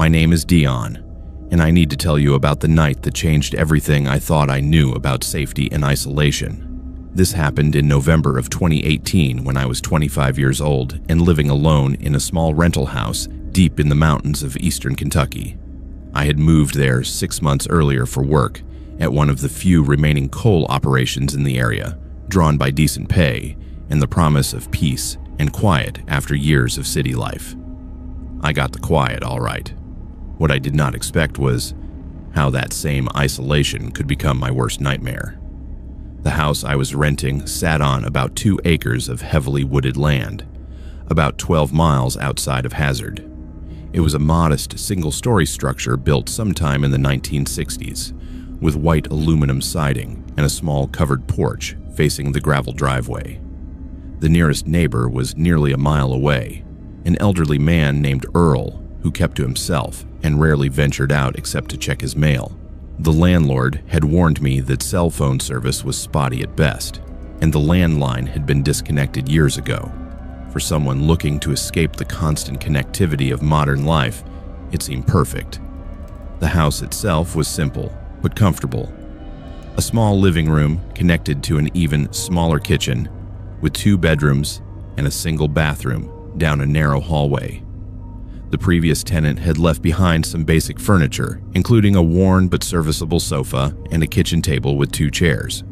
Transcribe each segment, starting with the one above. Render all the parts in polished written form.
My name is Dion, and I need to tell you about the night that changed everything I thought I knew about safety and isolation. This happened in November of 2018 when I was 25 years old and living alone in a small rental house deep in the mountains of eastern Kentucky. I had moved there 6 months earlier for work at one of the few remaining coal operations in the area, drawn by decent pay and the promise of peace and quiet after years of city life. I got the quiet all right. What I did not expect was how that same isolation could become my worst nightmare. The house I was renting sat on about 2 acres of heavily wooded land, about 12 miles outside of Hazard. It was a modest single-story structure built sometime in the 1960s, with white aluminum siding and a small covered porch facing the gravel driveway. The nearest neighbor was nearly a mile away, an elderly man named Earl, who kept to himself and rarely ventured out except to check his mail. The landlord had warned me that cell phone service was spotty at best, and the landline had been disconnected years ago. For someone looking to escape the constant connectivity of modern life, it seemed perfect. The house itself was simple but comfortable. A small living room connected to an even smaller kitchen, with 2 bedrooms and a single bathroom down a narrow hallway. The previous tenant had left behind some basic furniture, including a worn but serviceable sofa and a kitchen table with 2 chairs.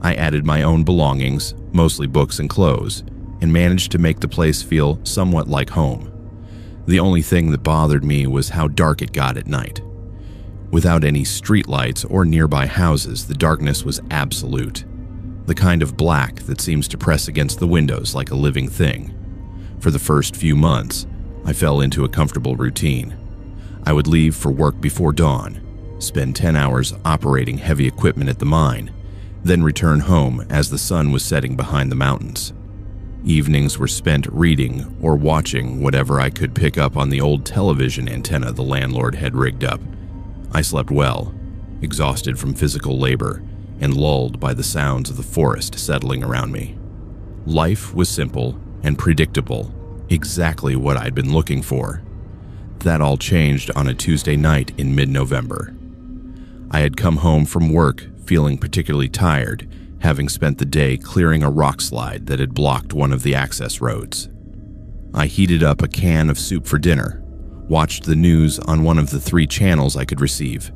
I added my own belongings, mostly books and clothes, and managed to make the place feel somewhat like home. The only thing that bothered me was how dark it got at night. Without any streetlights or nearby houses, the darkness was absolute, the kind of black that seems to press against the windows like a living thing. For the first few months, I fell into a comfortable routine. I would leave for work before dawn, spend 10 hours operating heavy equipment at the mine, then return home as the sun was setting behind the mountains. Evenings were spent reading or watching whatever I could pick up on the old television antenna the landlord had rigged up. I slept well, exhausted from physical labor and lulled by the sounds of the forest settling around me. Life was simple and predictable, exactly what I'd been looking for. That all changed on a Tuesday night in mid-November. I had come home from work feeling particularly tired, having spent the day clearing a rock slide that had blocked one of the access roads. I heated up a can of soup for dinner, watched the news on one of the 3 channels I could receive,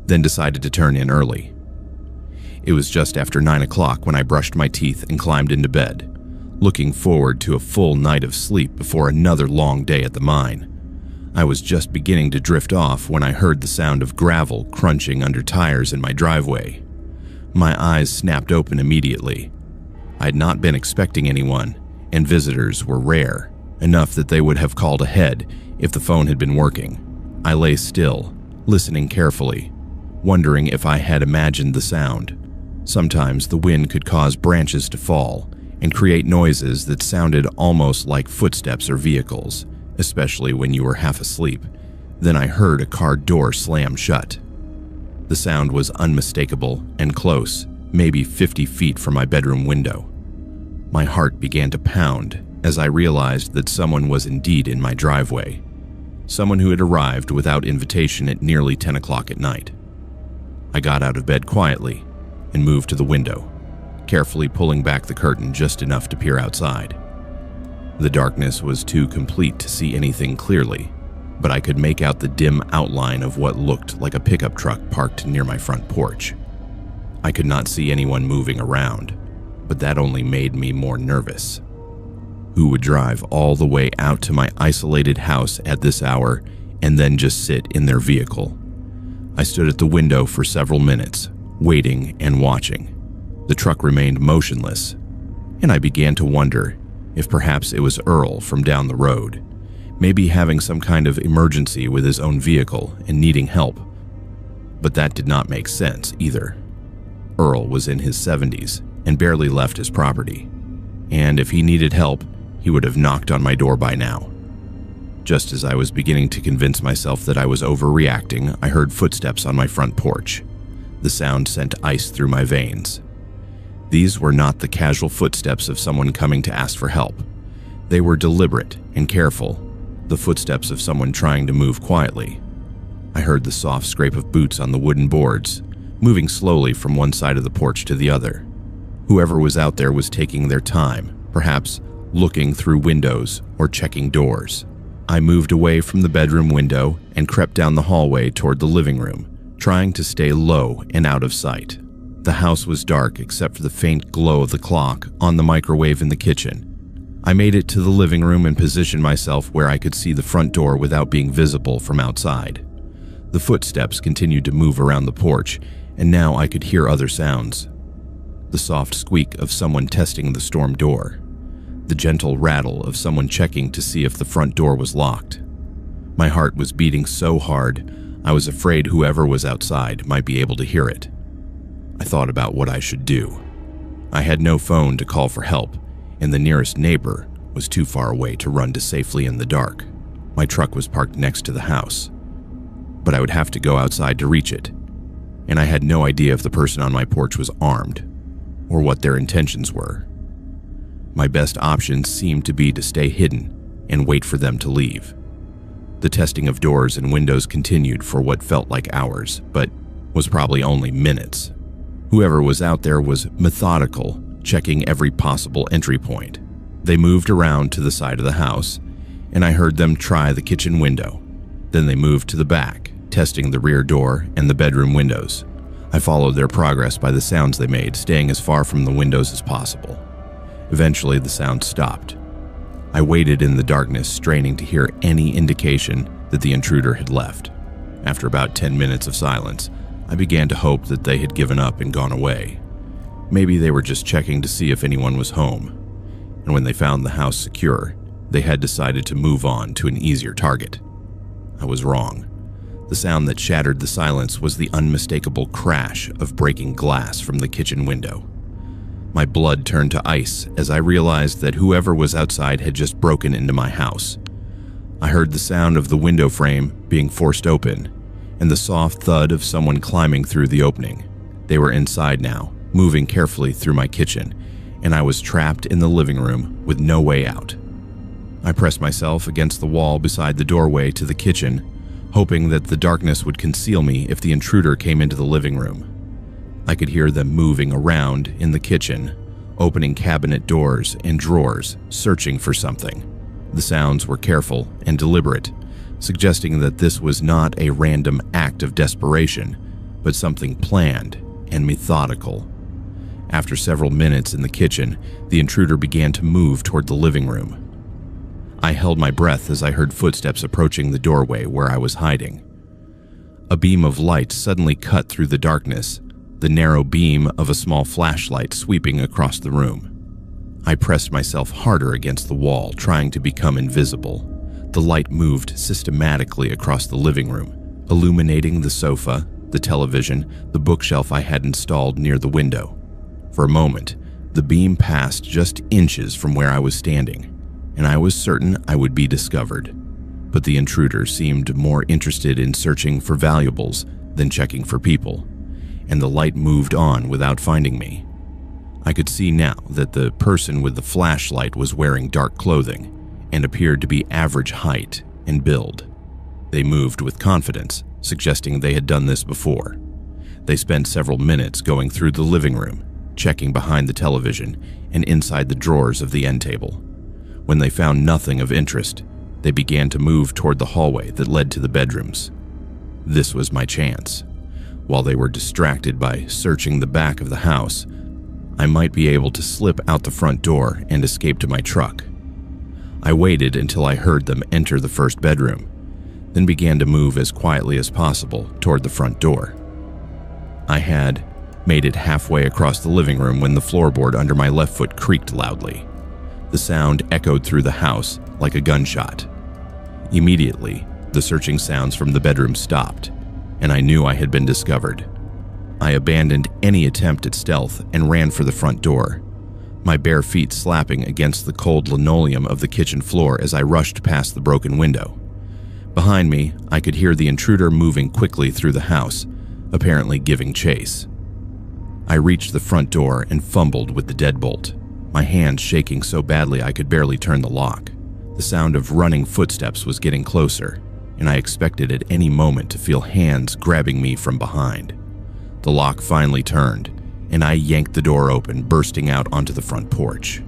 then decided to turn in early. It was just after 9 o'clock when I brushed my teeth and climbed into bed, looking forward to a full night of sleep before another long day at the mine. I was just beginning to drift off when I heard the sound of gravel crunching under tires in my driveway. My eyes snapped open immediately. I had not been expecting anyone, and visitors were rare, enough that they would have called ahead if the phone had been working. I lay still, listening carefully, wondering if I had imagined the sound. Sometimes the wind could cause branches to fall and create noises that sounded almost like footsteps or vehicles, especially when you were half asleep. Then I heard a car door slam shut. The sound was unmistakable and close, maybe 50 feet from my bedroom window. My heart began to pound as I realized that someone was indeed in my driveway, someone who had arrived without invitation at nearly 10 o'clock at night. I got out of bed quietly and moved to the window, carefully pulling back the curtain just enough to peer outside. The darkness was too complete to see anything clearly, but I could make out the dim outline of what looked like a pickup truck parked near my front porch. I could not see anyone moving around, but that only made me more nervous. Who would drive all the way out to my isolated house at this hour and then just sit in their vehicle? I stood at the window for several minutes, waiting and watching. The truck remained motionless, and I began to wonder if perhaps it was Earl from down the road, maybe having some kind of emergency with his own vehicle and needing help. But that did not make sense either. Earl was in his 70s and barely left his property, and if he needed help, he would have knocked on my door by now. Just as I was beginning to convince myself that I was overreacting, I heard footsteps on my front porch. The sound sent ice through my veins. These were not the casual footsteps of someone coming to ask for help. They were deliberate and careful, the footsteps of someone trying to move quietly. I heard the soft scrape of boots on the wooden boards, moving slowly from one side of the porch to the other. Whoever was out there was taking their time, perhaps looking through windows or checking doors. I moved away from the bedroom window and crept down the hallway toward the living room, trying to stay low and out of sight. The house was dark except for the faint glow of the clock on the microwave in the kitchen. I made it to the living room and positioned myself where I could see the front door without being visible from outside. The footsteps continued to move around the porch, and now I could hear other sounds. The soft squeak of someone testing the storm door. The gentle rattle of someone checking to see if the front door was locked. My heart was beating so hard, I was afraid whoever was outside might be able to hear it. I thought about what I should do. I had no phone to call for help, and the nearest neighbor was too far away to run to safely in the dark. My truck was parked next to the house, but I would have to go outside to reach it, and I had no idea if the person on my porch was armed or what their intentions were. My best option seemed to be to stay hidden and wait for them to leave. The testing of doors and windows continued for what felt like hours, but was probably only minutes. Whoever was out there was methodical, checking every possible entry point. They moved around to the side of the house, and I heard them try the kitchen window. Then they moved to the back, testing the rear door and the bedroom windows. I followed their progress by the sounds they made, staying as far from the windows as possible. Eventually, the sound stopped. I waited in the darkness, straining to hear any indication that the intruder had left. After about 10 minutes of silence, I began to hope that they had given up and gone away. Maybe they were just checking to see if anyone was home. And when they found the house secure, they had decided to move on to an easier target. I was wrong. The sound that shattered the silence was the unmistakable crash of breaking glass from the kitchen window. My blood turned to ice as I realized that whoever was outside had just broken into my house. I heard the sound of the window frame being forced open and the soft thud of someone climbing through the opening. They were inside now, moving carefully through my kitchen, and I was trapped in the living room with no way out. I pressed myself against the wall beside the doorway to the kitchen, hoping that the darkness would conceal me if the intruder came into the living room. I could hear them moving around in the kitchen, opening cabinet doors and drawers, searching for something. The sounds were careful and deliberate, suggesting that this was not a random act of desperation, but something planned and methodical. After several minutes in the kitchen, the intruder began to move toward the living room. I held my breath as I heard footsteps approaching the doorway where I was hiding. A beam of light suddenly cut through the darkness, the narrow beam of a small flashlight sweeping across the room. I pressed myself harder against the wall, trying to become invisible. The light moved systematically across the living room, illuminating the sofa, the television, the bookshelf I had installed near the window. For a moment, the beam passed just inches from where I was standing, and I was certain I would be discovered. But the intruder seemed more interested in searching for valuables than checking for people, and the light moved on without finding me. I could see now that the person with the flashlight was wearing dark clothing and appeared to be average height and build. They moved with confidence, suggesting they had done this before. They spent several minutes going through the living room, checking behind the television and inside the drawers of the end table. When they found nothing of interest, they began to move toward the hallway that led to the bedrooms. This was my chance. While they were distracted by searching the back of the house, I might be able to slip out the front door and escape to my truck. I waited until I heard them enter the first bedroom, then began to move as quietly as possible toward the front door. I had made it halfway across the living room when the floorboard under my left foot creaked loudly. The sound echoed through the house like a gunshot. Immediately, the searching sounds from the bedroom stopped, and I knew I had been discovered. I abandoned any attempt at stealth and ran for the front door, my bare feet slapping against the cold linoleum of the kitchen floor as I rushed past the broken window. Behind me, I could hear the intruder moving quickly through the house, apparently giving chase. I reached the front door and fumbled with the deadbolt, my hands shaking so badly I could barely turn the lock. The sound of running footsteps was getting closer, and I expected at any moment to feel hands grabbing me from behind. The lock finally turned, and I yanked the door open, bursting out onto the front porch.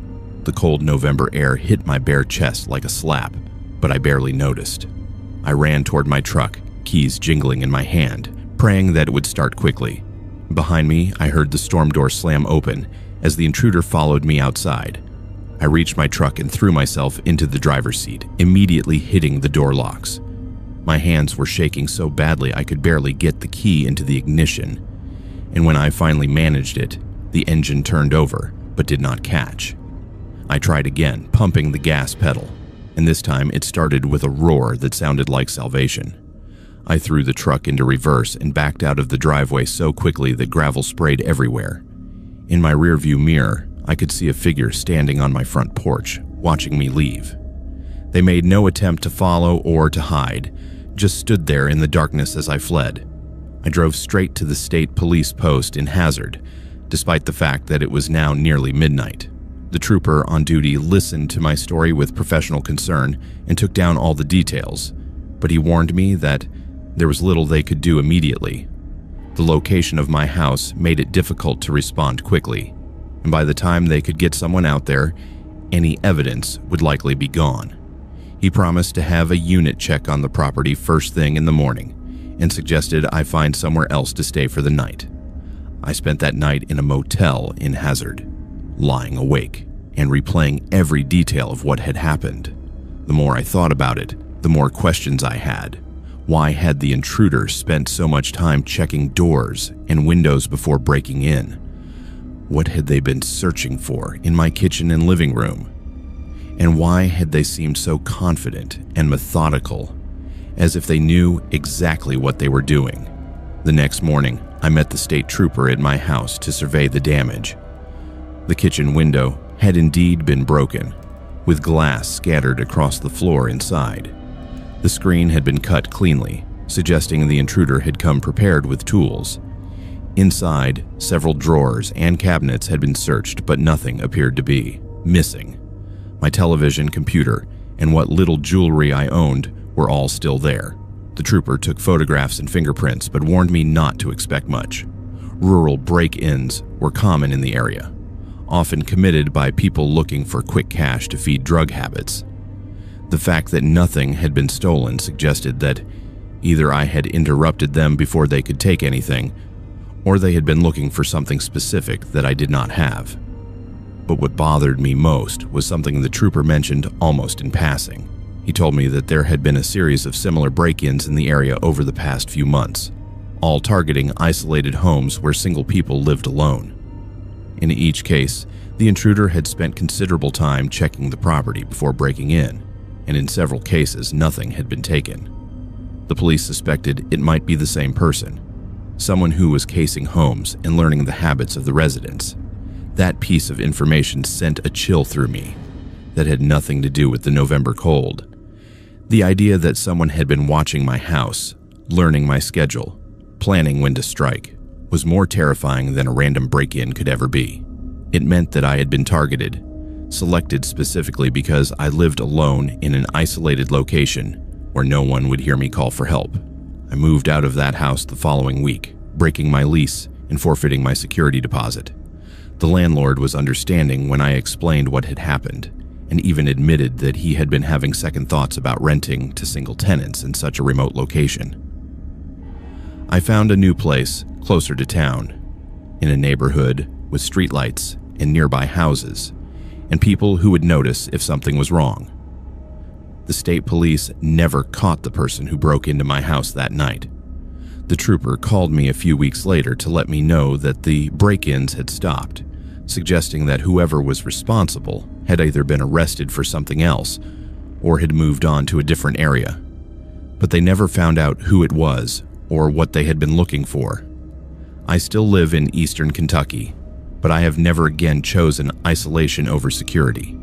The cold November air hit my bare chest like a slap, but I barely noticed. I ran toward my truck, keys jingling in my hand, praying that it would start quickly. Behind me, I heard the storm door slam open as the intruder followed me outside. I reached my truck and threw myself into the driver's seat, immediately hitting the door locks. My hands were shaking so badly I could barely get the key into the ignition, and when I finally managed it, the engine turned over but did not catch. I tried again, pumping the gas pedal, and this time it started with a roar that sounded like salvation. I threw the truck into reverse and backed out of the driveway so quickly that gravel sprayed everywhere. In my rearview mirror, I could see a figure standing on my front porch, watching me leave. They made no attempt to follow or to hide, just stood there in the darkness as I fled. I drove straight to the state police post in Hazard, despite the fact that it was now nearly midnight. The trooper on duty listened to my story with professional concern and took down all the details, but he warned me that there was little they could do immediately. The location of my house made it difficult to respond quickly, and by the time they could get someone out there, any evidence would likely be gone. He promised to have a unit check on the property first thing in the morning and suggested I find somewhere else to stay for the night. I spent that night in a motel in Hazard, lying awake and replaying every detail of what had happened. The more I thought about it, the more questions I had. Why had the intruder spent so much time checking doors and windows before breaking in? What had they been searching for in my kitchen and living room? And why had they seemed so confident and methodical, as if they knew exactly what they were doing? The next morning, I met the state trooper at my house to survey the damage. The kitchen window had indeed been broken, with glass scattered across the floor inside. The screen had been cut cleanly, suggesting the intruder had come prepared with tools. Inside, several drawers and cabinets had been searched, but nothing appeared to be missing. My television, computer, and what little jewelry I owned were all still there. The trooper took photographs and fingerprints, but warned me not to expect much. Rural break-ins were common in the area, often committed by people looking for quick cash to feed drug habits. The fact that nothing had been stolen suggested that either I had interrupted them before they could take anything, or they had been looking for something specific that I did not have. But what bothered me most was something the trooper mentioned almost in passing. He told me that there had been a series of similar break-ins in the area over the past few months, all targeting isolated homes where single people lived alone. In each case, the intruder had spent considerable time checking the property before breaking in, and in several cases, nothing had been taken. The police suspected it might be the same person, someone who was casing homes and learning the habits of the residents. That piece of information sent a chill through me that had nothing to do with the November cold. The idea that someone had been watching my house, learning my schedule, planning when to strike, was more terrifying than a random break-in could ever be. It meant that I had been targeted, selected specifically because I lived alone in an isolated location where no one would hear me call for help. I moved out of that house the following week, breaking my lease and forfeiting my security deposit. The landlord was understanding when I explained what had happened, and even admitted that he had been having second thoughts about renting to single tenants in such a remote location. I found a new place closer to town, in a neighborhood with streetlights and nearby houses, and people who would notice if something was wrong. The state police never caught the person who broke into my house that night. The trooper called me a few weeks later to let me know that the break-ins had stopped, suggesting that whoever was responsible had either been arrested for something else or had moved on to a different area. But they never found out who it was or what they had been looking for. I still live in eastern Kentucky, but I have never again chosen isolation over security.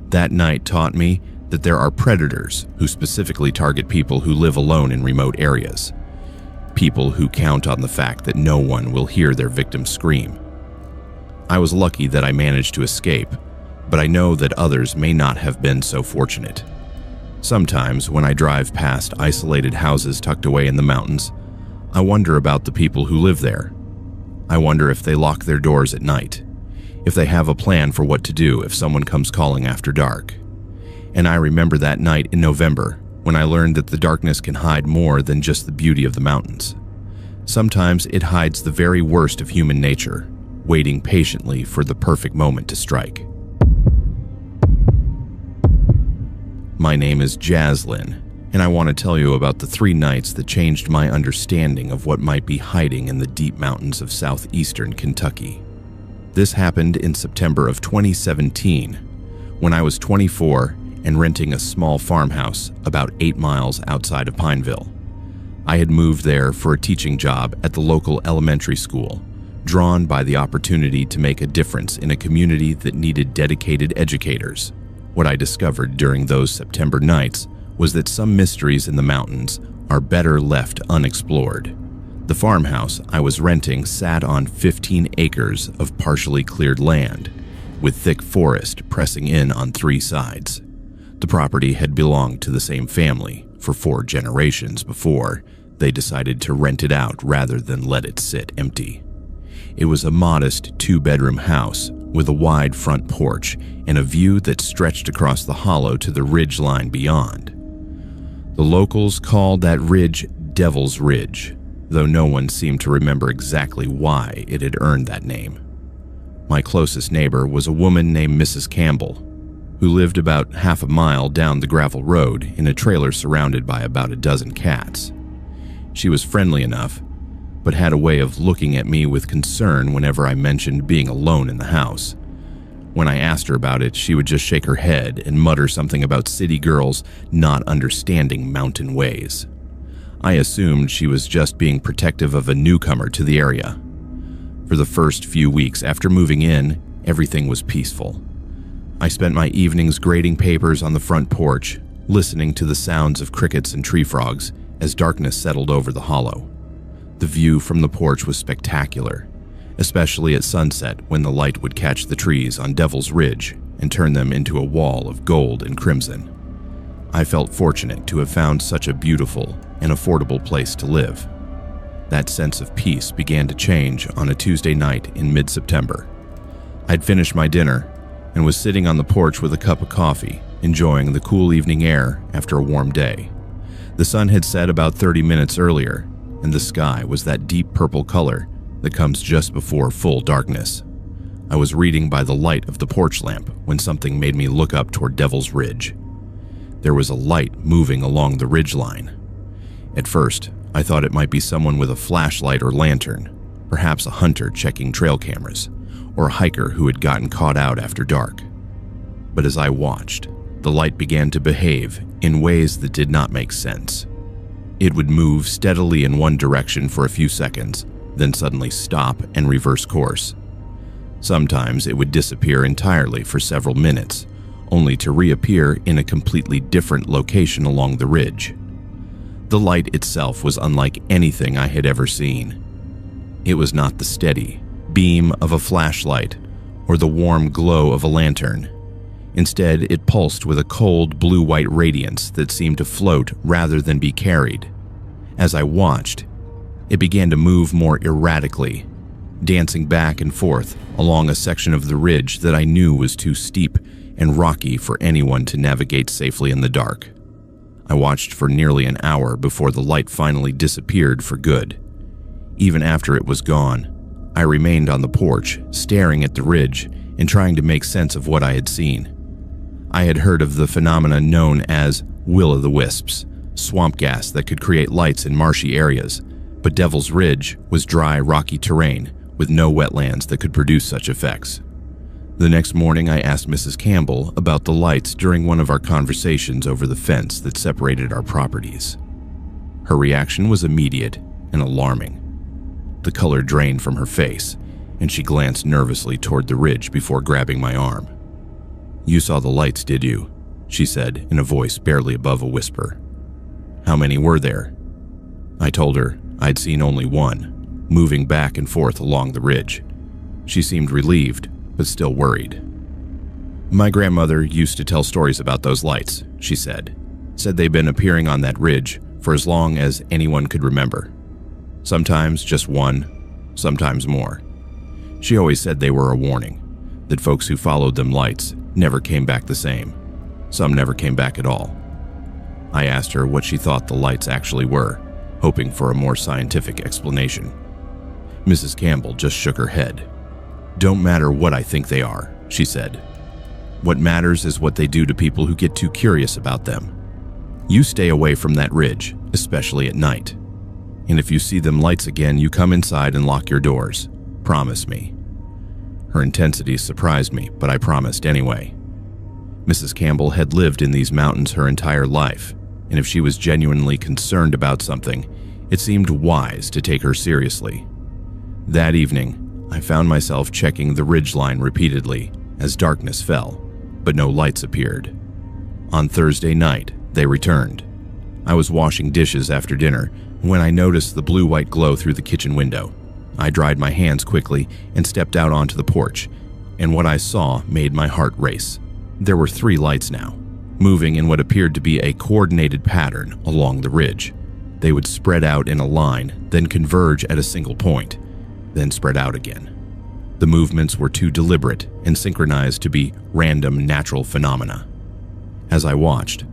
That night taught me that there are predators who specifically target people who live alone in remote areas. People who count on the fact that no one will hear their victim scream. I was lucky that I managed to escape, but I know that others may not have been so fortunate. Sometimes, when I drive past isolated houses tucked away in the mountains, I wonder about the people who live there. I wonder if they lock their doors at night, if they have a plan for what to do if someone comes calling after dark. And I remember that night in November when I learned that the darkness can hide more than just the beauty of the mountains. Sometimes it hides the very worst of human nature, waiting patiently for the perfect moment to strike. My name is Jaslyn, and I want to tell you about the 3 nights that changed my understanding of what might be hiding in the deep mountains of southeastern Kentucky. This happened in September of 2017, when I was 24 and renting a small farmhouse about 8 miles outside of Pineville. I had moved there for a teaching job at the local elementary school, drawn by the opportunity to make a difference in a community that needed dedicated educators. What I discovered during those September nights was that some mysteries in the mountains are better left unexplored. The farmhouse I was renting sat on 15 acres of partially cleared land, with thick forest pressing in on 3 sides. The property had belonged to the same family for 4 generations before they decided to rent it out rather than let it sit empty. It was a modest 2-bedroom house with a wide front porch and a view that stretched across the hollow to the ridge line beyond. The locals called that ridge Devil's Ridge, though no one seemed to remember exactly why it had earned that name. My closest neighbor was a woman named Mrs. Campbell, who lived about half a mile down the gravel road in a trailer surrounded by about a dozen cats. She was friendly enough, but had a way of looking at me with concern whenever I mentioned being alone in the house. When I asked her about it, she would just shake her head and mutter something about city girls not understanding mountain ways. I assumed she was just being protective of a newcomer to the area. For the first few weeks after moving in, everything was peaceful. I spent my evenings grading papers on the front porch, listening to the sounds of crickets and tree frogs as darkness settled over the hollow. The view from the porch was spectacular, especially at sunset when the light would catch the trees on Devil's Ridge and turn them into a wall of gold and crimson. I felt fortunate to have found such a beautiful and affordable place to live. That sense of peace began to change on a Tuesday night in mid-September. I'd finished my dinner and was sitting on the porch with a cup of coffee, enjoying the cool evening air after a warm day. The sun had set about 30 minutes earlier, and the sky was that deep purple color that comes just before full darkness. I was reading by the light of the porch lamp when something made me look up toward Devil's Ridge. There was a light moving along the ridgeline. At first, I thought it might be someone with a flashlight or lantern, perhaps a hunter checking trail cameras, or a hiker who had gotten caught out after dark. But as I watched, the light began to behave in ways that did not make sense. It would move steadily in one direction for a few seconds, then suddenly stop and reverse course. Sometimes it would disappear entirely for several minutes, only to reappear in a completely different location along the ridge. The light itself was unlike anything I had ever seen. It was not the steady beam of a flashlight or the warm glow of a lantern. Instead, it pulsed with a cold blue-white radiance that seemed to float rather than be carried. As I watched, it began to move more erratically, dancing back and forth along a section of the ridge that I knew was too steep and rocky for anyone to navigate safely in the dark. I watched for nearly an hour before the light finally disappeared for good. Even after it was gone, I remained on the porch, staring at the ridge and trying to make sense of what I had seen. I had heard of the phenomena known as will-o'-the-wisps, swamp gas that could create lights in marshy areas, but Devil's Ridge was dry, rocky terrain with no wetlands that could produce such effects. The next morning, I asked Mrs. Campbell about the lights during one of our conversations over the fence that separated our properties. Her reaction was immediate and alarming. The color drained from her face, and she glanced nervously toward the ridge before grabbing my arm. "You saw the lights, did you?" she said in a voice barely above a whisper. "How many were there?" I told her I'd seen only one, moving back and forth along the ridge. She seemed relieved, but still worried. My grandmother used to tell stories about those lights, she said. Said they'd been appearing on that ridge for as long as anyone could remember. Sometimes just one, sometimes more. She always said they were a warning, that folks who followed them lights never came back the same. Some never came back at all. I asked her what she thought the lights actually were, hoping for a more scientific explanation. Mrs. Campbell just shook her head. "Don't matter what I think they are," she said. "What matters is what they do to people who get too curious about them. You stay away from that ridge, especially at night. And if you see them lights again, you come inside and lock your doors. Promise me." Her intensity surprised me, but I promised anyway. Mrs. Campbell had lived in these mountains her entire life, and if she was genuinely concerned about something, it seemed wise to take her seriously. That evening, I found myself checking the ridgeline repeatedly as darkness fell, but no lights appeared. On Thursday night, they returned. I was washing dishes after dinner when I noticed the blue-white glow through the kitchen window. I dried my hands quickly and stepped out onto the porch, and what I saw made my heart race. There were 3 lights now, moving in what appeared to be a coordinated pattern along the ridge. They would spread out in a line, then converge at a single point, then spread out again. The movements were too deliberate and synchronized to be random natural phenomena. As I watched,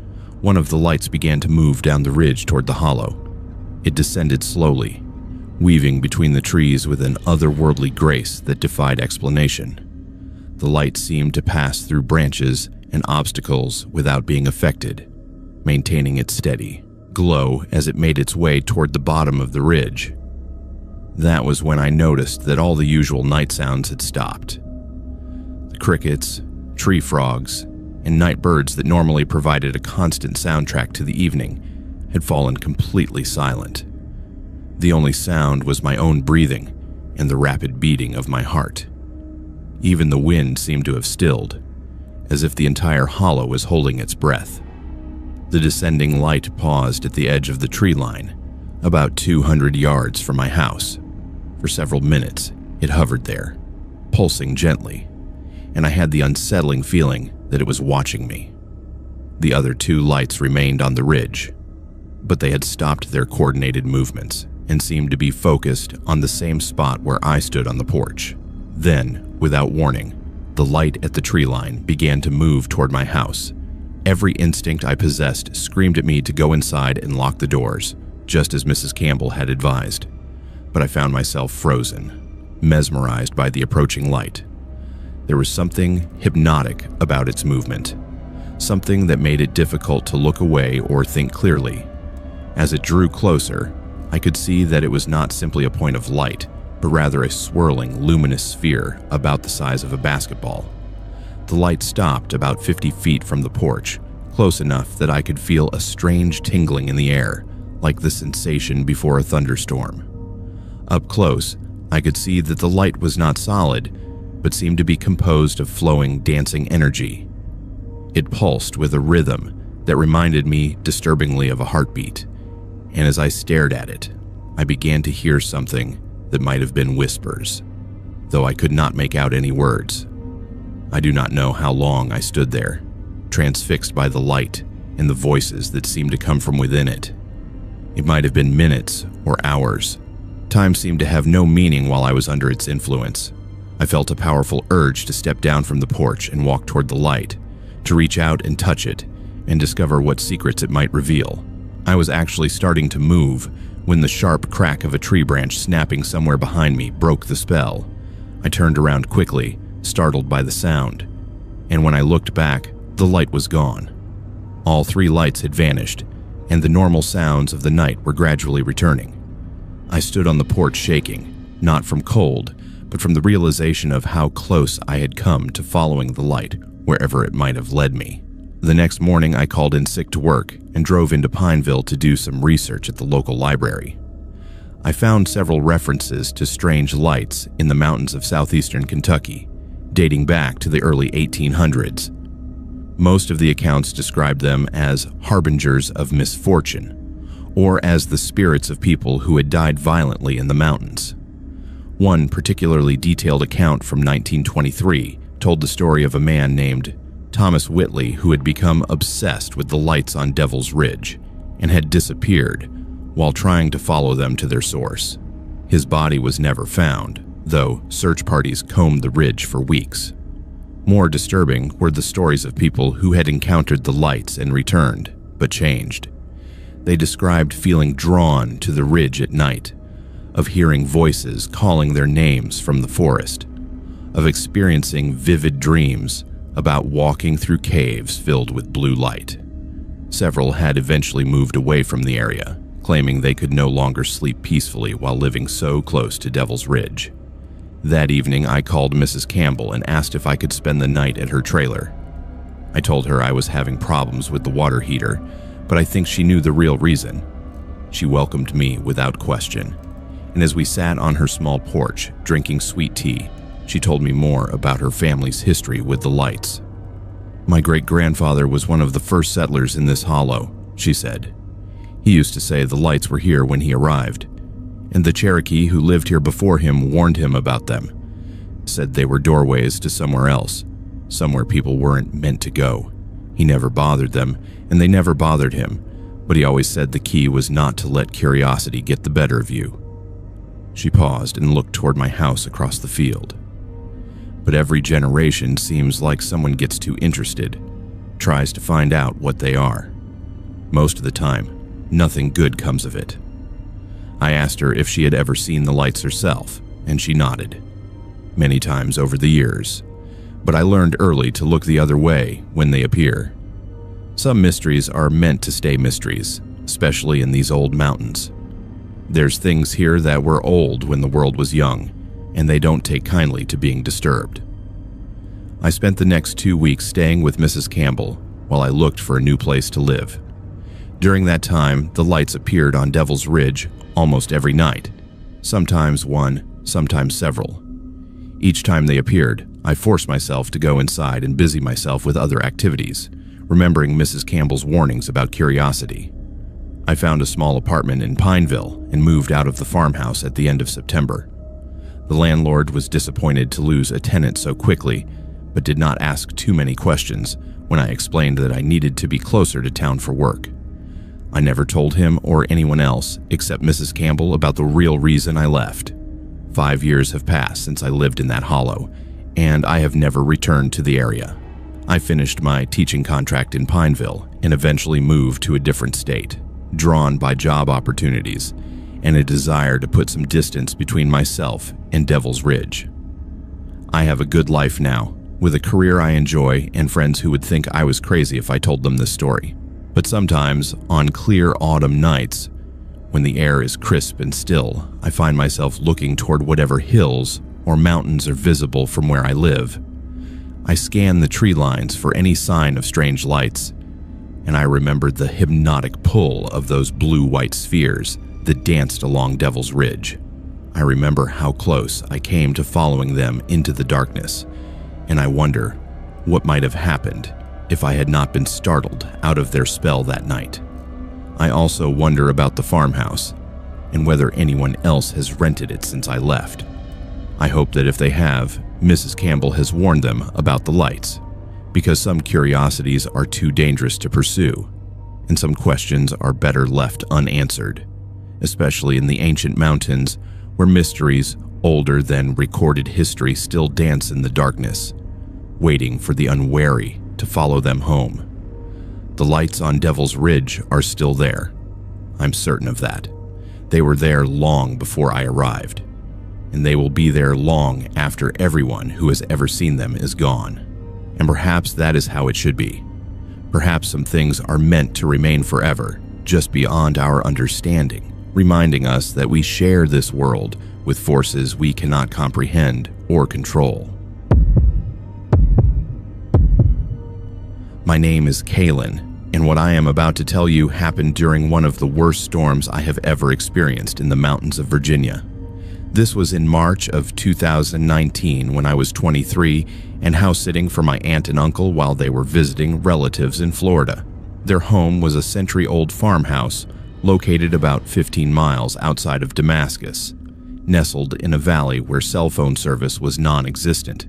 one of the lights began to move down the ridge toward the hollow. It descended slowly, weaving between the trees with an otherworldly grace that defied explanation. The light seemed to pass through branches and obstacles without being affected, maintaining its steady glow as it made its way toward the bottom of the ridge. That was when I noticed that all the usual night sounds had stopped. The crickets, tree frogs, and night birds that normally provided a constant soundtrack to the evening had fallen completely silent. The only sound was my own breathing and the rapid beating of my heart. Even the wind seemed to have stilled, as if the entire hollow was holding its breath. The descending light paused at the edge of the tree line, about 200 yards from my house. For several minutes, it hovered there, pulsing gently, and I had the unsettling feeling that it was watching me. The other 2 lights remained on the ridge, but they had stopped their coordinated movements and seemed to be focused on the same spot where I stood on the porch. Then, without warning, the light at the tree line began to move toward my house. Every instinct I possessed screamed at me to go inside and lock the doors, just as Mrs. Campbell had advised. But I found myself frozen, mesmerized by the approaching light. There was something hypnotic about its movement, something that made it difficult to look away or think clearly. As it drew closer, I could see that it was not simply a point of light, but rather a swirling, luminous sphere about the size of a basketball. The light stopped about 50 feet from the porch, close enough that I could feel a strange tingling in the air, like the sensation before a thunderstorm. Up close, I could see that the light was not solid, but seemed to be composed of flowing, dancing energy. It pulsed with a rhythm that reminded me disturbingly of a heartbeat, and as I stared at it, I began to hear something that might have been whispers, though I could not make out any words. I do not know how long I stood there, transfixed by the light and the voices that seemed to come from within it. It might have been minutes or hours. Time seemed to have no meaning while I was under its influence. I felt a powerful urge to step down from the porch and walk toward the light, to reach out and touch it, and discover what secrets it might reveal. I was actually starting to move when the sharp crack of a tree branch snapping somewhere behind me broke the spell. I turned around quickly, startled by the sound, and when I looked back, the light was gone. All 3 lights had vanished, and the normal sounds of the night were gradually returning. I stood on the porch shaking, not from cold, but from the realization of how close I had come to following the light wherever it might have led me. The next morning, I called in sick to work and drove into Pineville to do some research at the local library. I found several references to strange lights in the mountains of southeastern Kentucky, dating back to the early 1800s. Most of the accounts described them as harbingers of misfortune, or as the spirits of people who had died violently in the mountains. One particularly detailed account from 1923 told the story of a man named Thomas Whitley, who had become obsessed with the lights on Devil's Ridge and had disappeared while trying to follow them to their source. His body was never found, though search parties combed the ridge for weeks. More disturbing were the stories of people who had encountered the lights and returned, but changed. They described feeling drawn to the ridge at night, of hearing voices calling their names from the forest, of experiencing vivid dreams about walking through caves filled with blue light. Several had eventually moved away from the area, claiming they could no longer sleep peacefully while living so close to Devil's Ridge. That evening, I called Mrs. Campbell and asked if I could spend the night at her trailer. I told her I was having problems with the water heater, but I think she knew the real reason. She welcomed me without question, and as we sat on her small porch, drinking sweet tea, she told me more about her family's history with the lights. "My great-grandfather was one of the first settlers in this hollow," she said. "He used to say the lights were here when he arrived, and the Cherokee who lived here before him warned him about them, said they were doorways to somewhere else, somewhere people weren't meant to go. He never bothered them, and they never bothered him, but he always said the key was not to let curiosity get the better of you." She paused and looked toward my house across the field. "But every generation seems like someone gets too interested, tries to find out what they are. Most of the time, nothing good comes of it." I asked her if she had ever seen the lights herself, and she nodded. "Many times over the years, but I learned early to look the other way when they appear. Some mysteries are meant to stay mysteries, especially in these old mountains. There's things here that were old when the world was young, and they don't take kindly to being disturbed." I spent the next 2 weeks staying with Mrs. Campbell while I looked for a new place to live. During that time, the lights appeared on Devil's Ridge almost every night, sometimes one, sometimes several. Each time they appeared, I forced myself to go inside and busy myself with other activities, remembering Mrs. Campbell's warnings about curiosity. I found a small apartment in Pineville and moved out of the farmhouse at the end of September. The landlord was disappointed to lose a tenant so quickly, but did not ask too many questions when I explained that I needed to be closer to town for work. I never told him or anyone else except Mrs. Campbell about the real reason I left. 5 years have passed since I lived in that hollow, and I have never returned to the area. I finished my teaching contract in Pineville and eventually moved to a different state, drawn by job opportunities and a desire to put some distance between myself and Devil's Ridge. I have a good life now, with a career I enjoy and friends who would think I was crazy if I told them this story. But sometimes, on clear autumn nights, when the air is crisp and still, I find myself looking toward whatever hills or mountains are visible from where I live. I scan the tree lines for any sign of strange lights, and I remembered the hypnotic pull of those blue-white spheres that danced along Devil's Ridge. I remember how close I came to following them into the darkness, and I wonder what might have happened if I had not been startled out of their spell that night. I also wonder about the farmhouse and whether anyone else has rented it since I left. I hope that if they have, Mrs. Campbell has warned them about the lights, because some curiosities are too dangerous to pursue, and some questions are better left unanswered, especially in the ancient mountains where mysteries older than recorded history still dance in the darkness, waiting for the unwary to follow them home. The lights on Devil's Ridge are still there. I'm certain of that. They were there long before I arrived, and they will be there long after everyone who has ever seen them is gone. And perhaps that is how it should be. Perhaps some things are meant to remain forever, just beyond our understanding, reminding us that we share this world with forces we cannot comprehend or control. My name is Kalen, and what I am about to tell you happened during one of the worst storms I have ever experienced in the mountains of Virginia. This was in March of 2019 when I was 23 and house-sitting for my aunt and uncle while they were visiting relatives in Florida. Their home was a century-old farmhouse located about 15 miles outside of Damascus, nestled in a valley where cell phone service was non-existent,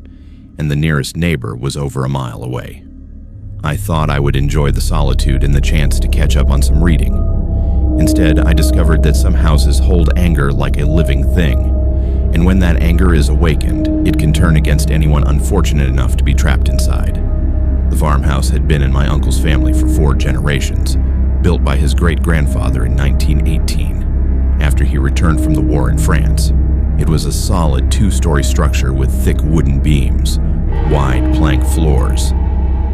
and the nearest neighbor was over a mile away. I thought I would enjoy the solitude and the chance to catch up on some reading. Instead, I discovered that some houses hold anger like a living thing, and when that anger is awakened, it can turn against anyone unfortunate enough to be trapped inside. The farmhouse had been in my uncle's family for 4 generations, built by his great-grandfather in 1918, after he returned from the war in France. It was a solid 2-story structure with thick wooden beams, wide plank floors,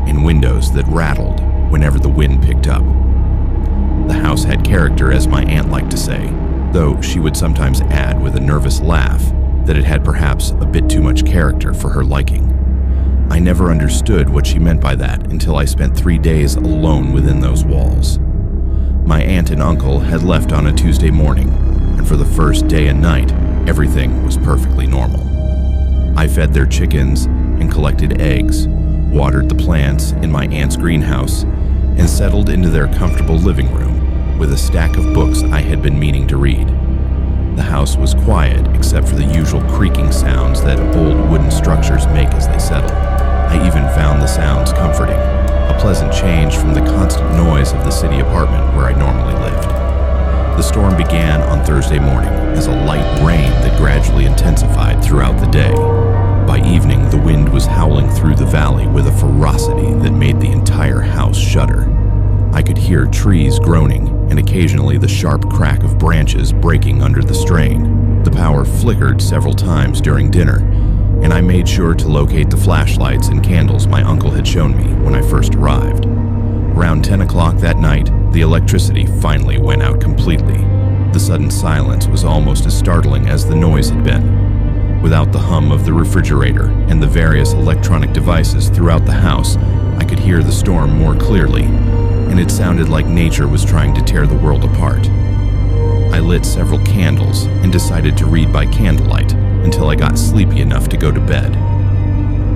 and windows that rattled whenever the wind picked up. The house had character, as my aunt liked to say, though she would sometimes add with a nervous laugh that it had perhaps a bit too much character for her liking. I never understood what she meant by that until I spent 3 days alone within those walls. My aunt and uncle had left on a Tuesday morning, and for the first day and night, everything was perfectly normal. I fed their chickens and collected eggs, watered the plants in my aunt's greenhouse, and settled into their comfortable living room with a stack of books I had been meaning to read. The house was quiet except for the usual creaking sounds that old wooden structures make as they settle. I even found the sounds comforting, a pleasant change from the constant noise of the city apartment where I normally lived. The storm began on Thursday morning as a light rain that gradually intensified throughout the day. By evening, the wind was howling through the valley with a ferocity that made the entire house shudder. I could hear trees groaning and occasionally the sharp crack of branches breaking under the strain. The power flickered several times during dinner, and I made sure to locate the flashlights and candles my uncle had shown me when I first arrived. Around 10 o'clock that night, the electricity finally went out completely. The sudden silence was almost as startling as the noise had been. Without the hum of the refrigerator and the various electronic devices throughout the house, I could hear the storm more clearly, and it sounded like nature was trying to tear the world apart. I lit several candles and decided to read by candlelight until I got sleepy enough to go to bed.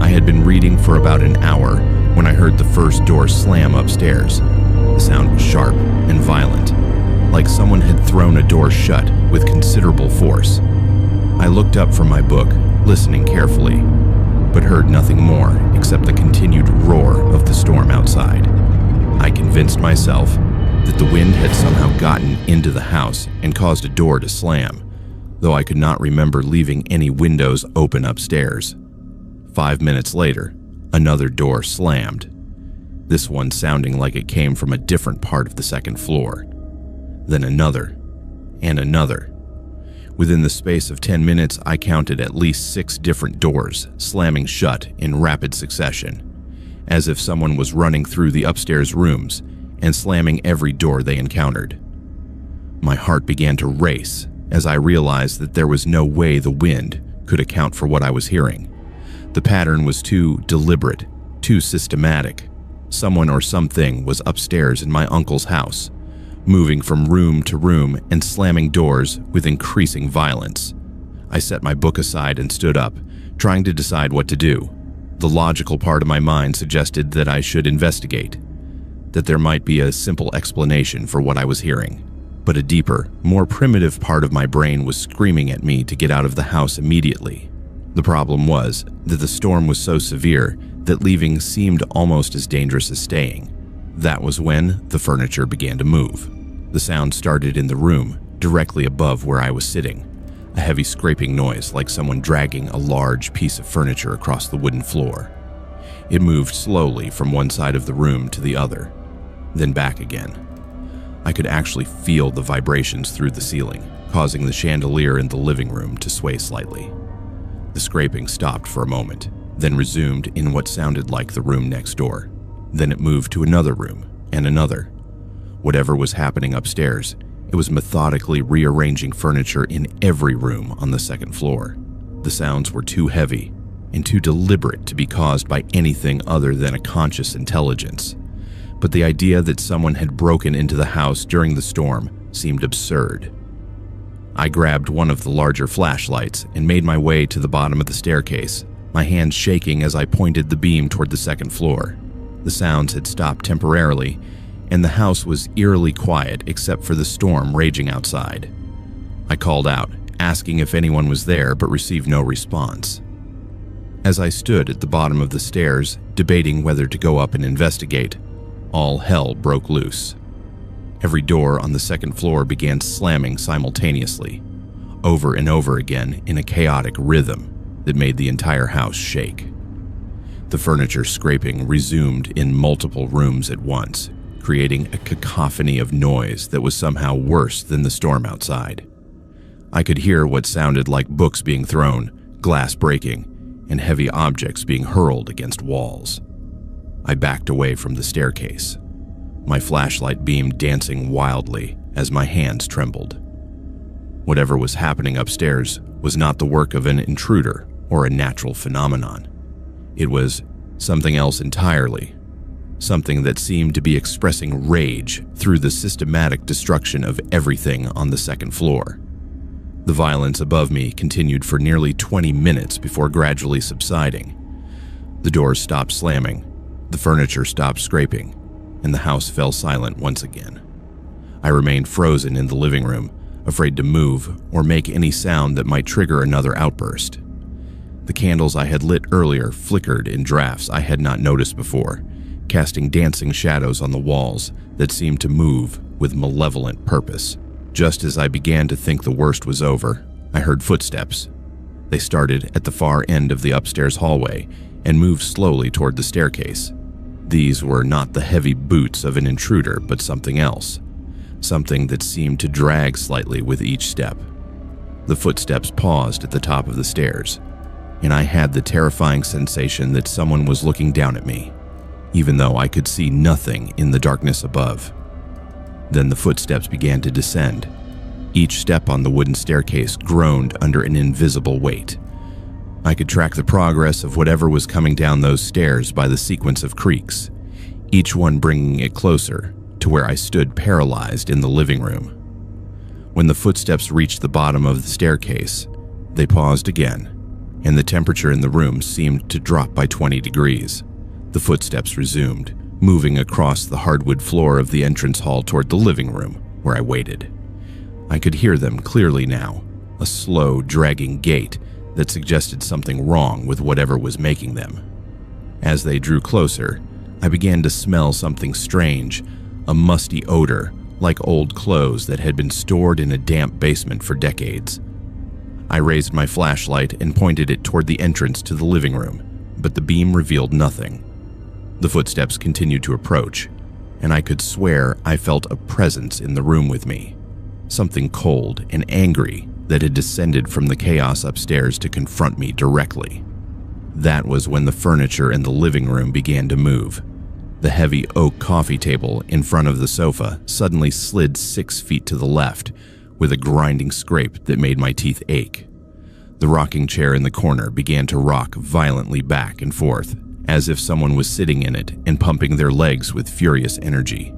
I had been reading for about an hour when I heard the first door slam upstairs. The sound was sharp and violent, like someone had thrown a door shut with considerable force. I looked up from my book, listening carefully, but heard nothing more except the continued roar of the storm outside. I convinced myself that the wind had somehow gotten into the house and caused a door to slam, though I could not remember leaving any windows open upstairs. 5 minutes later, another door slammed, this one sounding like it came from a different part of the second floor. Then another, and another. Within the space of 10 minutes, I counted at least 6 different doors slamming shut in rapid succession, as if someone was running through the upstairs rooms and slamming every door they encountered. My heart began to race as I realized that there was no way the wind could account for what I was hearing. The pattern was too deliberate, too systematic. Someone or something was upstairs in my uncle's house, moving from room to room and slamming doors with increasing violence. I set my book aside and stood up, trying to decide what to do. The logical part of my mind suggested that I should investigate, that there might be a simple explanation for what I was hearing. But a deeper, more primitive part of my brain was screaming at me to get out of the house immediately. The problem was that the storm was so severe that leaving seemed almost as dangerous as staying. That was when the furniture began to move. The sound started in the room, directly above where I was sitting, a heavy scraping noise like someone dragging a large piece of furniture across the wooden floor. It moved slowly from one side of the room to the other, then back again. I could actually feel the vibrations through the ceiling, causing the chandelier in the living room to sway slightly. The scraping stopped for a moment, then resumed in what sounded like the room next door. Then it moved to another room, and another. Whatever was happening upstairs, it was methodically rearranging furniture in every room on the second floor. The sounds were too heavy and too deliberate to be caused by anything other than a conscious intelligence. But the idea that someone had broken into the house during the storm seemed absurd. I grabbed one of the larger flashlights and made my way to the bottom of the staircase, my hands shaking as I pointed the beam toward the second floor. The sounds had stopped temporarily, and the house was eerily quiet except for the storm raging outside. I called out, asking if anyone was there, but received no response. As I stood at the bottom of the stairs, debating whether to go up and investigate, all hell broke loose. Every door on the second floor began slamming simultaneously, over and over again in a chaotic rhythm that made the entire house shake. The furniture scraping resumed in multiple rooms at once, creating a cacophony of noise that was somehow worse than the storm outside. I could hear what sounded like books being thrown, glass breaking, and heavy objects being hurled against walls. I backed away from the staircase, my flashlight beam dancing wildly as my hands trembled. Whatever was happening upstairs was not the work of an intruder or a natural phenomenon. It was something else entirely, something that seemed to be expressing rage through the systematic destruction of everything on the second floor. The violence above me continued for nearly 20 minutes before gradually subsiding. The doors stopped slamming, the furniture stopped scraping, and the house fell silent once again. I remained frozen in the living room, afraid to move or make any sound that might trigger another outburst. The candles I had lit earlier flickered in drafts I had not noticed before, casting dancing shadows on the walls that seemed to move with malevolent purpose. Just as I began to think the worst was over, I heard footsteps. They started at the far end of the upstairs hallway and moved slowly toward the staircase. These were not the heavy boots of an intruder, but something else, something that seemed to drag slightly with each step. The footsteps paused at the top of the stairs, and I had the terrifying sensation that someone was looking down at me, even though I could see nothing in the darkness above. Then the footsteps began to descend. Each step on the wooden staircase groaned under an invisible weight. I could track the progress of whatever was coming down those stairs by the sequence of creaks, each one bringing it closer to where I stood paralyzed in the living room. When the footsteps reached the bottom of the staircase, they paused again, and the temperature in the room seemed to drop by 20 degrees. The footsteps resumed, moving across the hardwood floor of the entrance hall toward the living room, where I waited. I could hear them clearly now, a slow, dragging gait that suggested something wrong with whatever was making them. As they drew closer, I began to smell something strange, a musty odor, like old clothes that had been stored in a damp basement for decades. I raised my flashlight and pointed it toward the entrance to the living room, but the beam revealed nothing. The footsteps continued to approach, and I could swear I felt a presence in the room with me, something cold and angry that had descended from the chaos upstairs to confront me directly. That was when the furniture in the living room began to move. The heavy oak coffee table in front of the sofa suddenly slid 6 feet to the left with a grinding scrape that made my teeth ache. The rocking chair in the corner began to rock violently back and forth, as if someone was sitting in it and pumping their legs with furious energy.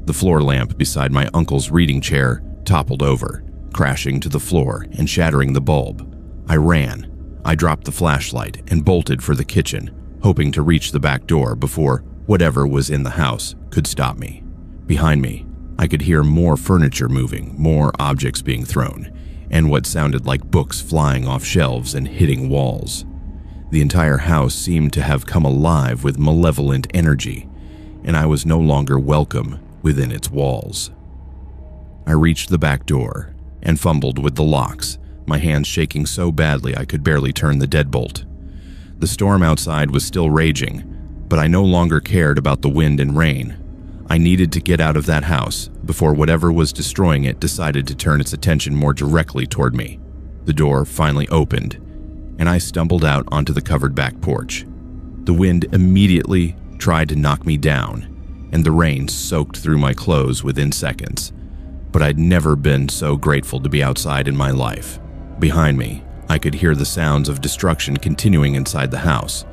The floor lamp beside my uncle's reading chair toppled over, crashing to the floor and shattering the bulb. I ran. I dropped the flashlight and bolted for the kitchen, hoping to reach the back door before whatever was in the house could stop me. Behind me, I could hear more furniture moving, more objects being thrown, and what sounded like books flying off shelves and hitting walls. The entire house seemed to have come alive with malevolent energy, and I was no longer welcome within its walls. I reached the back door and fumbled with the locks, my hands shaking so badly I could barely turn the deadbolt. The storm outside was still raging, but I no longer cared about the wind and rain. I needed to get out of that house before whatever was destroying it decided to turn its attention more directly toward me. The door finally opened, and I stumbled out onto the covered back porch. The wind immediately tried to knock me down, and the rain soaked through my clothes within seconds. But I'd never been so grateful to be outside in my life. Behind me, I could hear the sounds of destruction continuing inside the house,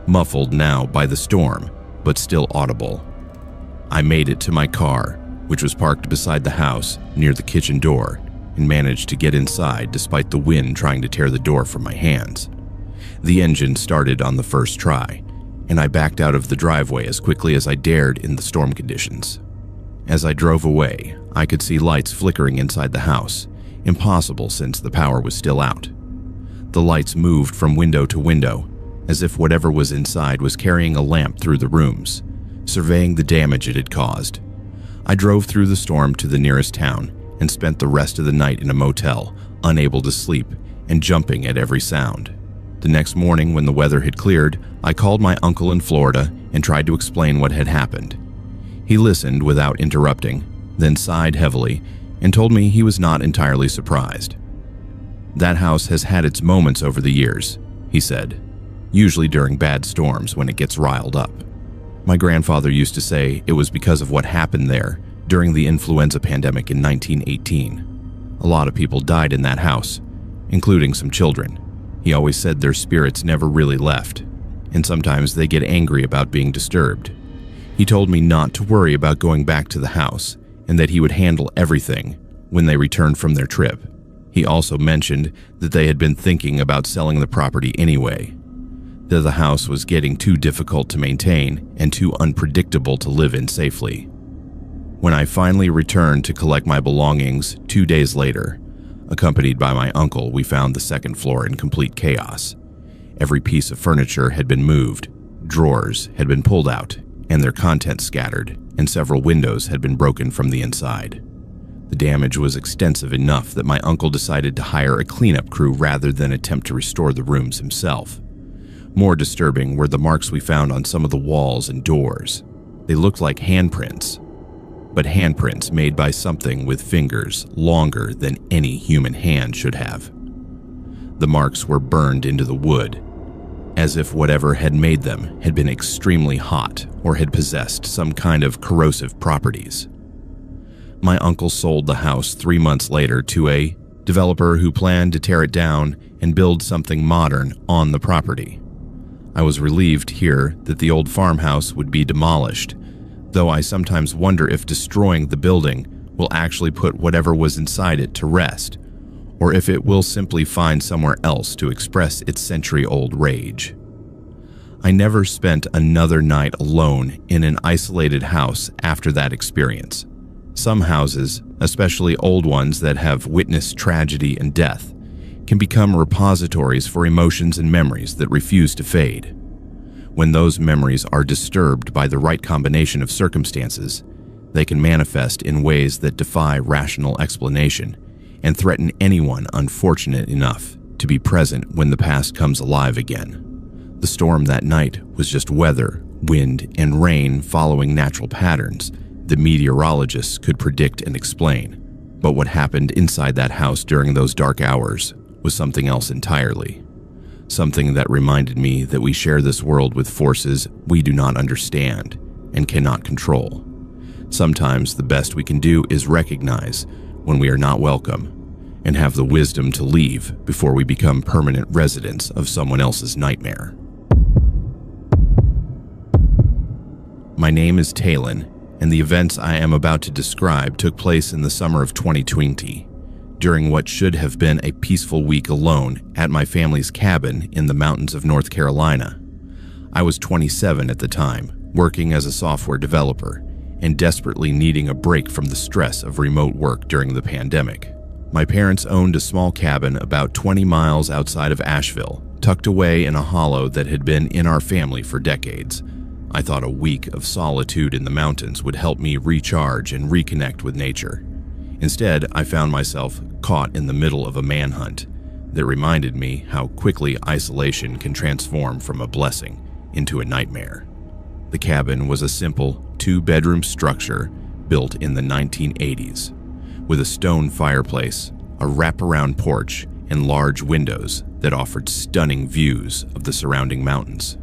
muffled now by the storm, but still audible. I made it to my car, which was parked beside the house near the kitchen door, and managed to get inside despite the wind trying to tear the door from my hands. The engine started on the first try, and I backed out of the driveway as quickly as I dared in the storm conditions. As I drove away, I could see lights flickering inside the house, impossible since the power was still out. The lights moved from window to window, as if whatever was inside was carrying a lamp through the rooms, surveying the damage it had caused. I drove through the storm to the nearest town and spent the rest of the night in a motel, unable to sleep and jumping at every sound. The next morning, when the weather had cleared, I called my uncle in Florida and tried to explain what had happened. He listened without interrupting, then sighed heavily and told me he was not entirely surprised. "That house has had its moments over the years," he said, "usually during bad storms when it gets riled up. My grandfather used to say it was because of what happened there during the influenza pandemic in 1918. A lot of people died in that house, including some children. He always said their spirits never really left, and sometimes they get angry about being disturbed. He told me not to worry about going back to the house and that he would handle everything when they returned from their trip. He also mentioned that they had been thinking about selling the property anyway, that the house was getting too difficult to maintain and too unpredictable to live in safely. When I finally returned to collect my belongings 2 days later, accompanied by my uncle, we found the second floor in complete chaos. Every piece of furniture had been moved, drawers had been pulled out, and their contents scattered, and several windows had been broken from the inside. The damage was extensive enough that my uncle decided to hire a cleanup crew rather than attempt to restore the rooms himself. More disturbing were the marks we found on some of the walls and doors. They looked like handprints, but handprints made by something with fingers longer than any human hand should have. The marks were burned into the wood, as if whatever had made them had been extremely hot or had possessed some kind of corrosive properties. My uncle sold the house 3 months later to a developer who planned to tear it down and build something modern on the property. I was relieved here that the old farmhouse would be demolished, though I sometimes wonder if destroying the building will actually put whatever was inside it to rest, or if it will simply find somewhere else to express its century-old rage. I never spent another night alone in an isolated house after that experience. Some houses, especially old ones that have witnessed tragedy and death, can become repositories for emotions and memories that refuse to fade. When those memories are disturbed by the right combination of circumstances, they can manifest in ways that defy rational explanation and threaten anyone unfortunate enough to be present when the past comes alive again. The storm that night was just weather, wind, and rain following natural patterns that meteorologists could predict and explain. But what happened inside that house during those dark hours was something else entirely. Something that reminded me that we share this world with forces we do not understand and cannot control. Sometimes the best we can do is recognize when we are not welcome and have the wisdom to leave before we become permanent residents of someone else's nightmare. My name is Talon, and the events I am about to describe took place in the summer of 2020, during what should have been a peaceful week alone at my family's cabin in the mountains of North Carolina. I was 27 at the time, working as a software developer, and desperately needing a break from the stress of remote work during the pandemic. My parents owned a small cabin about 20 miles outside of Asheville, tucked away in a hollow that had been in our family for decades. I thought a week of solitude in the mountains would help me recharge and reconnect with nature. Instead, I found myself caught in the middle of a manhunt that reminded me how quickly isolation can transform from a blessing into a nightmare. The cabin was a simple 2-bedroom structure built in the 1980s, with a stone fireplace, a wraparound porch, and large windows that offered stunning views of the surrounding mountains.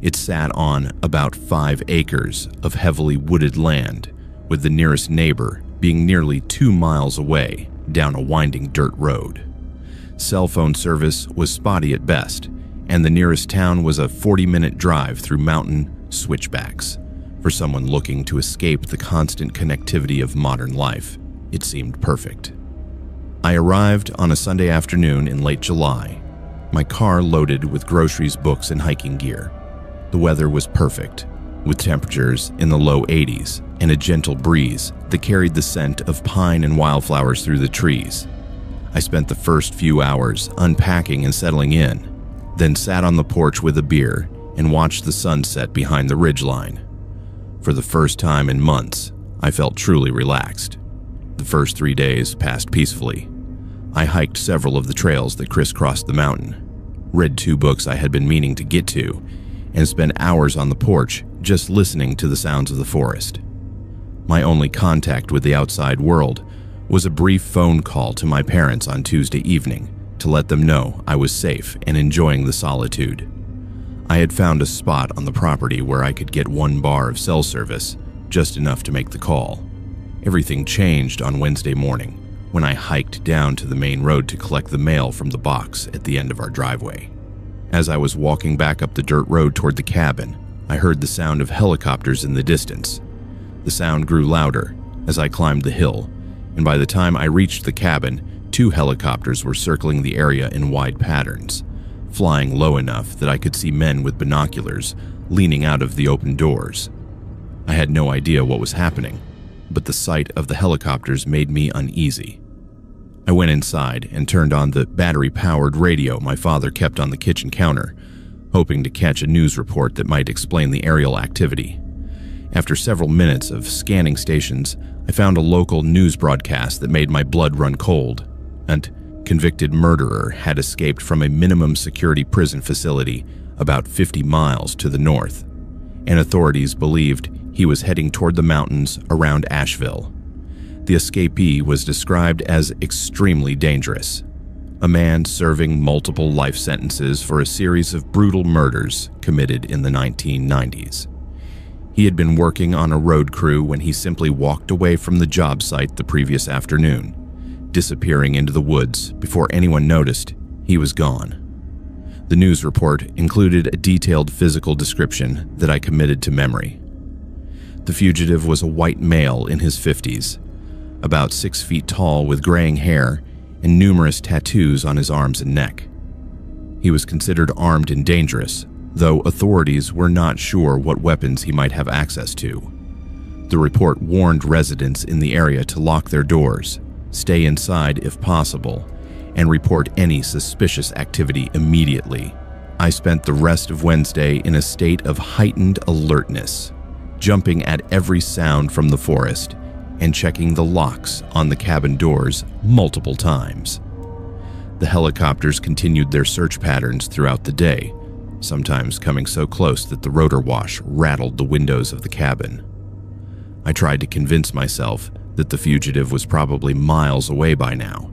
It sat on about 5 acres of heavily wooded land, with the nearest neighbor being nearly 2 miles away down a winding dirt road. Cell phone service was spotty at best, and the nearest town was a 40-minute drive through mountain switchbacks. For someone looking to escape the constant connectivity of modern life, it seemed perfect. I arrived on a Sunday afternoon in late July, my car loaded with groceries, books, and hiking gear. The weather was perfect, with temperatures in the low 80s and a gentle breeze that carried the scent of pine and wildflowers through the trees. I spent the first few hours unpacking and settling in, then sat on the porch with a beer and watched the sunset behind the ridgeline. For the first time in months, I felt truly relaxed. The first 3 days passed peacefully. I hiked several of the trails that crisscrossed the mountain, read 2 books I had been meaning to get to, and spent hours on the porch just listening to the sounds of the forest. My only contact with the outside world was a brief phone call to my parents on Tuesday evening to let them know I was safe and enjoying the solitude. I had found a spot on the property where I could get 1 bar of cell service, just enough to make the call. Everything changed on Wednesday morning when I hiked down to the main road to collect the mail from the box at the end of our driveway. As I was walking back up the dirt road toward the cabin, I heard the sound of helicopters in the distance. The sound grew louder as I climbed the hill, and by the time I reached the cabin, 2 helicopters were circling the area in wide patterns, flying low enough that I could see men with binoculars leaning out of the open doors. I had no idea what was happening, but the sight of the helicopters made me uneasy. I went inside and turned on the battery-powered radio my father kept on the kitchen counter, hoping to catch a news report that might explain the aerial activity. After several minutes of scanning stations, I found a local news broadcast that made my blood run cold. A convicted murderer had escaped from a minimum security prison facility about 50 miles to the north, and authorities believed he was heading toward the mountains around Asheville. The escapee was described as extremely dangerous, a man serving multiple life sentences for a series of brutal murders committed in the 1990s. He had been working on a road crew when he simply walked away from the job site the previous afternoon, disappearing into the woods before anyone noticed he was gone. The news report included a detailed physical description that I committed to memory. The fugitive was a white male in his 50s, about 6 feet tall with graying hair and numerous tattoos on his arms and neck. He was considered armed and dangerous, though authorities were not sure what weapons he might have access to. The report warned residents in the area to lock their doors, stay inside if possible, and report any suspicious activity immediately. I spent the rest of Wednesday in a state of heightened alertness, jumping at every sound from the forest and checking the locks on the cabin doors multiple times. The helicopters continued their search patterns throughout the day, sometimes coming so close that the rotor wash rattled the windows of the cabin. I tried to convince myself that the fugitive was probably miles away by now,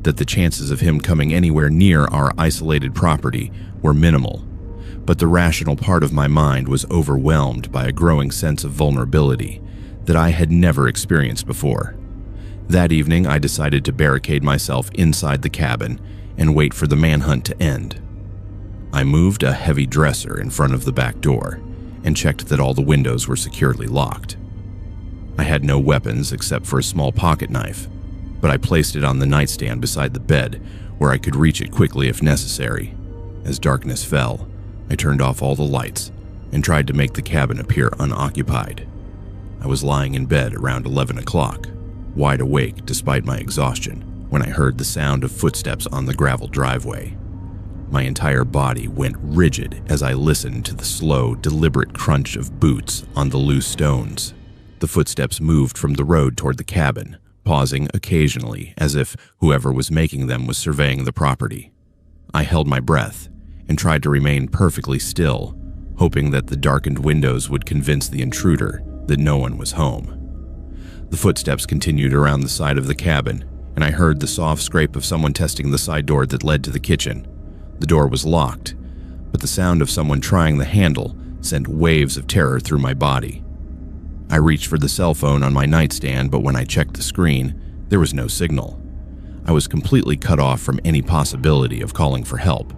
that the chances of him coming anywhere near our isolated property were minimal, but the rational part of my mind was overwhelmed by a growing sense of vulnerability that I had never experienced before. That evening, I decided to barricade myself inside the cabin and wait for the manhunt to end. I moved a heavy dresser in front of the back door and checked that all the windows were securely locked. I had no weapons except for a small pocket knife, but I placed it on the nightstand beside the bed where I could reach it quickly if necessary. As darkness fell, I turned off all the lights and tried to make the cabin appear unoccupied. I was lying in bed around 11 o'clock, wide awake despite my exhaustion, when I heard the sound of footsteps on the gravel driveway. My entire body went rigid as I listened to the slow, deliberate crunch of boots on the loose stones. The footsteps moved from the road toward the cabin, pausing occasionally as if whoever was making them was surveying the property. I held my breath and tried to remain perfectly still, hoping that the darkened windows would convince the intruder that no one was home. The footsteps continued around the side of the cabin, and I heard the soft scrape of someone testing the side door that led to the kitchen. The door was locked, but the sound of someone trying the handle sent waves of terror through my body. I reached for the cell phone on my nightstand, but when I checked the screen, there was no signal. I was completely cut off from any possibility of calling for help.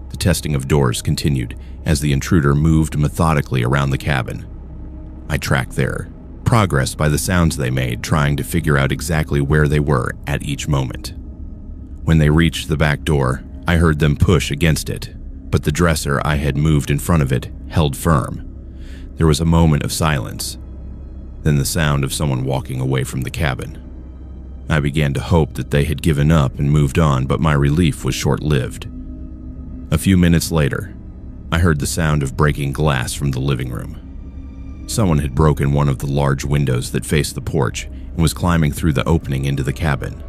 The testing of doors continued as the intruder moved methodically around the cabin. I tracked their progress by the sounds they made, trying to figure out exactly where they were at each moment. When they reached the back door, I heard them push against it, but the dresser I had moved in front of it held firm. There was a moment of silence, then the sound of someone walking away from the cabin. I began to hope that they had given up and moved on, but my relief was short-lived. A few minutes later, I heard the sound of breaking glass from the living room. Someone had broken one of the large windows that faced the porch and was climbing through the opening into the cabin.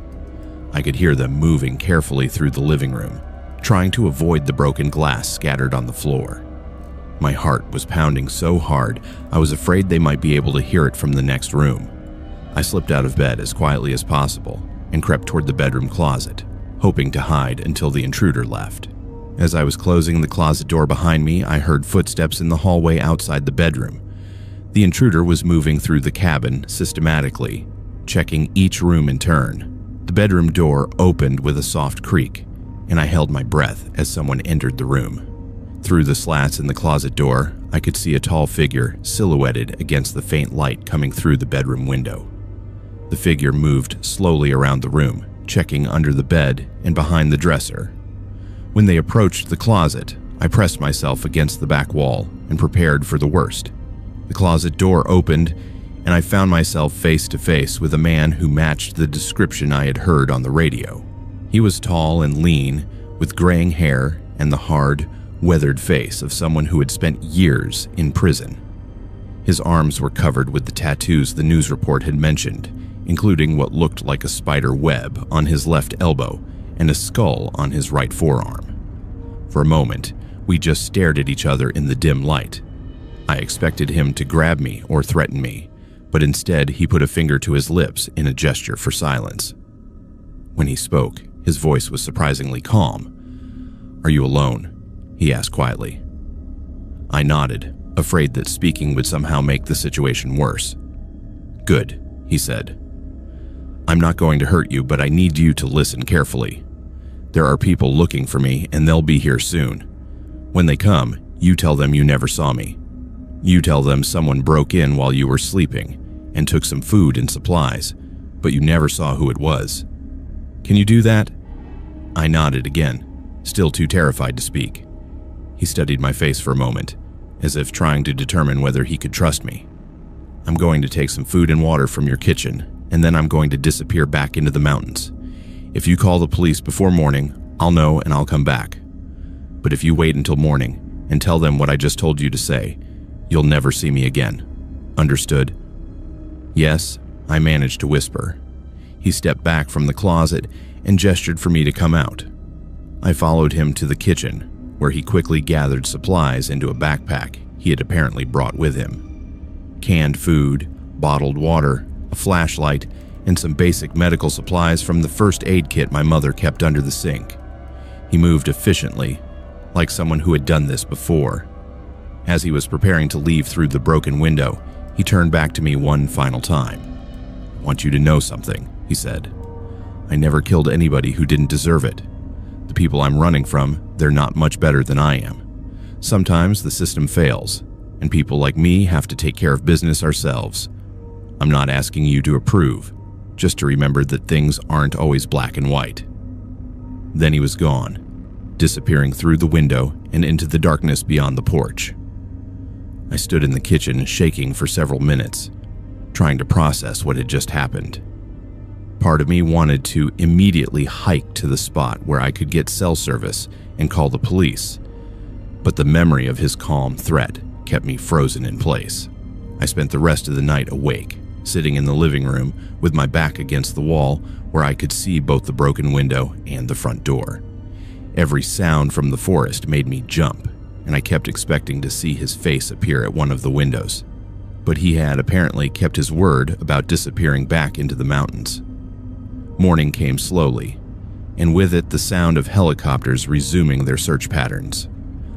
I could hear them moving carefully through the living room, trying to avoid the broken glass scattered on the floor. My heart was pounding so hard, I was afraid they might be able to hear it from the next room. I slipped out of bed as quietly as possible and crept toward the bedroom closet, hoping to hide until the intruder left. As I was closing the closet door behind me, I heard footsteps in the hallway outside the bedroom. The intruder was moving through the cabin systematically, checking each room in turn. The bedroom door opened with a soft creak, and I held my breath as someone entered the room. Through the slats in the closet door, I could see a tall figure silhouetted against the faint light coming through the bedroom window. The figure moved slowly around the room, checking under the bed and behind the dresser. When they approached the closet, I pressed myself against the back wall and prepared for the worst. The closet door opened, and I found myself face to face with a man who matched the description I had heard on the radio. He was tall and lean, with graying hair and the hard, weathered face of someone who had spent years in prison. His arms were covered with the tattoos the news report had mentioned, including what looked like a spider web on his left elbow and a skull on his right forearm. For a moment, we just stared at each other in the dim light. I expected him to grab me or threaten me, but instead he put a finger to his lips in a gesture for silence. When he spoke, his voice was surprisingly calm. "Are you alone?" he asked quietly. I nodded, afraid that speaking would somehow make the situation worse. "Good," he said. "I'm not going to hurt you, but I need you to listen carefully. There are people looking for me, and they'll be here soon. When they come, you tell them you never saw me. You tell them someone broke in while you were sleeping and took some food and supplies, but you never saw who it was. Can you do that?" I nodded again, still too terrified to speak. He studied my face for a moment, as if trying to determine whether he could trust me. "I'm going to take some food and water from your kitchen, and then I'm going to disappear back into the mountains. If you call the police before morning, I'll know and I'll come back. But if you wait until morning and tell them what I just told you to say, you'll never see me again. Understood?" "Yes," I managed to whisper. He stepped back from the closet and gestured for me to come out. I followed him to the kitchen, where he quickly gathered supplies into a backpack he had apparently brought with him. Canned food, bottled water, a flashlight, and some basic medical supplies from the first aid kit my mother kept under the sink. He moved efficiently, like someone who had done this before. As he was preparing to leave through the broken window, he turned back to me one final time. "I want you to know something," he said. "I never killed anybody who didn't deserve it. The people I'm running from, they're not much better than I am. Sometimes the system fails, and people like me have to take care of business ourselves. I'm not asking you to approve, just to remember that things aren't always black and white." Then he was gone, disappearing through the window and into the darkness beyond the porch. I stood in the kitchen shaking for several minutes, trying to process what had just happened. Part of me wanted to immediately hike to the spot where I could get cell service and call the police, but the memory of his calm threat kept me frozen in place. I spent the rest of the night awake, sitting in the living room with my back against the wall where I could see both the broken window and the front door. Every sound from the forest made me jump, and I kept expecting to see his face appear at one of the windows. But he had apparently kept his word about disappearing back into the mountains. Morning came slowly, and with it the sound of helicopters resuming their search patterns.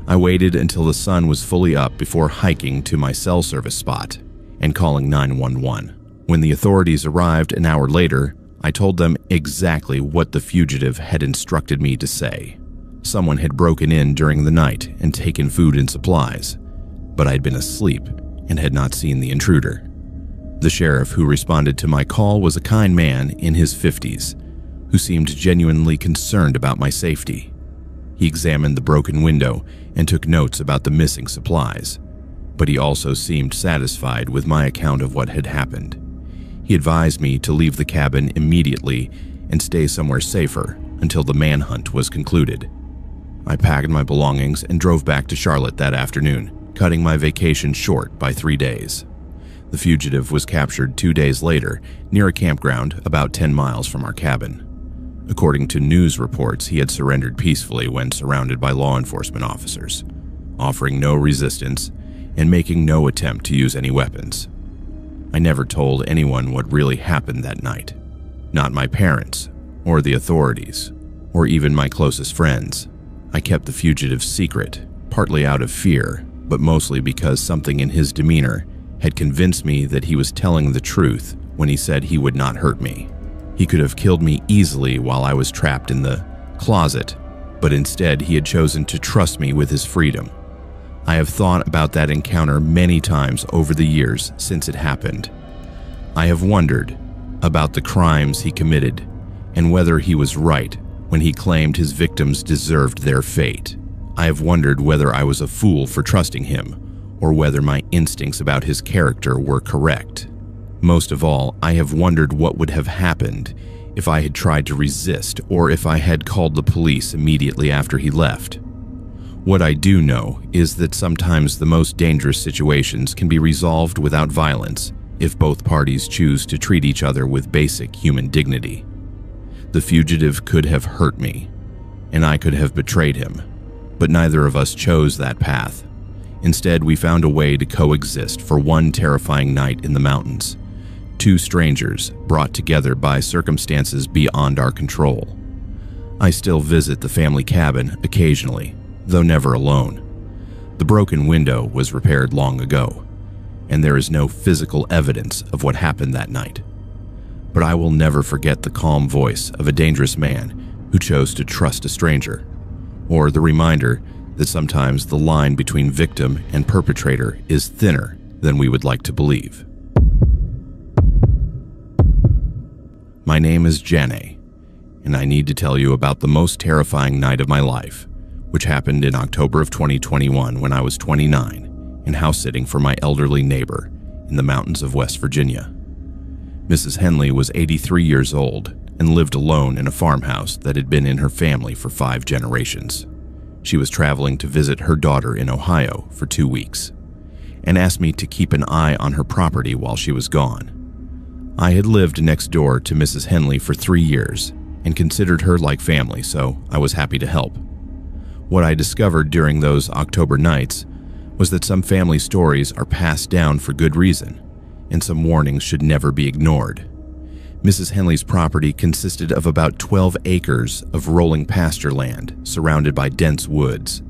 I waited until the sun was fully up before hiking to my cell service spot and calling 911. When the authorities arrived an hour later, I told them exactly what the fugitive had instructed me to say. Someone had broken in during the night and taken food and supplies, but I'd been asleep and had not seen the intruder. The sheriff who responded to my call was a kind man in his 50s who seemed genuinely concerned about my safety. He examined the broken window and took notes about the missing supplies, but he also seemed satisfied with my account of what had happened. He advised me to leave the cabin immediately and stay somewhere safer until the manhunt was concluded. I packed my belongings and drove back to Charlotte that afternoon, cutting my vacation short by 3 days. The fugitive was captured 2 days later near a campground about 10 miles from our cabin. According to news reports, he had surrendered peacefully when surrounded by law enforcement officers, offering no resistance and making no attempt to use any weapons. I never told anyone what really happened that night. Not my parents, or the authorities, or even my closest friends. I kept the fugitive's secret, partly out of fear, but mostly because something in his demeanor had convinced me that he was telling the truth when he said he would not hurt me. He could have killed me easily while I was trapped in the closet, but instead he had chosen to trust me with his freedom. I have thought about that encounter many times over the years since it happened. I have wondered about the crimes he committed and whether he was right when he claimed his victims deserved their fate. I have wondered whether I was a fool for trusting him or whether my instincts about his character were correct. Most of all, I have wondered what would have happened if I had tried to resist or if I had called the police immediately after he left. What I do know is that sometimes the most dangerous situations can be resolved without violence if both parties choose to treat each other with basic human dignity. The fugitive could have hurt me, and I could have betrayed him, but neither of us chose that path. Instead, we found a way to coexist for one terrifying night in the mountains. Two strangers brought together by circumstances beyond our control. I still visit the family cabin occasionally, though never alone. The broken window was repaired long ago, and there is no physical evidence of what happened that night. But I will never forget the calm voice of a dangerous man who chose to trust a stranger, or the reminder that sometimes the line between victim and perpetrator is thinner than we would like to believe. My name is Janae, and I need to tell you about the most terrifying night of my life, which happened in October of 2021 when I was 29 and house-sitting for my elderly neighbor in the mountains of West Virginia. Mrs. Henley was 83 years old and lived alone in a farmhouse that had been in her family for 5 generations. She was traveling to visit her daughter in Ohio for 2 weeks and asked me to keep an eye on her property while she was gone. I had lived next door to Mrs. Henley for 3 years and considered her like family, so I was happy to help. What I discovered during those October nights was that some family stories are passed down for good reason, and some warnings should never be ignored. Mrs. Henley's property consisted of about 12 acres of rolling pasture land surrounded by dense woods,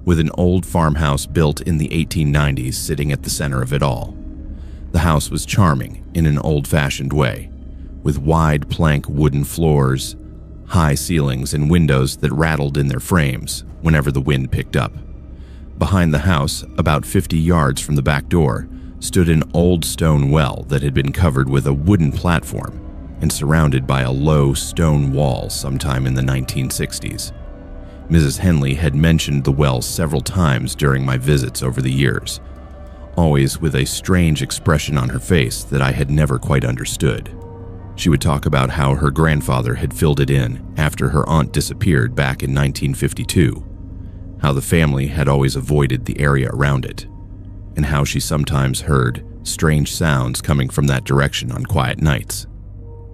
with an old farmhouse built in the 1890s sitting at the center of it all. The house was charming in an old-fashioned way, with wide plank wooden floors, high ceilings, and windows that rattled in their frames whenever the wind picked up. Behind the house, about 50 yards from the back door, stood an old stone well that had been covered with a wooden platform and surrounded by a low stone wall sometime in the 1960s. Mrs. Henley had mentioned the well several times during my visits over the years, always with a strange expression on her face that I had never quite understood. She would talk about how her grandfather had filled it in after her aunt disappeared back in 1952, how the family had always avoided the area around it, and how she sometimes heard strange sounds coming from that direction on quiet nights.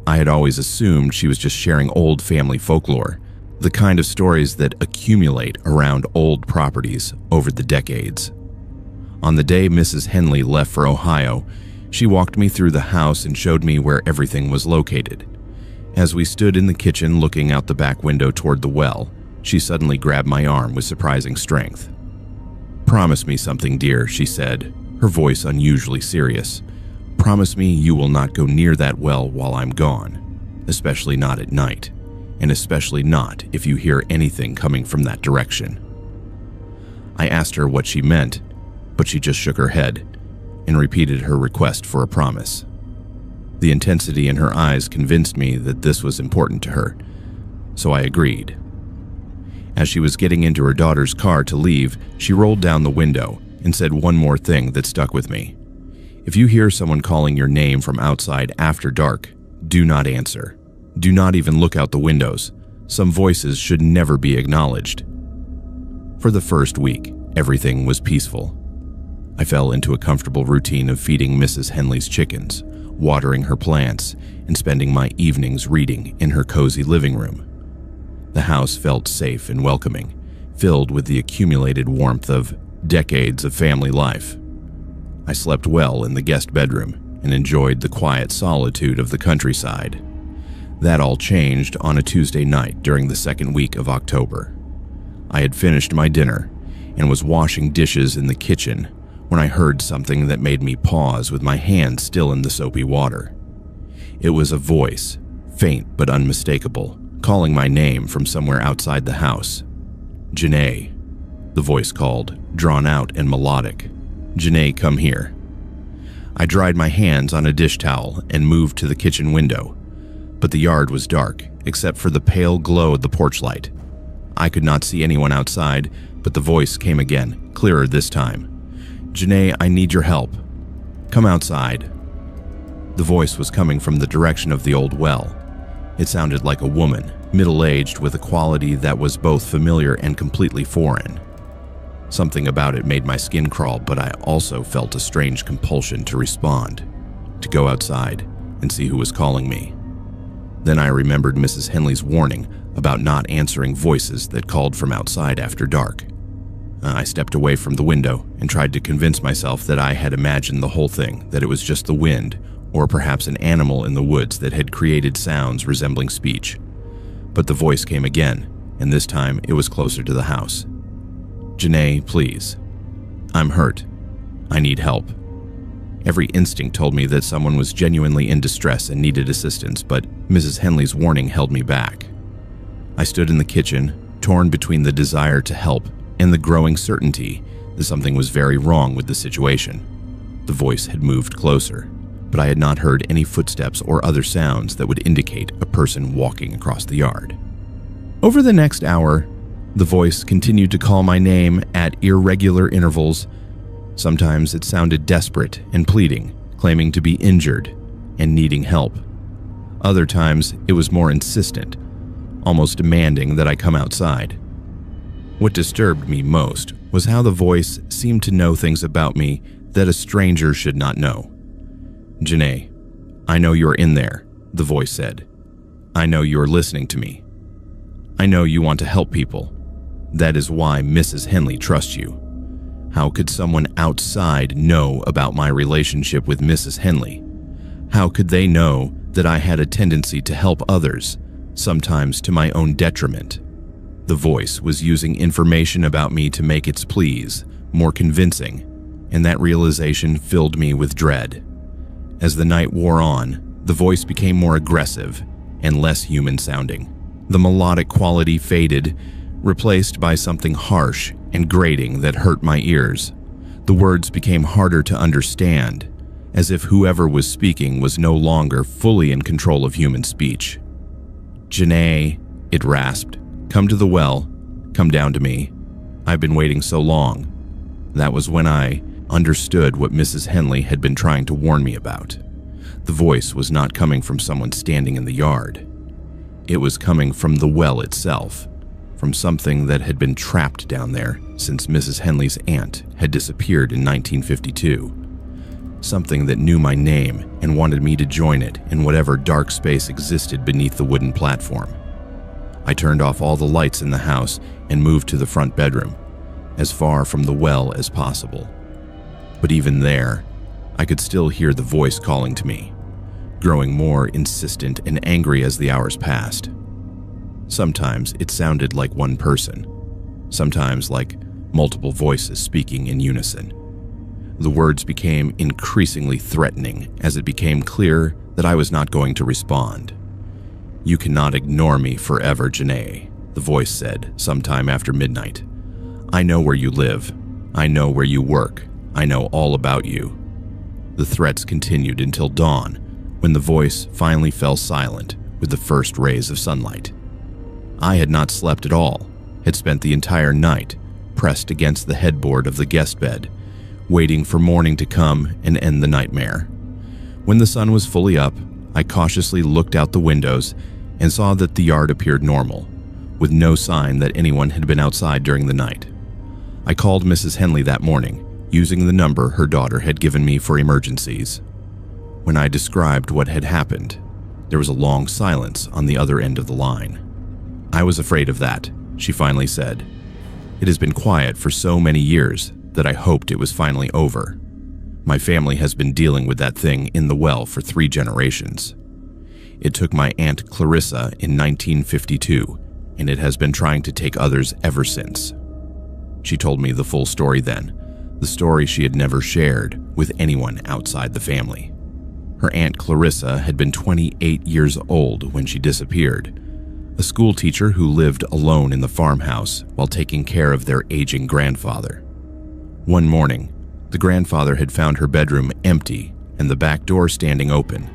I had always assumed she was just sharing old family folklore, the kind of stories that accumulate around old properties over the decades. On the day Mrs. Henley left for Ohio, she walked me through the house and showed me where everything was located. As we stood in the kitchen looking out the back window toward the well, she suddenly grabbed my arm with surprising strength. "Promise me something, dear," she said, her voice unusually serious. "Promise me you will not go near that well while I'm gone, especially not at night, and especially not if you hear anything coming from that direction." I asked her what she meant, but she just shook her head and repeated her request for a promise. The intensity in her eyes convinced me that this was important to her, so I agreed. As she was getting into her daughter's car to leave, she rolled down the window and said one more thing that stuck with me. "If you hear someone calling your name from outside after dark, do not answer. Do not even look out the windows. Some voices should never be acknowledged." For the first week, everything was peaceful. I fell into a comfortable routine of feeding Mrs. Henley's chickens, watering her plants, and spending my evenings reading in her cozy living room. The house felt safe and welcoming, filled with the accumulated warmth of decades of family life. I slept well in the guest bedroom and enjoyed the quiet solitude of the countryside. That all changed on a Tuesday night during the second week of October. I had finished my dinner and was washing dishes in the kitchen when I heard something that made me pause with my hand still in the soapy water. It was a voice, faint but unmistakable, calling my name from somewhere outside the house. "Janae," the voice called, drawn out and melodic. "Janae, come here." I dried my hands on a dish towel and moved to the kitchen window, but the yard was dark except for the pale glow of the porch light. I could not see anyone outside, but the voice came again, clearer this time. "Janae, I need your help. Come outside." The voice was coming from the direction of the old well. It sounded like a woman, middle-aged, with a quality that was both familiar and completely foreign. Something about it made my skin crawl, but I also felt a strange compulsion to respond, to go outside and see who was calling me. Then I remembered Mrs. Henley's warning about not answering voices that called from outside after dark. I stepped away from the window and tried to convince myself that I had imagined the whole thing, that it was just the wind, or perhaps an animal in the woods that had created sounds resembling speech. But the voice came again, and this time it was closer to the house. "Janae, please. I'm hurt. I need help." Every instinct told me that someone was genuinely in distress and needed assistance, but Mrs. Henley's warning held me back. I stood in the kitchen, torn between the desire to help and the growing certainty that something was very wrong with the situation. The voice had moved closer, but I had not heard any footsteps or other sounds that would indicate a person walking across the yard. Over the next hour, the voice continued to call my name at irregular intervals. Sometimes it sounded desperate and pleading, claiming to be injured and needing help. Other times, it was more insistent, almost demanding that I come outside. What disturbed me most was how the voice seemed to know things about me that a stranger should not know. "Janae, I know you're in there," the voice said. "I know you're listening to me. I know you want to help people. That is why Mrs. Henley trusts you. How could someone outside know about my relationship with Mrs. Henley? How could they know that I had a tendency to help others, sometimes to my own detriment?" The voice was using information about me to make its pleas more convincing, and that realization filled me with dread. As the night wore on, the voice became more aggressive and less human-sounding. The melodic quality faded, replaced by something harsh and grating that hurt my ears. The words became harder to understand, as if whoever was speaking was no longer fully in control of human speech. "Janae," it rasped, "come to the well. Come down to me. I've been waiting so long." That was when I understood what Mrs. Henley had been trying to warn me about. The voice was not coming from someone standing in the yard. It was coming from the well itself, from something that had been trapped down there since Mrs. Henley's aunt had disappeared in 1952. Something that knew my name and wanted me to join it in whatever dark space existed beneath the wooden platform. I turned off all the lights in the house and moved to the front bedroom, as far from the well as possible. But even there, I could still hear the voice calling to me, growing more insistent and angry as the hours passed. Sometimes it sounded like one person, sometimes like multiple voices speaking in unison. The words became increasingly threatening as it became clear that I was not going to respond. "You cannot ignore me forever, Janae," the voice said sometime after midnight. "I know where you live. I know where you work. I know all about you." The threats continued until dawn, when the voice finally fell silent with the first rays of sunlight. I had not slept at all, had spent the entire night pressed against the headboard of the guest bed, waiting for morning to come and end the nightmare. When the sun was fully up, I cautiously looked out the windows and saw that the yard appeared normal, with no sign that anyone had been outside during the night. I called Mrs. Henley that morning, using the number her daughter had given me for emergencies. When I described what had happened, there was a long silence on the other end of the line. "I was afraid of that," she finally said. "It has been quiet for so many years that I hoped it was finally over. My family has been dealing with that thing in the well for 3 generations. It took my Aunt Clarissa in 1952, and it has been trying to take others ever since." She told me the full story then, the story she had never shared with anyone outside the family. Her Aunt Clarissa had been 28 years old when she disappeared, a school teacher who lived alone in the farmhouse while taking care of their aging grandfather. One morning, the grandfather had found her bedroom empty and the back door standing open.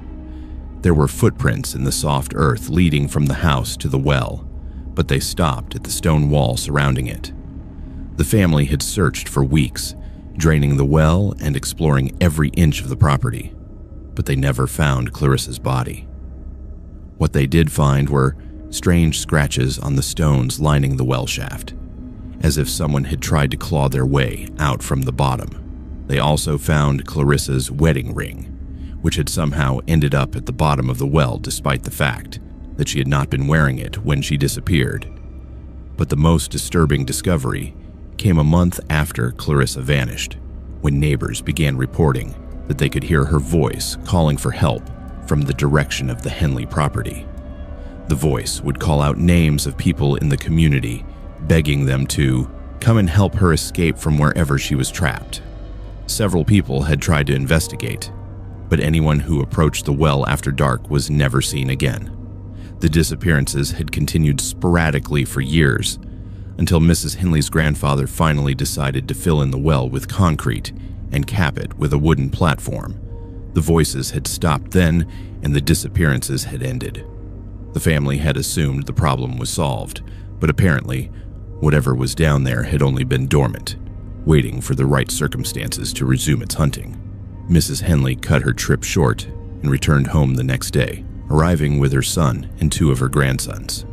There were footprints in the soft earth leading from the house to the well, but they stopped at the stone wall surrounding it. The family had searched for weeks, draining the well and exploring every inch of the property, but they never found Clarissa's body. What they did find were strange scratches on the stones lining the well shaft, as if someone had tried to claw their way out from the bottom. They also found Clarissa's wedding ring, which had somehow ended up at the bottom of the well despite the fact that she had not been wearing it when she disappeared. But the most disturbing discovery came a month after Clarissa vanished, when neighbors began reporting that they could hear her voice calling for help from the direction of the Henley property. The voice would call out names of people in the community, begging them to come and help her escape from wherever she was trapped. Several people had tried to investigate, but anyone who approached the well after dark was never seen again. The disappearances had continued sporadically for years, until Mrs. Henley's grandfather finally decided to fill in the well with concrete and cap it with a wooden platform. The voices had stopped then, and the disappearances had ended. The family had assumed the problem was solved, but apparently, whatever was down there had only been dormant, waiting for the right circumstances to resume its hunting. Mrs. Henley cut her trip short and returned home the next day, arriving with her son and 2 of her grandsons.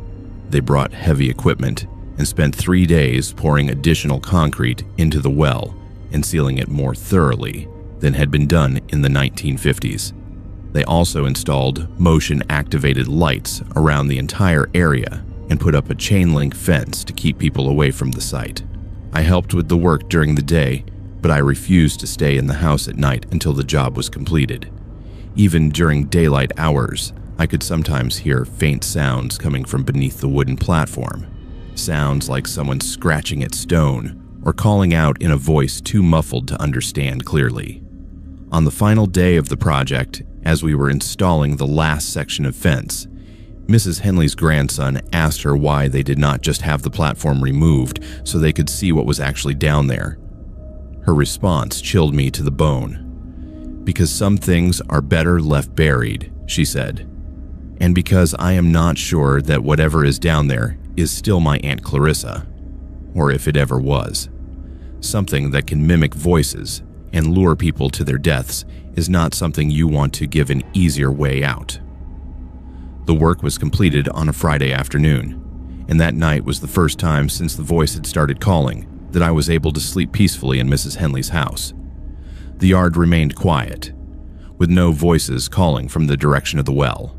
They brought heavy equipment and spent 3 days pouring additional concrete into the well and sealing it more thoroughly than had been done in the 1950s. They also installed motion-activated lights around the entire area and put up a chain-link fence to keep people away from the site. I helped with the work during the day, but I refused to stay in the house at night until the job was completed. Even during daylight hours, I could sometimes hear faint sounds coming from beneath the wooden platform. Sounds like someone scratching at stone or calling out in a voice too muffled to understand clearly. On the final day of the project, as we were installing the last section of fence, Mrs. Henley's grandson asked her why they did not just have the platform removed so they could see what was actually down there. Her response chilled me to the bone. "Because some things are better left buried," she said. "And because I am not sure that whatever is down there is still my Aunt Clarissa, or if it ever was. Something that can mimic voices and lure people to their deaths is not something you want to give an easier way out." The work was completed on a Friday afternoon, and that night was the first time since the voice had started calling that I was able to sleep peacefully in Mrs. Henley's house. The yard remained quiet, with no voices calling from the direction of the well.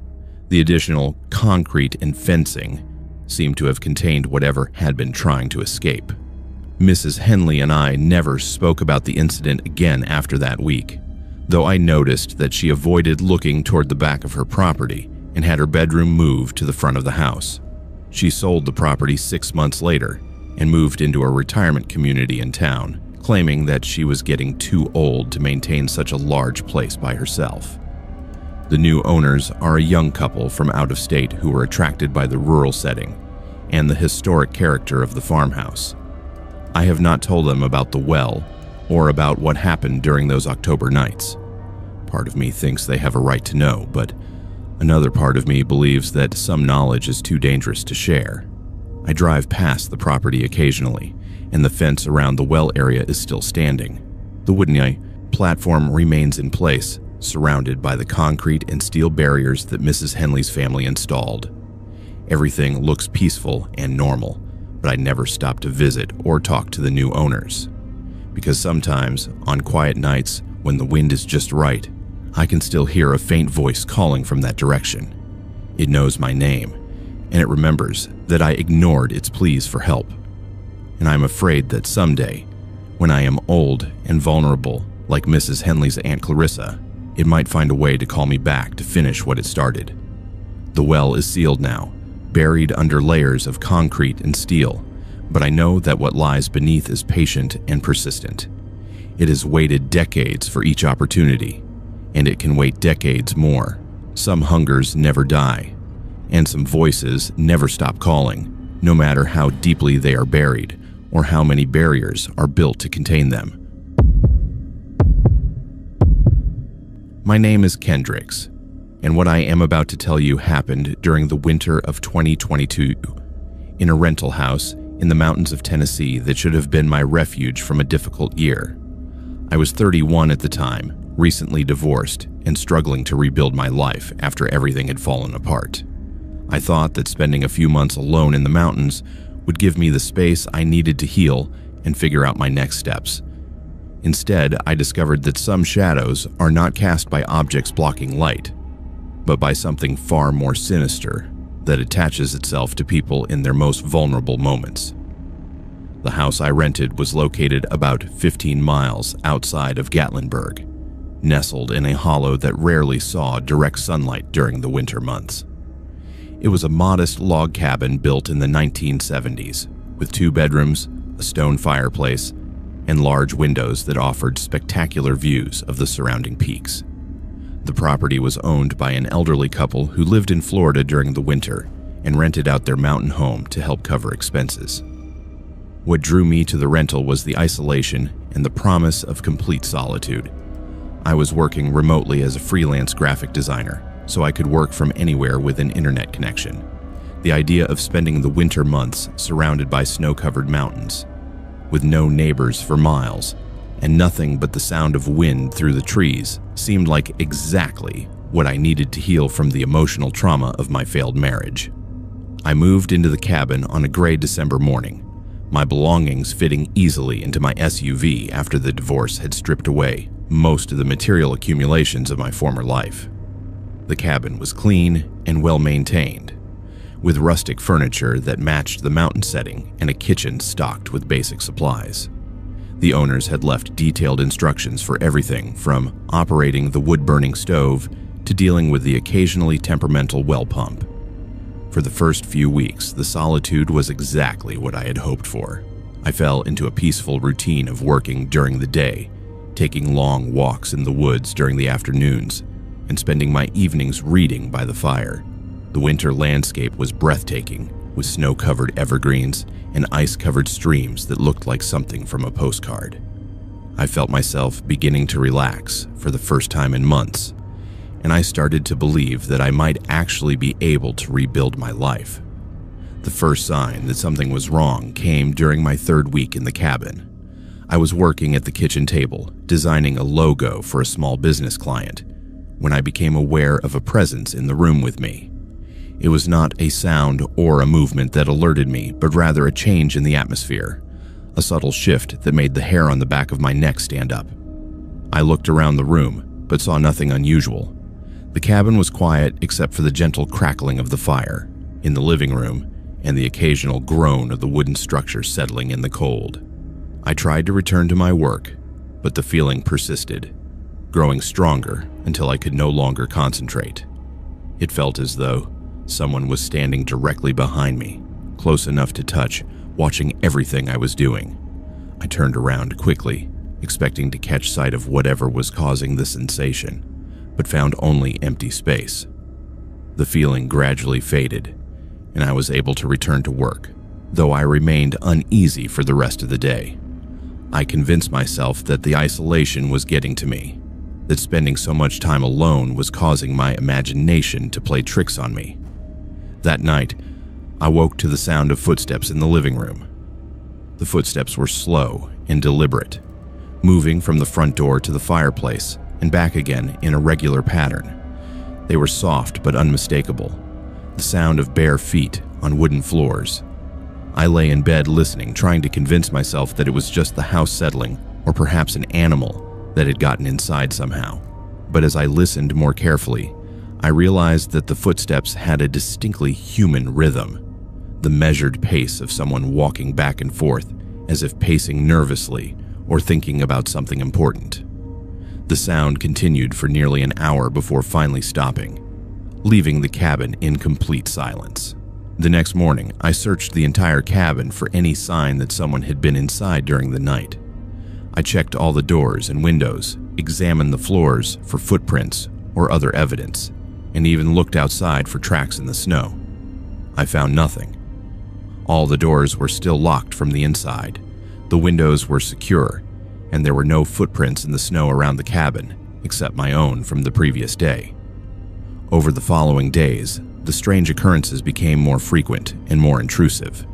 The additional concrete and fencing seemed to have contained whatever had been trying to escape. Mrs. Henley and I never spoke about the incident again after that week, though I noticed that she avoided looking toward the back of her property and had her bedroom moved to the front of the house. She sold the property 6 months later and moved into a retirement community in town, claiming that she was getting too old to maintain such a large place by herself. The new owners are a young couple from out of state who were attracted by the rural setting and the historic character of the farmhouse. I have not told them about the well or about what happened during those October nights. Part of me thinks they have a right to know, but another part of me believes that some knowledge is too dangerous to share. I drive past the property occasionally, and the fence around the well area is still standing. The wooden platform remains in place, surrounded by the concrete and steel barriers that Mrs. Henley's family installed. Everything looks peaceful and normal, but but I never stopped to visit or talk to the new owners. Because sometimes, on quiet nights when the wind is just right, I can still hear a faint voice calling from that direction. It knows my name, and it remembers that I ignored its pleas for help. And I'm afraid that someday, when I am old and vulnerable, like Mrs. Henley's Aunt Clarissa, it might find a way to call me back to finish what it started. The well is sealed now, buried under layers of concrete and steel, but I know that what lies beneath is patient and persistent. It has waited decades for each opportunity, and it can wait decades more. Some hungers never die, and some voices never stop calling, no matter how deeply they are buried or how many barriers are built to contain them. My name is Kendricks, and what I am about to tell you happened during the winter of 2022 in a rental house in the mountains of Tennessee that should have been my refuge from a difficult year. I was 31 at the time, recently divorced, and struggling to rebuild my life after everything had fallen apart. I thought that spending a few months alone in the mountains would give me the space I needed to heal and figure out my next steps. Instead, I discovered that some shadows are not cast by objects blocking light, but by something far more sinister that attaches itself to people in their most vulnerable moments. The house I rented was located about 15 miles outside of Gatlinburg, nestled in a hollow that rarely saw direct sunlight during the winter months. It was a modest log cabin built in the 1970s, with 2 bedrooms, a stone fireplace, and large windows that offered spectacular views of the surrounding peaks. The property was owned by an elderly couple who lived in Florida during the winter and rented out their mountain home to help cover expenses. What drew me to the rental was the isolation and the promise of complete solitude. I was working remotely as a freelance graphic designer, so I could work from anywhere with an internet connection. The idea of spending the winter months surrounded by snow-covered mountains, with no neighbors for miles, and nothing but the sound of wind through the trees, seemed like exactly what I needed to heal from the emotional trauma of my failed marriage. I moved into the cabin on a gray December morning, my belongings fitting easily into my SUV after the divorce had stripped away most of the material accumulations of my former life. The cabin was clean and well-maintained, with rustic furniture that matched the mountain setting and a kitchen stocked with basic supplies. The owners had left detailed instructions for everything from operating the wood-burning stove to dealing with the occasionally temperamental well pump. For the first few weeks, the solitude was exactly what I had hoped for. I fell into a peaceful routine of working during the day, taking long walks in the woods during the afternoons, and spending my evenings reading by the fire. The winter landscape was breathtaking, with snow-covered evergreens and ice-covered streams that looked like something from a postcard. I felt myself beginning to relax for the first time in months, and I started to believe that I might actually be able to rebuild my life. The first sign that something was wrong came during my 3rd week in the cabin. I was working at the kitchen table, designing a logo for a small business client, when I became aware of a presence in the room with me. It was not a sound or a movement that alerted me, but rather a change in the atmosphere, a subtle shift that made the hair on the back of my neck stand up. I looked around the room, but saw nothing unusual. The cabin was quiet except for the gentle crackling of the fire in the living room and the occasional groan of the wooden structure settling in the cold. I tried to return to my work, but the feeling persisted, growing stronger until I could no longer concentrate. It felt as though someone was standing directly behind me, close enough to touch, watching everything I was doing. I turned around quickly, expecting to catch sight of whatever was causing the sensation, but found only empty space. The feeling gradually faded, and I was able to return to work, though I remained uneasy for the rest of the day. I convinced myself that the isolation was getting to me, that spending so much time alone was causing my imagination to play tricks on me. That night, I woke to the sound of footsteps in the living room. The footsteps were slow and deliberate, moving from the front door to the fireplace and back again in a regular pattern. They were soft but unmistakable, the sound of bare feet on wooden floors. I lay in bed listening, trying to convince myself that it was just the house settling, or perhaps an animal that had gotten inside somehow. But as I listened more carefully, I realized that the footsteps had a distinctly human rhythm, the measured pace of someone walking back and forth as if pacing nervously or thinking about something important. The sound continued for nearly an hour before finally stopping, leaving the cabin in complete silence. The next morning, I searched the entire cabin for any sign that someone had been inside during the night. I checked all the doors and windows, examined the floors for footprints or other evidence, and even looked outside for tracks in the snow. I found nothing. All the doors were still locked from the inside, the windows were secure, and there were no footprints in the snow around the cabin, except my own from the previous day. Over the following days, the strange occurrences became more frequent and more intrusive.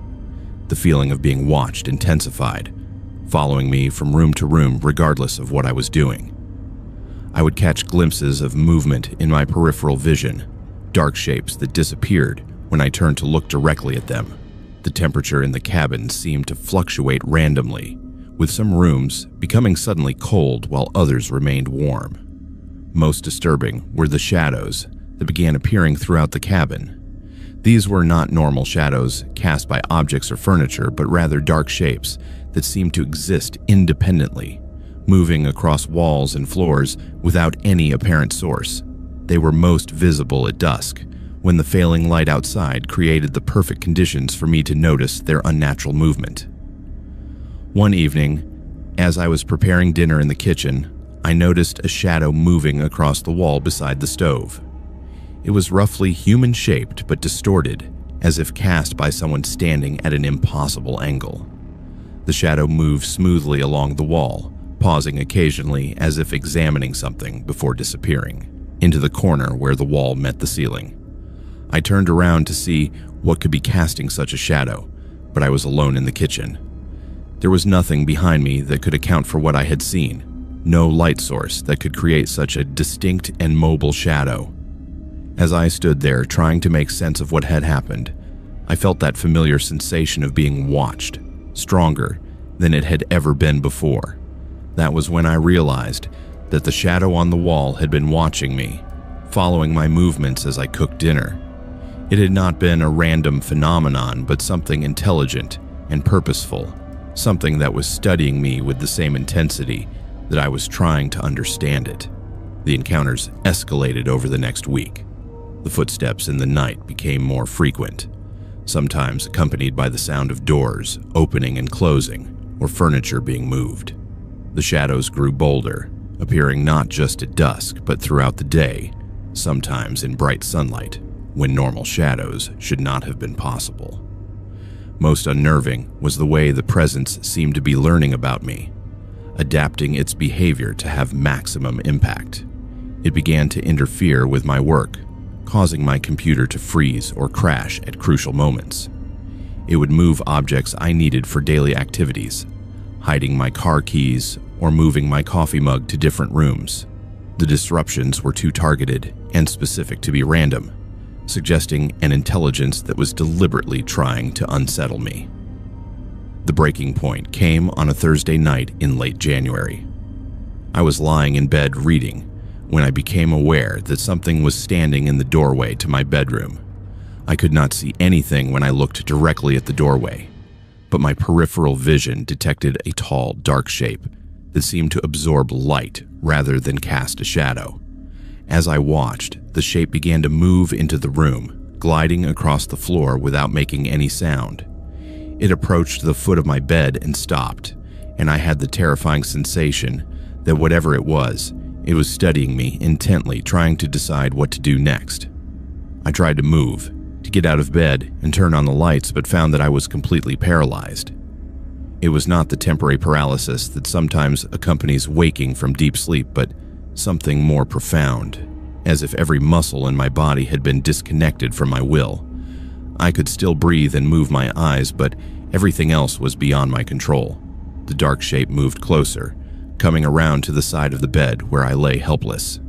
The feeling of being watched intensified, following me from room to room regardless of what I was doing. I would catch glimpses of movement in my peripheral vision, dark shapes that disappeared when I turned to look directly at them. The temperature in the cabin seemed to fluctuate randomly, with some rooms becoming suddenly cold while others remained warm. Most disturbing were the shadows that began appearing throughout the cabin. These were not normal shadows cast by objects or furniture, but rather dark shapes that seemed to exist independently, moving across walls and floors without any apparent source. They were most visible at dusk, when the failing light outside created the perfect conditions for me to notice their unnatural movement. One evening, as I was preparing dinner in the kitchen, I noticed a shadow moving across the wall beside the stove. It was roughly human-shaped but distorted, as if cast by someone standing at an impossible angle. The shadow moved smoothly along the wall, pausing occasionally as if examining something before disappearing into the corner where the wall met the ceiling. I turned around to see what could be casting such a shadow, but I was alone in the kitchen. There was nothing behind me that could account for what I had seen, no light source that could create such a distinct and mobile shadow. As I stood there trying to make sense of what had happened, I felt that familiar sensation of being watched, stronger than it had ever been before. That was when I realized that the shadow on the wall had been watching me, following my movements as I cooked dinner. It had not been a random phenomenon, but something intelligent and purposeful, something that was studying me with the same intensity that I was trying to understand it. The encounters escalated over the next week. The footsteps in the night became more frequent, sometimes accompanied by the sound of doors opening and closing or furniture being moved. The shadows grew bolder, appearing not just at dusk but throughout the day, sometimes in bright sunlight, when normal shadows should not have been possible. Most unnerving was the way the presence seemed to be learning about me, adapting its behavior to have maximum impact. It began to interfere with my work, causing my computer to freeze or crash at crucial moments. It would move objects I needed for daily activities, hiding my car keys or moving my coffee mug to different rooms. The disruptions were too targeted and specific to be random, suggesting an intelligence that was deliberately trying to unsettle me. The breaking point came on a Thursday night in late January. I was lying in bed reading when I became aware that something was standing in the doorway to my bedroom. I could not see anything when I looked directly at the doorway, but my peripheral vision detected a tall, dark shape that seemed to absorb light rather than cast a shadow. As I watched, the shape began to move into the room, gliding across the floor without making any sound. It approached the foot of my bed and stopped, and I had the terrifying sensation that whatever it was studying me intently, trying to decide what to do next. I tried to move, to get out of bed and turn on the lights, but found that I was completely paralyzed. It was not the temporary paralysis that sometimes accompanies waking from deep sleep, but something more profound, as if every muscle in my body had been disconnected from my will. I could still breathe and move my eyes, but everything else was beyond my control. The dark shape moved closer, coming around to the side of the bed where I lay helpless.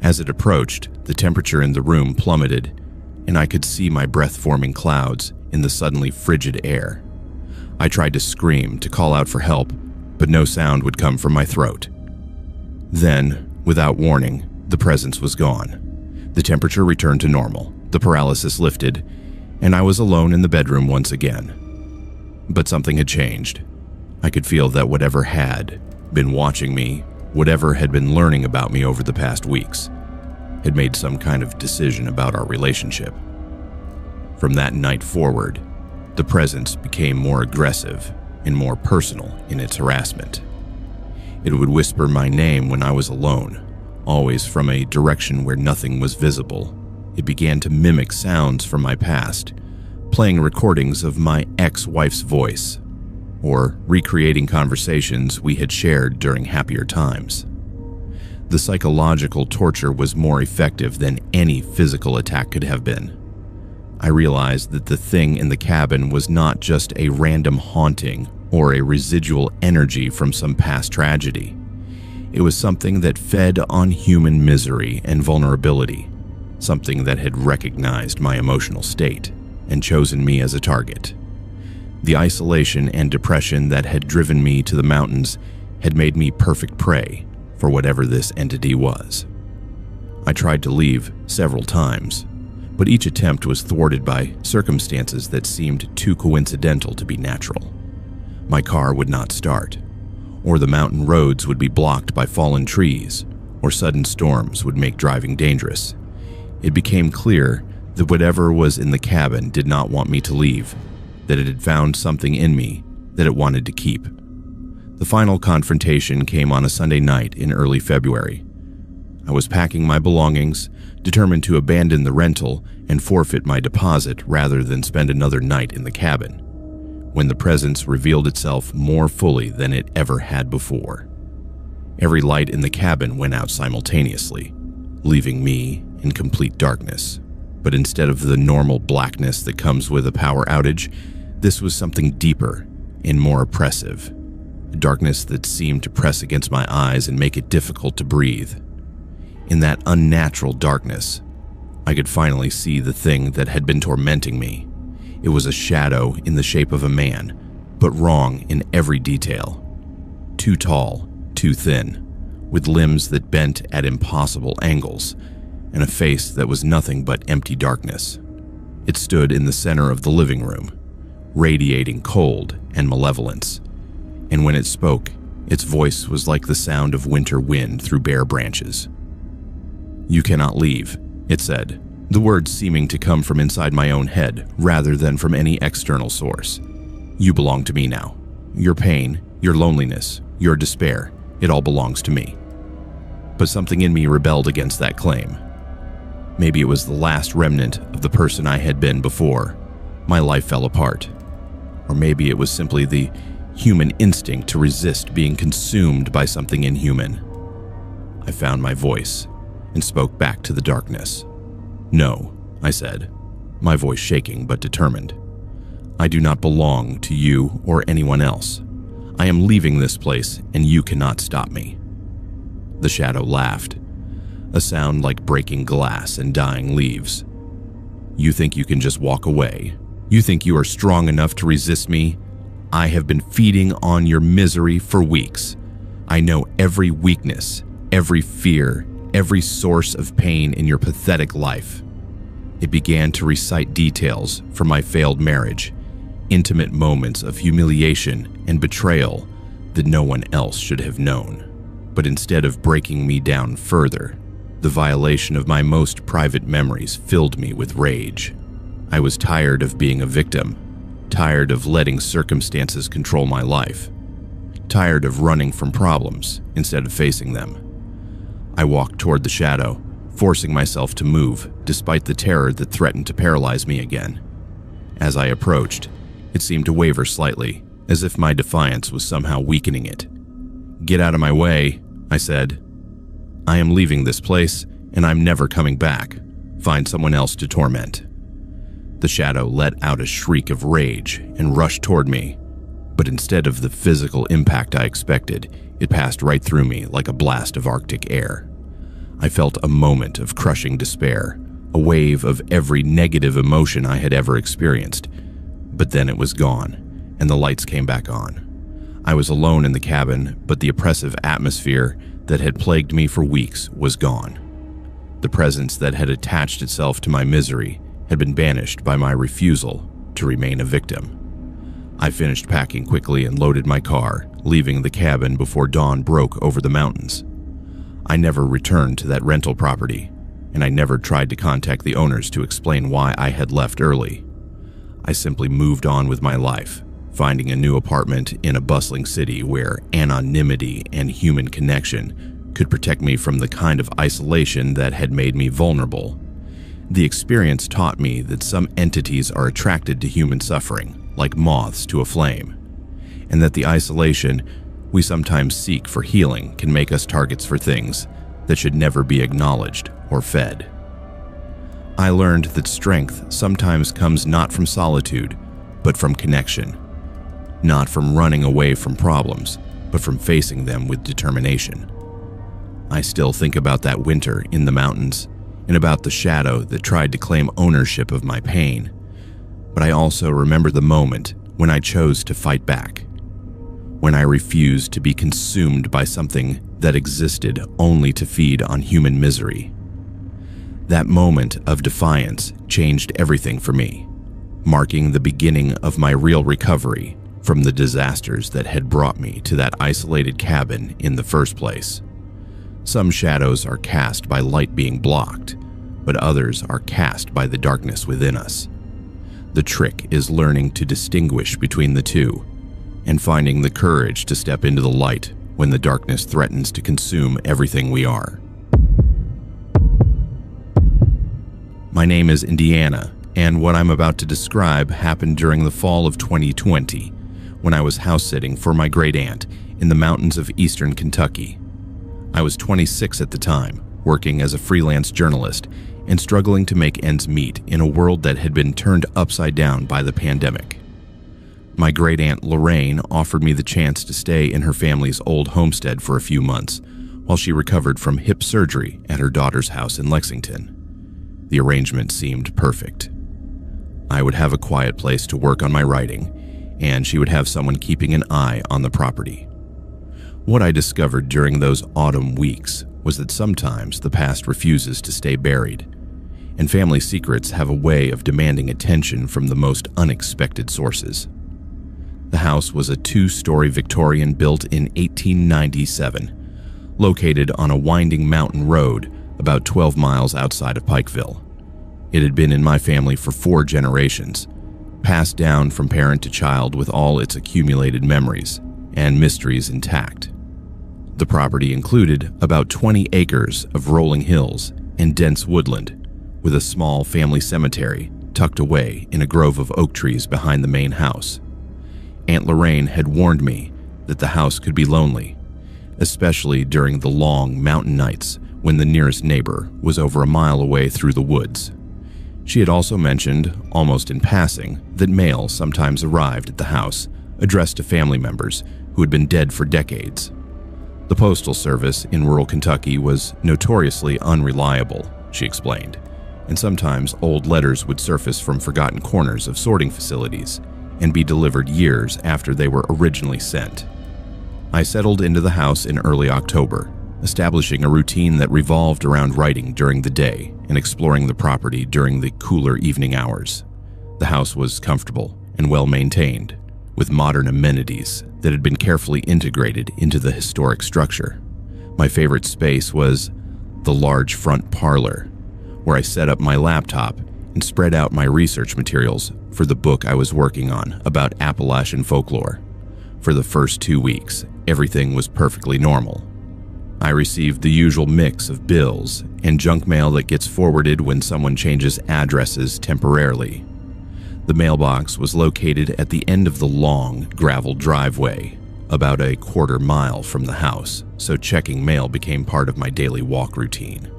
As it approached, the temperature in the room plummeted, and I could see my breath-forming clouds in the suddenly frigid air. I tried to scream, to call out for help, but no sound would come from my throat. Then, without warning, the presence was gone. The temperature returned to normal, the paralysis lifted, and I was alone in the bedroom once again. But something had changed. I could feel that whatever had been watching me, whatever had been learning about me over the past weeks, had made some kind of decision about our relationship. From that night forward, the presence became more aggressive and more personal in its harassment. It would whisper my name when I was alone, always from a direction where nothing was visible. It began to mimic sounds from my past, playing recordings of my ex-wife's voice, or recreating conversations we had shared during happier times. The psychological torture was more effective than any physical attack could have been. I realized that the thing in the cabin was not just a random haunting or a residual energy from some past tragedy. It was something that fed on human misery and vulnerability, something that had recognized my emotional state and chosen me as a target. The isolation and depression that had driven me to the mountains had made me perfect prey for whatever this entity was. I tried to leave several times, but each attempt was thwarted by circumstances that seemed too coincidental to be natural. My car would not start, or the mountain roads would be blocked by fallen trees, or sudden storms would make driving dangerous. It became clear that whatever was in the cabin did not want me to leave, that it had found something in me that it wanted to keep. The final confrontation came on a Sunday night in early February. I was packing my belongings, determined to abandon the rental and forfeit my deposit rather than spend another night in the cabin, when the presence revealed itself more fully than it ever had before. Every light in the cabin went out simultaneously, leaving me in complete darkness. But instead of the normal blackness that comes with a power outage, this was something deeper and more oppressive, a darkness that seemed to press against my eyes and make it difficult to breathe. In that unnatural darkness, I could finally see the thing that had been tormenting me. It was a shadow in the shape of a man, but wrong in every detail. Too tall, too thin, with limbs that bent at impossible angles, and a face that was nothing but empty darkness. It stood in the center of the living room, radiating cold and malevolence, and when it spoke, its voice was like the sound of winter wind through bare branches. "You cannot leave," it said, the words seeming to come from inside my own head rather than from any external source. "You belong to me now. Your pain, your loneliness, your despair, it all belongs to me." But something in me rebelled against that claim. Maybe it was the last remnant of the person I had been before my life fell apart. Or maybe it was simply the human instinct to resist being consumed by something inhuman. I found my voice and spoke back to the darkness. "No," I said, my voice shaking but determined. "I do not belong to you or anyone else. I am leaving this place and you cannot stop me." The shadow laughed, a sound like breaking glass and dying leaves. "You think you can just walk away? You think you are strong enough to resist me? I have been feeding on your misery for weeks. I know every weakness, every fear, every source of pain in your pathetic life." It began to recite details from my failed marriage, intimate moments of humiliation and betrayal that no one else should have known. But instead of breaking me down further, the violation of my most private memories filled me with rage. I was tired of being a victim, tired of letting circumstances control my life, tired of running from problems instead of facing them. I walked toward the shadow, forcing myself to move despite the terror that threatened to paralyze me again. As I approached, it seemed to waver slightly, as if my defiance was somehow weakening it. "Get out of my way," I said. "I am leaving this place, and I'm never coming back. Find someone else to torment." The shadow let out a shriek of rage and rushed toward me, but instead of the physical impact I expected, it passed right through me like a blast of Arctic air. I felt a moment of crushing despair, a wave of every negative emotion I had ever experienced, But then it was gone, and the lights came back on. I was alone in the cabin, but the oppressive atmosphere that had plagued me for weeks was gone. The presence that had attached itself to my misery had been banished by my refusal to remain a victim. I finished packing quickly and loaded my car, leaving the cabin before dawn broke over the mountains. I never returned to that rental property, and I never tried to contact the owners to explain why I had left early. I simply moved on with my life, finding a new apartment in a bustling city where anonymity and human connection could protect me from the kind of isolation that had made me vulnerable. The experience taught me that some entities are attracted to human suffering, like moths to a flame, and that the isolation we sometimes seek for healing can make us targets for things that should never be acknowledged or fed. I learned that strength sometimes comes not from solitude, but from connection, not from running away from problems, but from facing them with determination. I still think about that winter in the mountains and about the shadow that tried to claim ownership of my pain, but I also remember the moment when I chose to fight back, when I refused to be consumed by something that existed only to feed on human misery. That moment of defiance changed everything for me, marking the beginning of my real recovery from the disasters that had brought me to that isolated cabin in the first place. Some shadows are cast by light being blocked, but others are cast by the darkness within us. The trick is learning to distinguish between the two and finding the courage to step into the light when the darkness threatens to consume everything we are. My name is Indiana, and what I'm about to describe happened during the fall of 2020, when I was house-sitting for my great-aunt in the mountains of eastern Kentucky. I was 26 at the time, working as a freelance journalist and struggling to make ends meet in a world that had been turned upside down by the pandemic. My great-aunt Lorraine offered me the chance to stay in her family's old homestead for a few months while she recovered from hip surgery at her daughter's house in Lexington. The arrangement seemed perfect. I would have a quiet place to work on my writing, and she would have someone keeping an eye on the property. What I discovered during those autumn weeks was that sometimes the past refuses to stay buried, and family secrets have a way of demanding attention from the most unexpected sources. The house was a two-story Victorian built in 1897, located on a winding mountain road about 12 miles outside of Pikeville. It had been in my family for 4 generations, passed down from parent to child with all its accumulated memories and mysteries intact. The property included about 20 acres of rolling hills and dense woodland, with a small family cemetery tucked away in a grove of oak trees behind the main house. Aunt Lorraine had warned me that the house could be lonely, especially during the long mountain nights when the nearest neighbor was over a mile away through the woods. She had also mentioned, almost in passing, that mail sometimes arrived at the house addressed to family members who had been dead for decades. The postal service in rural Kentucky was notoriously unreliable, she explained, and sometimes old letters would surface from forgotten corners of sorting facilities and be delivered years after they were originally sent. I settled into the house in early October, establishing a routine that revolved around writing during the day and exploring the property during the cooler evening hours. The house was comfortable and well-maintained, with modern amenities that had been carefully integrated into the historic structure. My favorite space was the large front parlor, where I set up my laptop and spread out my research materials for the book I was working on about Appalachian folklore. For the first 2 weeks, everything was perfectly normal. I received the usual mix of bills and junk mail that gets forwarded when someone changes addresses temporarily. The mailbox was located at the end of the long, gravel driveway, about a quarter mile from the house, so checking mail became part of my daily walk routine.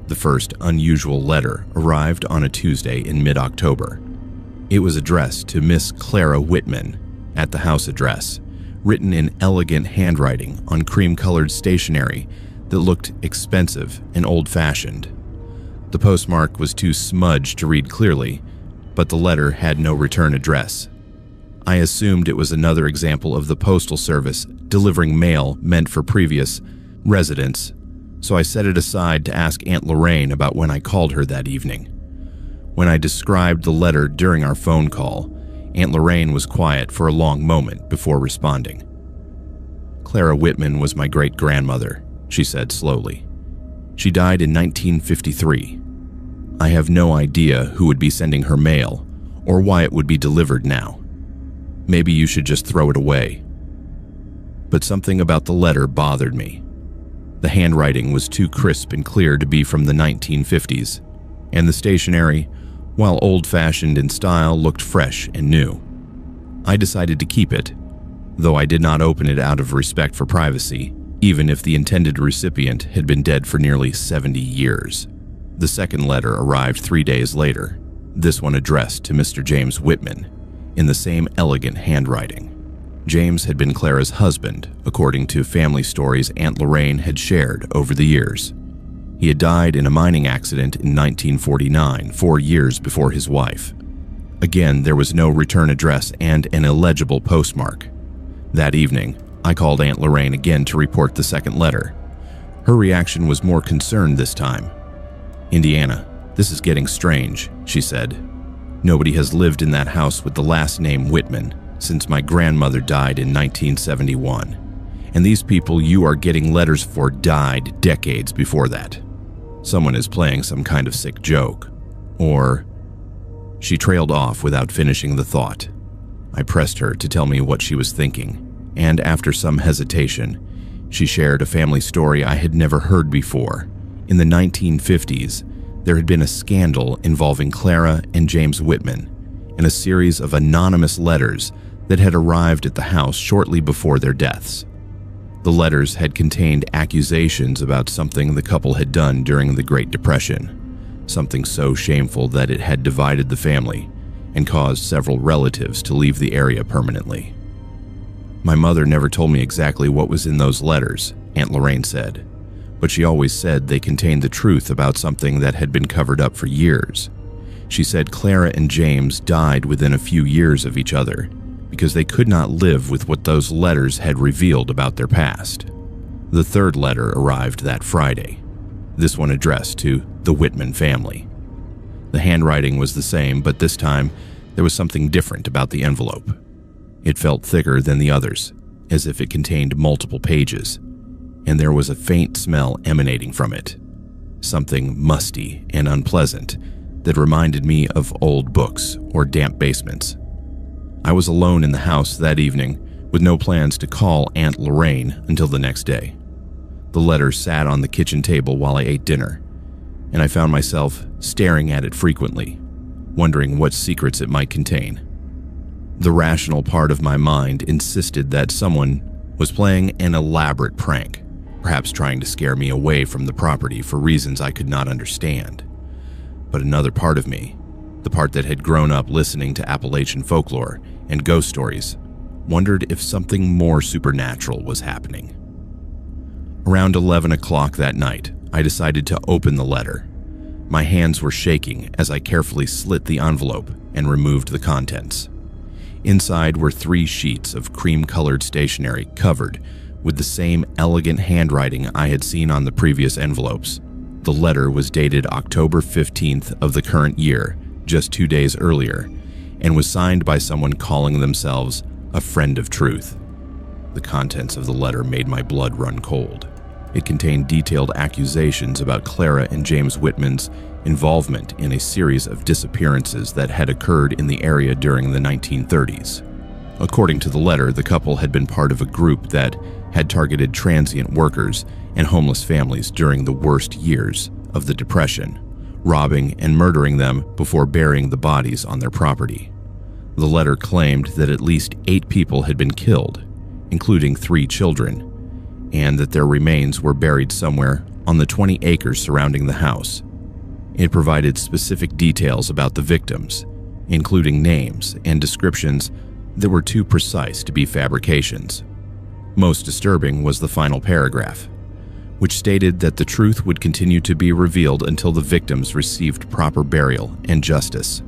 The first unusual letter arrived on a Tuesday in mid-October. It was addressed to Miss Clara Whitman at the house address, written in elegant handwriting on cream-colored stationery that looked expensive and old-fashioned. The postmark was too smudged to read clearly, but the letter had no return address. I assumed it was another example of the Postal Service delivering mail meant for previous residents, so I set it aside to ask Aunt Lorraine about when I called her that evening. When I described the letter during our phone call, Aunt Lorraine was quiet for a long moment before responding. "Clara Whitman was my great-grandmother," she said slowly. "She died in 1953. I have no idea who would be sending her mail or why it would be delivered now. Maybe you should just throw it away." But something about the letter bothered me. The handwriting was too crisp and clear to be from the 1950s, and the stationery, while old-fashioned in style, looked fresh and new. I decided to keep it, though I did not open it out of respect for privacy, even if the intended recipient had been dead for nearly 70 years. The second letter arrived 3 days later, this one addressed to Mr. James Whitman, in the same elegant handwriting. James had been Clara's husband, according to family stories Aunt Lorraine had shared over the years. He had died in a mining accident in 1949, 4 years before his wife. Again, there was no return address and an illegible postmark. That evening, I called Aunt Lorraine again to report the second letter. Her reaction was more concerned this time. "Indiana, this is getting strange," she said. "Nobody has lived in that house with the last name Whitman since my grandmother died in 1971. And these people you are getting letters for died decades before that. Someone is playing some kind of sick joke. Or..." She trailed off without finishing the thought. I pressed her to tell me what she was thinking, and after some hesitation, she shared a family story I had never heard before. In the 1950s, there had been a scandal involving Clara and James Whitman, and a series of anonymous letters that had arrived at the house shortly before their deaths. The letters had contained accusations about something the couple had done during the Great Depression, something so shameful that it had divided the family and caused several relatives to leave the area permanently. "My mother never told me exactly what was in those letters," Aunt Lorraine said, "but she always said they contained the truth about something that had been covered up for years. She said Clara and James died within a few years of each other because they could not live with what those letters had revealed about their past." The third letter arrived that Friday, this one addressed to the Whitman family. The handwriting was the same, but this time there was something different about the envelope. It felt thicker than the others, as if it contained multiple pages, and there was a faint smell emanating from it, something musty and unpleasant that reminded me of old books or damp basements. I was alone in the house that evening, with no plans to call Aunt Lorraine until the next day. The letter sat on the kitchen table while I ate dinner, and I found myself staring at it frequently, wondering what secrets it might contain. The rational part of my mind insisted that someone was playing an elaborate prank, perhaps trying to scare me away from the property for reasons I could not understand. But another part of me, the part that had grown up listening to Appalachian folklore and ghost stories, wondered if something more supernatural was happening. Around 11 o'clock that night, I decided to open the letter. My hands were shaking as I carefully slit the envelope and removed the contents. Inside were 3 sheets of cream-colored stationery covered with the same elegant handwriting I had seen on the previous envelopes. The letter was dated October 15th of the current year, just 2 days earlier, and was signed by someone calling themselves a friend of truth. The contents of the letter made my blood run cold. It contained detailed accusations about Clara and James Whitman's involvement in a series of disappearances that had occurred in the area during the 1930s. According to the letter, the couple had been part of a group that had targeted transient workers and homeless families during the worst years of the Depression, robbing and murdering them before burying the bodies on their property. The letter claimed that at least 8 people had been killed, including 3 children, and that their remains were buried somewhere on the 20 acres surrounding the house. It provided specific details about the victims, including names and descriptions that were too precise to be fabrications. Most disturbing was the final paragraph, which stated that the truth would continue to be revealed until the victims received proper burial and justice.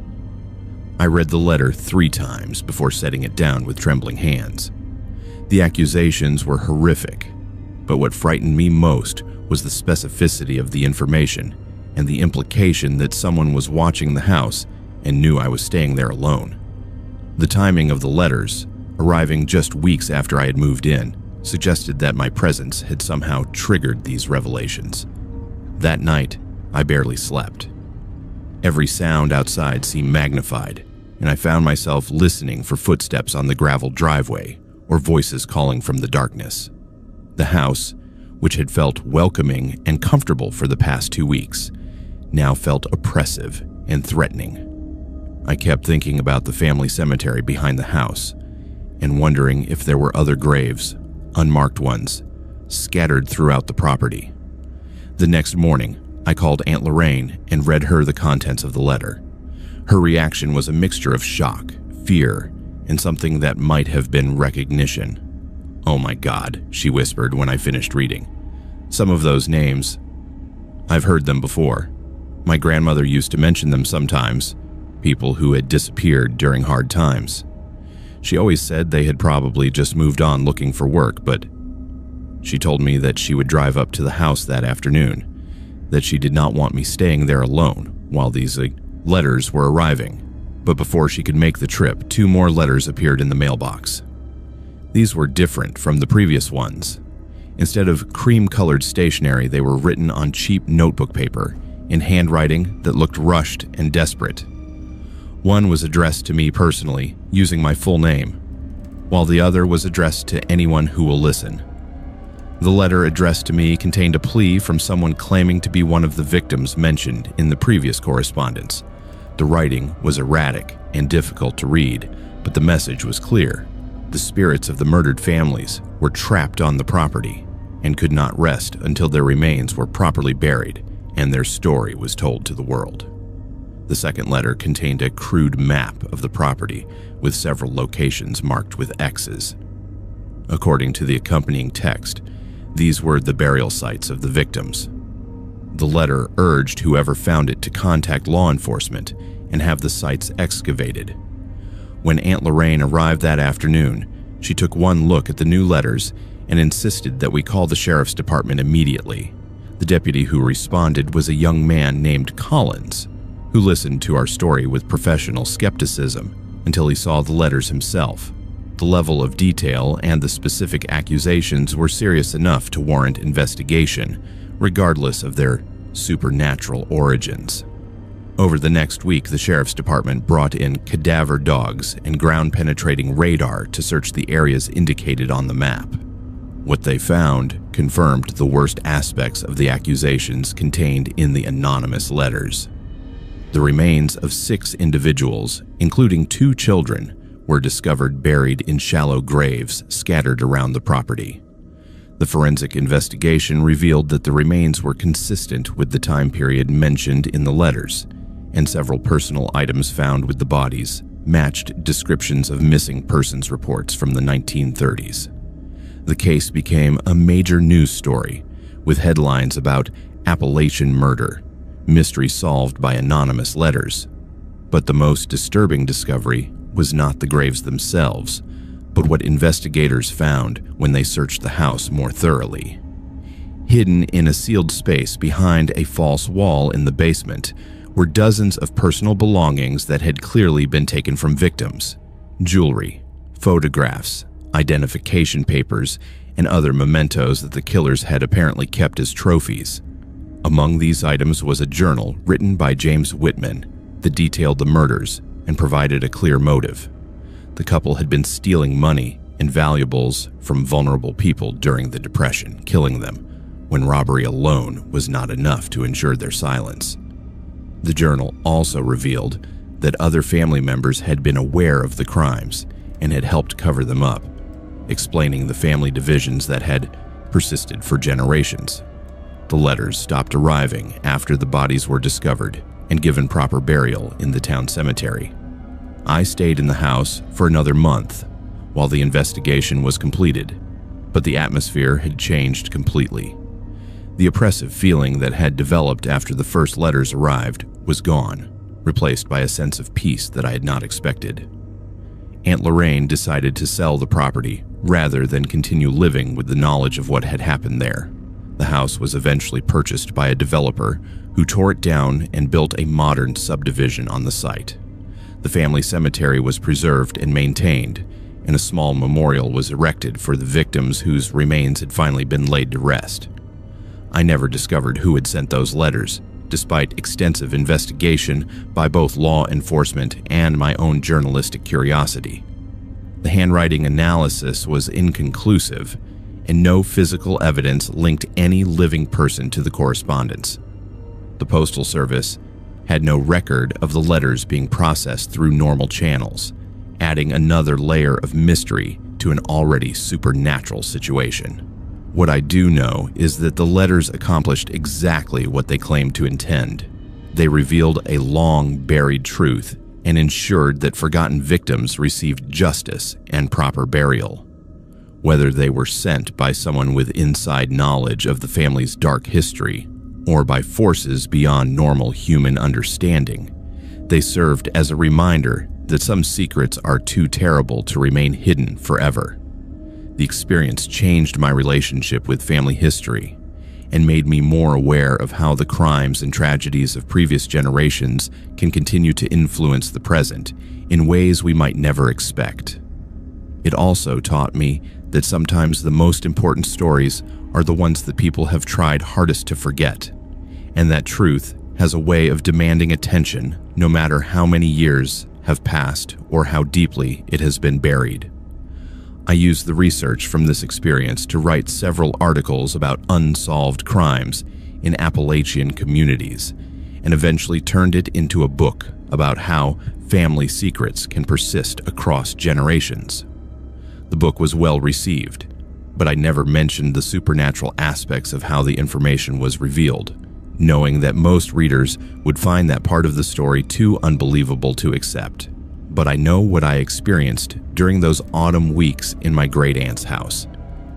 I read the letter 3 times before setting it down with trembling hands. The accusations were horrific, but what frightened me most was the specificity of the information and the implication that someone was watching the house and knew I was staying there alone. The timing of the letters, arriving just weeks after I had moved in, suggested that my presence had somehow triggered these revelations. That night, I barely slept. Every sound outside seemed magnified, and I found myself listening for footsteps on the gravel driveway or voices calling from the darkness. The house, which had felt welcoming and comfortable for the past 2 weeks, now felt oppressive and threatening. I kept thinking about the family cemetery behind the house and wondering if there were other graves, unmarked ones, scattered throughout the property. The next morning, I called Aunt Lorraine and read her the contents of the letter. Her reaction was a mixture of shock, fear, and something that might have been recognition. "Oh my God," she whispered when I finished reading. "Some of those names, I've heard them before. My grandmother used to mention them sometimes, people who had disappeared during hard times. She always said they had probably just moved on looking for work, but she told me that she would drive up to the house that afternoon, that she did not want me staying there alone while these letters were arriving. But before she could make the trip, 2 more letters appeared in the mailbox. These were different from the previous ones. Instead of cream-colored stationery, they were written on cheap notebook paper in handwriting that looked rushed and desperate. One was addressed to me personally, using my full name, while the other was addressed to anyone who will listen. The letter addressed to me contained a plea from someone claiming to be one of the victims mentioned in the previous correspondence. The writing was erratic and difficult to read, but the message was clear. The spirits of the murdered families were trapped on the property and could not rest until their remains were properly buried and their story was told to the world. The second letter contained a crude map of the property with several locations marked with X's. According to the accompanying text, these were the burial sites of the victims. The letter urged whoever found it to contact law enforcement and have the sites excavated. When Aunt Lorraine arrived that afternoon, she took one look at the new letters and insisted that we call the sheriff's department immediately. The deputy who responded was a young man named Collins, who listened to our story with professional skepticism until he saw the letters himself. The level of detail and the specific accusations were serious enough to warrant investigation, regardless of their supernatural origins. Over the next week, the sheriff's department brought in cadaver dogs and ground-penetrating radar to search the areas indicated on the map. What they found confirmed the worst aspects of the accusations contained in the anonymous letters. The remains of 6 individuals, including 2 children, were discovered buried in shallow graves scattered around the property. The forensic investigation revealed that the remains were consistent with the time period mentioned in the letters, and several personal items found with the bodies matched descriptions of missing persons reports from the 1930s. The case became a major news story, with headlines about Appalachian murder, mystery solved by anonymous letters. But the most disturbing discovery was not the graves themselves, but what investigators found when they searched the house more thoroughly. Hidden in a sealed space behind a false wall in the basement were dozens of personal belongings that had clearly been taken from victims: jewelry, photographs, identification papers, and other mementos that the killers had apparently kept as trophies. Among these items was a journal written by James Whitman that detailed the murders and provided a clear motive. The couple had been stealing money and valuables from vulnerable people during the Depression, killing them when robbery alone was not enough to ensure their silence. The journal also revealed that other family members had been aware of the crimes and had helped cover them up, explaining the family divisions that had persisted for generations. The letters stopped arriving after the bodies were discovered and given proper burial in the town cemetery. I stayed in the house for another month while the investigation was completed, but the atmosphere had changed completely. The oppressive feeling that had developed after the first letters arrived was gone, replaced by a sense of peace that I had not expected. Aunt Lorraine decided to sell the property rather than continue living with the knowledge of what had happened there. The house was eventually purchased by a developer who tore it down and built a modern subdivision on the site. The family cemetery was preserved and maintained, and a small memorial was erected for the victims whose remains had finally been laid to rest. I never discovered who had sent those letters, despite extensive investigation by both law enforcement and my own journalistic curiosity. The handwriting analysis was inconclusive, and no physical evidence linked any living person to the correspondence. The Postal Service had no record of the letters being processed through normal channels, adding another layer of mystery to an already supernatural situation. What I do know is that the letters accomplished exactly what they claimed to intend. They revealed a long-buried truth and ensured that forgotten victims received justice and proper burial. Whether they were sent by someone with inside knowledge of the family's dark history or by forces beyond normal human understanding, they served as a reminder that some secrets are too terrible to remain hidden forever. The experience changed my relationship with family history and made me more aware of how the crimes and tragedies of previous generations can continue to influence the present in ways we might never expect. It also taught me that sometimes the most important stories are the ones that people have tried hardest to forget, and that truth has a way of demanding attention no matter how many years have passed or how deeply it has been buried. I used the research from this experience to write several articles about unsolved crimes in Appalachian communities, and eventually turned it into a book about how family secrets can persist across generations. The book was well received, but I never mentioned the supernatural aspects of how the information was revealed, knowing that most readers would find that part of the story too unbelievable to accept. But I know what I experienced during those autumn weeks in my great-aunt's house,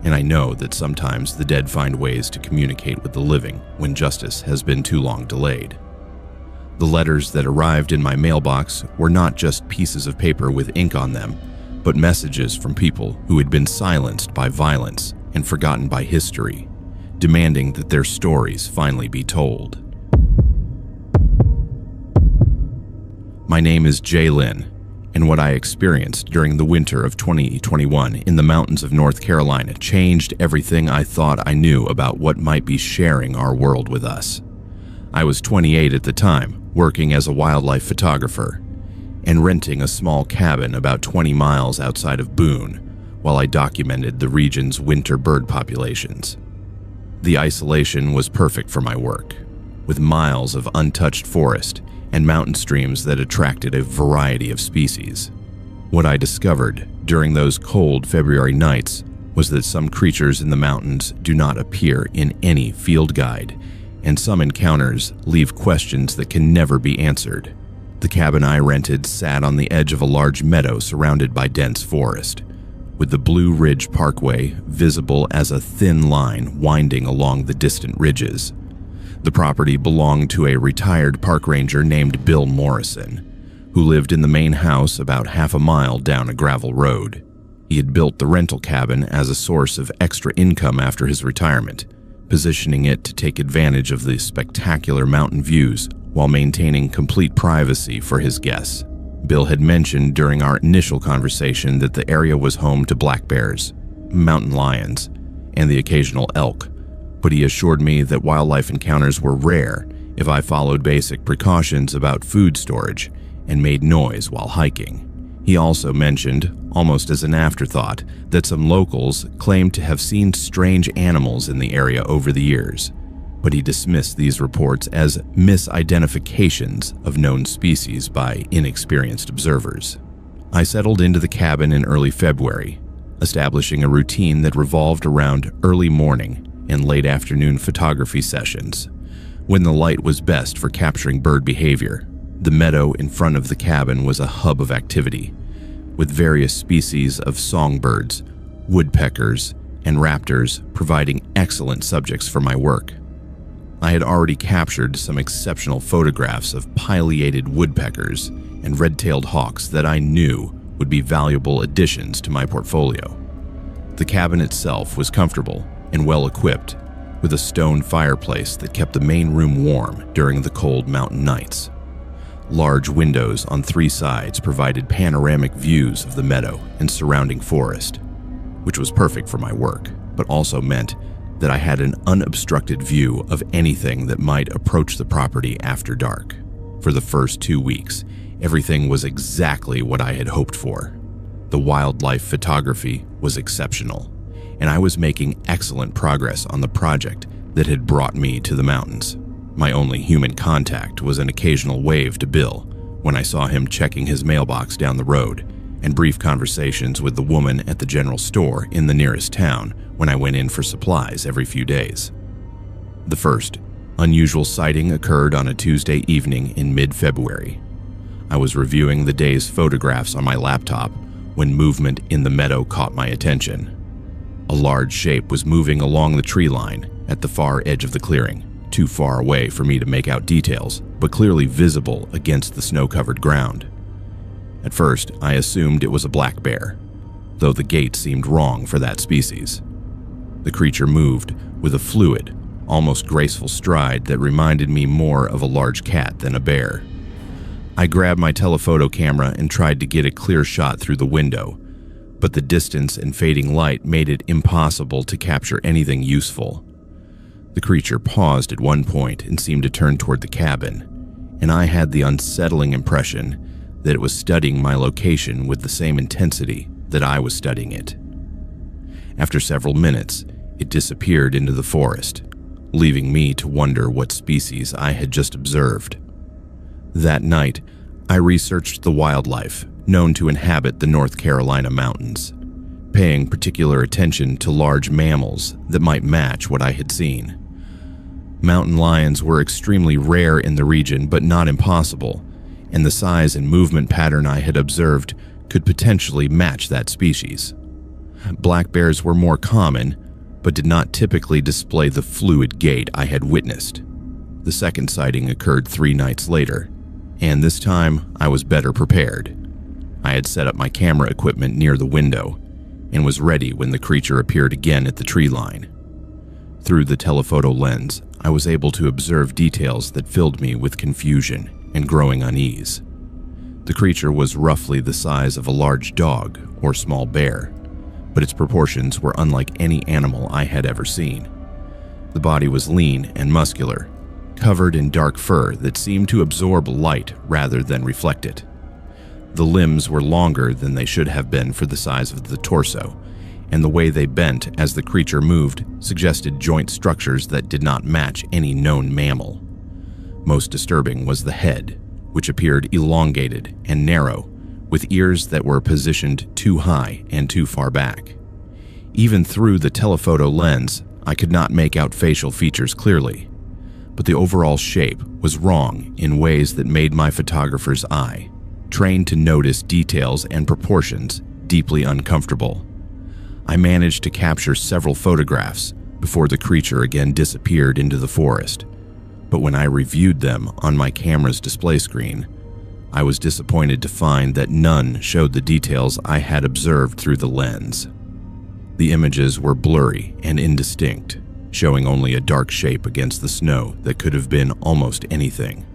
and I know that sometimes the dead find ways to communicate with the living when justice has been too long delayed. The letters that arrived in my mailbox were not just pieces of paper with ink on them, but messages from people who had been silenced by violence and forgotten by history, demanding that their stories finally be told. My name is Jay Lynn, and what I experienced during the winter of 2021 in the mountains of North Carolina changed everything I thought I knew about what might be sharing our world with us. I was 28 at the time, working as a wildlife photographer, and renting a small cabin about 20 miles outside of Boone while I documented the region's winter bird populations. The isolation was perfect for my work, with miles of untouched forest and mountain streams that attracted a variety of species. What I discovered during those cold February nights was that some creatures in the mountains do not appear in any field guide, and some encounters leave questions that can never be answered. The cabin I rented sat on the edge of a large meadow surrounded by dense forest, with the Blue Ridge Parkway visible as a thin line winding along the distant ridges. The property belonged to a retired park ranger named Bill Morrison, who lived in the main house about half a mile down a gravel road. He had built the rental cabin as a source of extra income after his retirement, positioning it to take advantage of the spectacular mountain views while maintaining complete privacy for his guests. Bill had mentioned during our initial conversation that the area was home to black bears, mountain lions, and the occasional elk, but he assured me that wildlife encounters were rare if I followed basic precautions about food storage and made noise while hiking. He also mentioned, almost as an afterthought, that some locals claimed to have seen strange animals in the area over the years, but he dismissed these reports as misidentifications of known species by inexperienced observers. I settled into the cabin in early February, establishing a routine that revolved around early morning and late afternoon photography sessions, when the light was best for capturing bird behavior. The meadow in front of the cabin was a hub of activity, with various species of songbirds, woodpeckers, and raptors providing excellent subjects for my work. I had already captured some exceptional photographs of pileated woodpeckers and red-tailed hawks that I knew would be valuable additions to my portfolio. The cabin itself was comfortable and well-equipped, with a stone fireplace that kept the main room warm during the cold mountain nights. Large windows on 3 sides provided panoramic views of the meadow and surrounding forest, which was perfect for my work, but also meant that I had an unobstructed view of anything that might approach the property after dark. For the first 2 weeks, everything was exactly what I had hoped for. The wildlife photography was exceptional, and I was making excellent progress on the project that had brought me to the mountains. My only human contact was an occasional wave to Bill when I saw him checking his mailbox down the road, and brief conversations with the woman at the general store in the nearest town when I went in for supplies every few days. The first unusual sighting occurred on a Tuesday evening in mid-February. I was reviewing the day's photographs on my laptop when movement in the meadow caught my attention. A large shape was moving along the tree line at the far edge of the clearing, too far away for me to make out details, but clearly visible against the snow-covered ground. At first, I assumed it was a black bear, though the gait seemed wrong for that species. The creature moved with a fluid, almost graceful stride that reminded me more of a large cat than a bear. I grabbed my telephoto camera and tried to get a clear shot through the window, but the distance and fading light made it impossible to capture anything useful. The creature paused at one point and seemed to turn toward the cabin, and I had the unsettling impression that it was studying my location with the same intensity that I was studying it. After several minutes, it disappeared into the forest, leaving me to wonder what species I had just observed. That night, I researched the wildlife known to inhabit the North Carolina mountains, paying particular attention to large mammals that might match what I had seen. Mountain lions were extremely rare in the region, but not impossible, and the size and movement pattern I had observed could potentially match that species. Black bears were more common, but did not typically display the fluid gait I had witnessed. The second sighting occurred 3 nights later, and this time I was better prepared. I had set up my camera equipment near the window and was ready when the creature appeared again at the tree line. Through the telephoto lens, I was able to observe details that filled me with confusion and growing unease. The creature was roughly the size of a large dog or small bear, but its proportions were unlike any animal I had ever seen. The body was lean and muscular, covered in dark fur that seemed to absorb light rather than reflect it. The limbs were longer than they should have been for the size of the torso, and the way they bent as the creature moved suggested joint structures that did not match any known mammal. Most disturbing was the head, which appeared elongated and narrow, with ears that were positioned too high and too far back. Even through the telephoto lens, I could not make out facial features clearly, but the overall shape was wrong in ways that made my photographer's eye, trained to notice details and proportions, deeply uncomfortable. I managed to capture several photographs before the creature again disappeared into the forest, but when I reviewed them on my camera's display screen, I was disappointed to find that none showed the details I had observed through the lens. The images were blurry and indistinct, showing only a dark shape against the snow that could have been almost anything.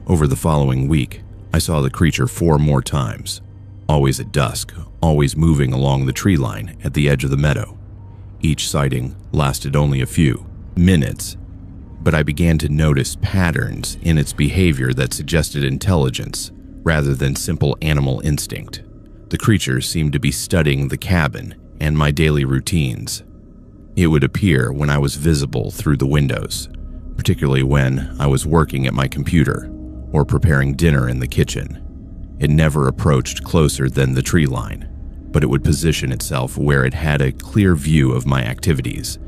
Over the following week, I saw the creature 4 more times, always at dusk, always moving along the tree line at the edge of the meadow. Each sighting lasted only a few minutes, but I began to notice patterns in its behavior that suggested intelligence rather than simple animal instinct. The creature seemed to be studying the cabin and my daily routines. It would appear when I was visible through the windows, particularly when I was working at my computer or preparing dinner in the kitchen. It never approached closer than the tree line, but it would position itself where it had a clear view of my activities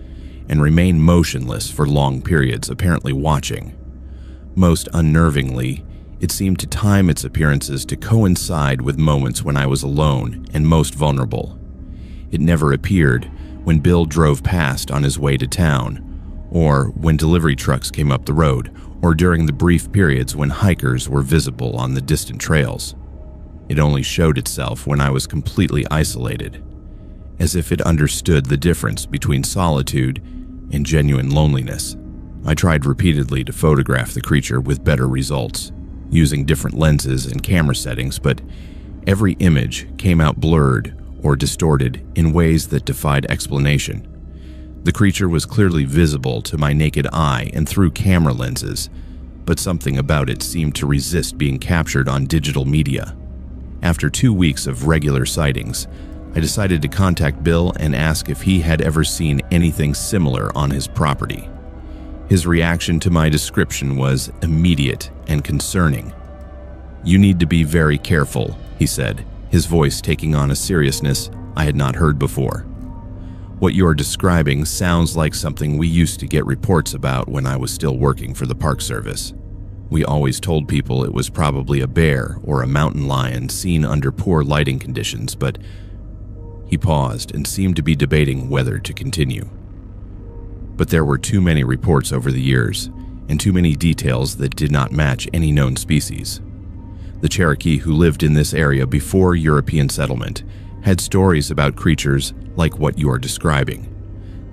and remain motionless for long periods, apparently watching. Most unnervingly, it seemed to time its appearances to coincide with moments when I was alone and most vulnerable. It never appeared when Bill drove past on his way to town, or when delivery trucks came up the road, or during the brief periods when hikers were visible on the distant trails. It only showed itself when I was completely isolated, as if it understood the difference between solitude and genuine loneliness. I tried repeatedly to photograph the creature with better results, using different lenses and camera settings, but every image came out blurred or distorted in ways that defied explanation. The creature was clearly visible to my naked eye and through camera lenses, but something about it seemed to resist being captured on digital media. After 2 weeks of regular sightings, I decided to contact Bill and ask if he had ever seen anything similar on his property. His reaction to my description was immediate and concerning. "You need to be very careful," he said, his voice taking on a seriousness I had not heard before. "What you're describing sounds like something we used to get reports about when I was still working for the Park Service. We always told people it was probably a bear or a mountain lion seen under poor lighting conditions, but..." He paused and seemed to be debating whether to continue. But there were too many reports over the years, and too many details that did not match any known species. The Cherokee who lived in this area before European settlement had stories about creatures like what you are describing.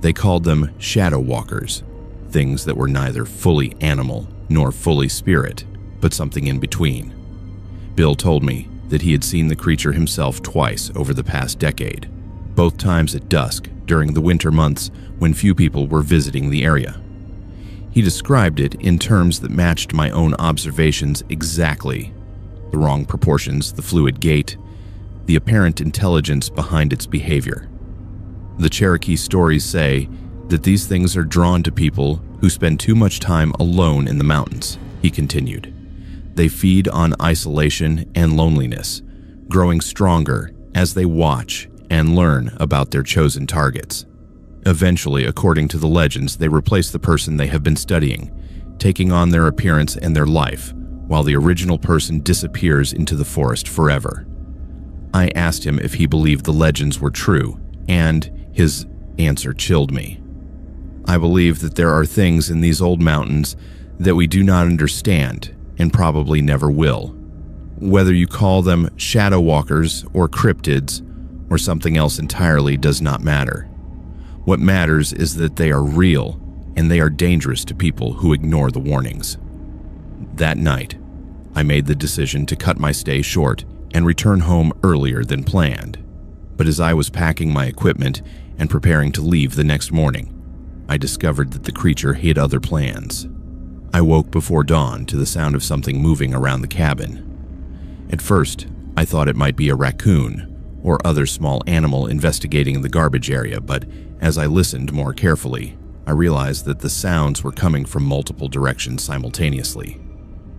They called them shadow walkers, things that were neither fully animal nor fully spirit, but something in between. Bill told me that he had seen the creature himself twice over the past decade, both times at dusk during the winter months when few people were visiting the area. He described it in terms that matched my own observations exactly: the wrong proportions, the fluid gait, the apparent intelligence behind its behavior. The Cherokee stories say that these things are drawn to people who spend too much time alone in the mountains, he continued. They feed on isolation and loneliness, growing stronger as they watch and learn about their chosen targets. Eventually, according to the legends, they replace the person they have been studying, taking on their appearance and their life, while the original person disappears into the forest forever. I asked him if he believed the legends were true, and his answer chilled me. "I believe that there are things in these old mountains that we do not understand and probably never will. Whether you call them shadow walkers or cryptids or something else entirely does not matter. What matters is that they are real and they are dangerous to people who ignore the warnings." That night, I made the decision to cut my stay short and return home earlier than planned. But as I was packing my equipment and preparing to leave the next morning, I discovered that the creature had other plans. I woke before dawn to the sound of something moving around the cabin. At first, I thought it might be a raccoon or other small animal investigating the garbage area, but as I listened more carefully, I realized that the sounds were coming from multiple directions simultaneously.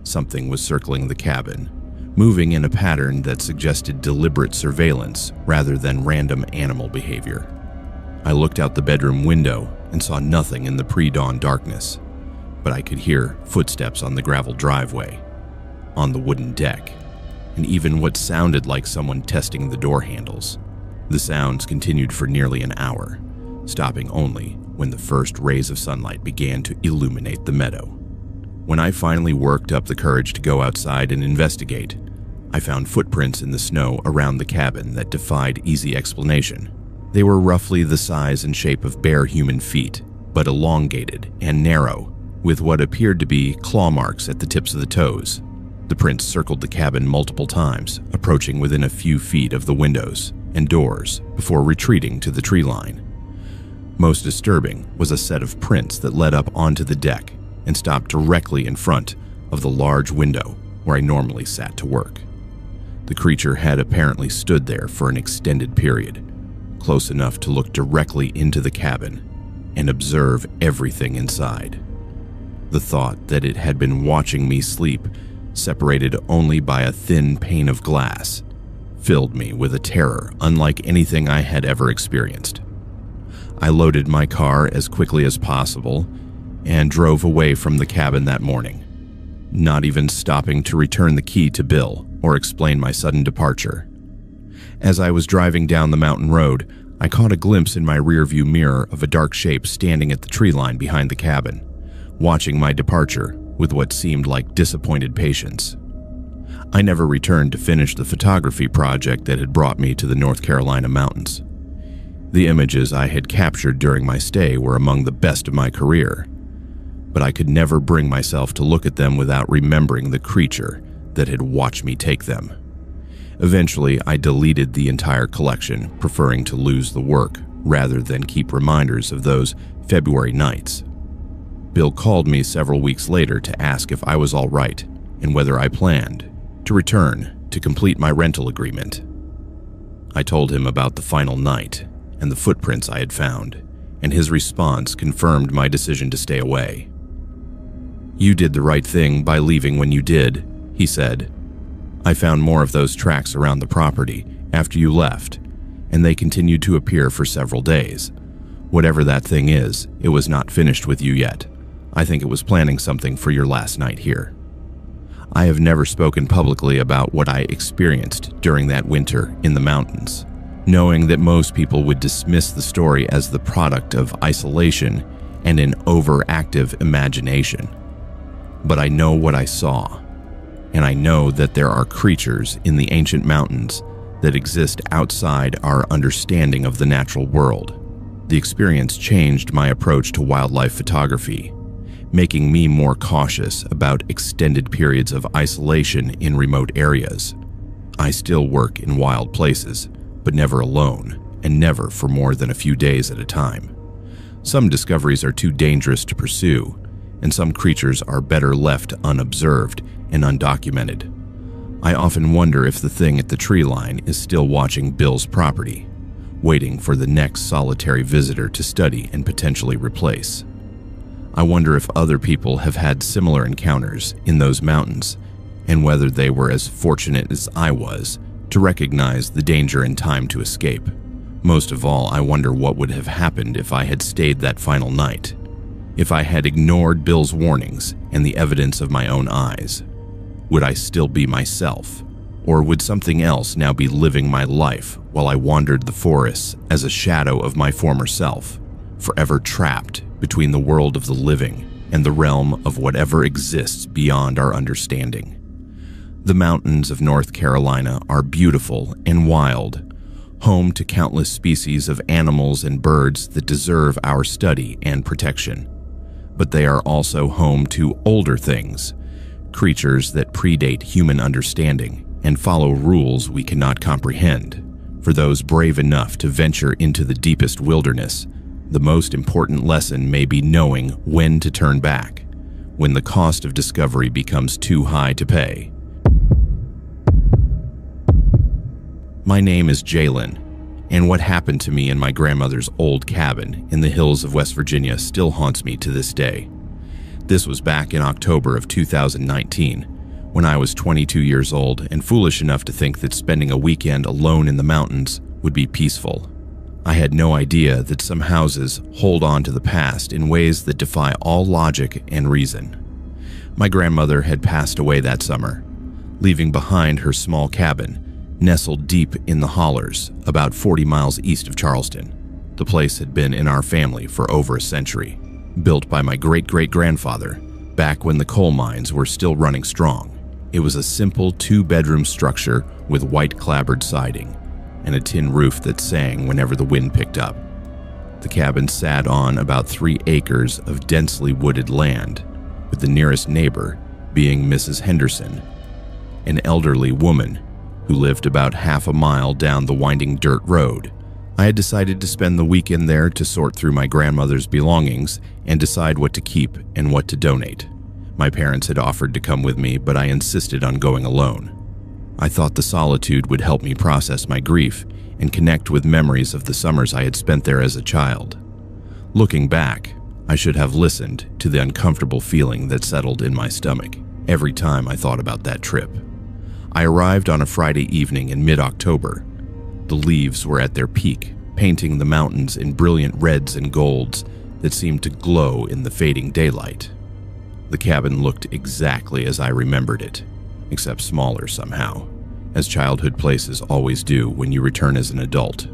Something was circling the cabin, moving in a pattern that suggested deliberate surveillance rather than random animal behavior. I looked out the bedroom window and saw nothing in the pre-dawn darkness, but I could hear footsteps on the gravel driveway, on the wooden deck, and even what sounded like someone testing the door handles. The sounds continued for nearly an hour, stopping only when the first rays of sunlight began to illuminate the meadow. When I finally worked up the courage to go outside and investigate, I found footprints in the snow around the cabin that defied easy explanation. They were roughly the size and shape of bare human feet, but elongated and narrow, with what appeared to be claw marks at the tips of the toes. The prints circled the cabin multiple times, approaching within a few feet of the windows and doors before retreating to the tree line. Most disturbing was a set of prints that led up onto the deck and stopped directly in front of the large window where I normally sat to work. The creature had apparently stood there for an extended period, close enough to look directly into the cabin and observe everything inside. The thought that it had been watching me sleep, separated only by a thin pane of glass, filled me with a terror unlike anything I had ever experienced. I loaded my car as quickly as possible and drove away from the cabin that morning, not even stopping to return the key to Bill or explain my sudden departure. As I was driving down the mountain road, I caught a glimpse in my rearview mirror of a dark shape standing at the tree line behind the cabin, watching my departure with what seemed like disappointed patience. I never returned to finish the photography project that had brought me to the North Carolina mountains. The images I had captured during my stay were among the best of my career, but I could never bring myself to look at them without remembering the creature that had watched me take them. Eventually, I deleted the entire collection, preferring to lose the work rather than keep reminders of those February nights. Bill called me several weeks later to ask if I was all right and whether I planned to return to complete my rental agreement. I told him about the final night and the footprints I had found, and his response confirmed my decision to stay away. "You did the right thing by leaving when you did," he said. "I found more of those tracks around the property after you left, and they continued to appear for several days. Whatever that thing is, it was not finished with you yet. I think it was planning something for your last night here." I have never spoken publicly about what I experienced during that winter in the mountains, knowing that most people would dismiss the story as the product of isolation and an overactive imagination. But I know what I saw, and I know that there are creatures in the ancient mountains that exist outside our understanding of the natural world. The experience changed my approach to wildlife photography, making me more cautious about extended periods of isolation in remote areas. I still work in wild places, but never alone, and never for more than a few days at a time. Some discoveries are too dangerous to pursue, and some creatures are better left unobserved and undocumented. I often wonder if the thing at the tree line is still watching Bill's property, waiting for the next solitary visitor to study and potentially replace. I wonder if other people have had similar encounters in those mountains, and whether they were as fortunate as I was to recognize the danger and time to escape. Most of all, I wonder what would have happened if I had stayed that final night, if I had ignored Bill's warnings and the evidence of my own eyes. Would I still be myself, or would something else now be living my life while I wandered the forests as a shadow of my former self, forever trapped between the world of the living and the realm of whatever exists beyond our understanding? The mountains of North Carolina are beautiful and wild, home to countless species of animals and birds that deserve our study and protection. But they are also home to older things, creatures that predate human understanding and follow rules we cannot comprehend. For those brave enough to venture into the deepest wilderness, the most important lesson may be knowing when to turn back, when the cost of discovery becomes too high to pay. My name is Jalen, and what happened to me in my grandmother's old cabin in the hills of West Virginia still haunts me to this day. This was back in October of 2019, when I was 22 years old and foolish enough to think that spending a weekend alone in the mountains would be peaceful. I had no idea that some houses hold on to the past in ways that defy all logic and reason. My grandmother had passed away that summer, leaving behind her small cabin, nestled deep in the hollers about 40 miles east of Charleston. The place had been in our family for over a century, built by my great-great-grandfather back when the coal mines were still running strong. It was a simple 2-bedroom structure with white clapboard siding and a tin roof that sang whenever the wind picked up. The cabin sat on about 3 acres of densely wooded land, with the nearest neighbor being Mrs. Henderson, an elderly woman who lived about half a mile down the winding dirt road. I had decided to spend the weekend there to sort through my grandmother's belongings and decide what to keep and what to donate. My parents had offered to come with me, but I insisted on going alone. I thought the solitude would help me process my grief and connect with memories of the summers I had spent there as a child. Looking back, I should have listened to the uncomfortable feeling that settled in my stomach every time I thought about that trip. I arrived on a Friday evening in mid-October. The leaves were at their peak, painting the mountains in brilliant reds and golds that seemed to glow in the fading daylight. The cabin looked exactly as I remembered it, except smaller somehow, as childhood places always do when you return as an adult.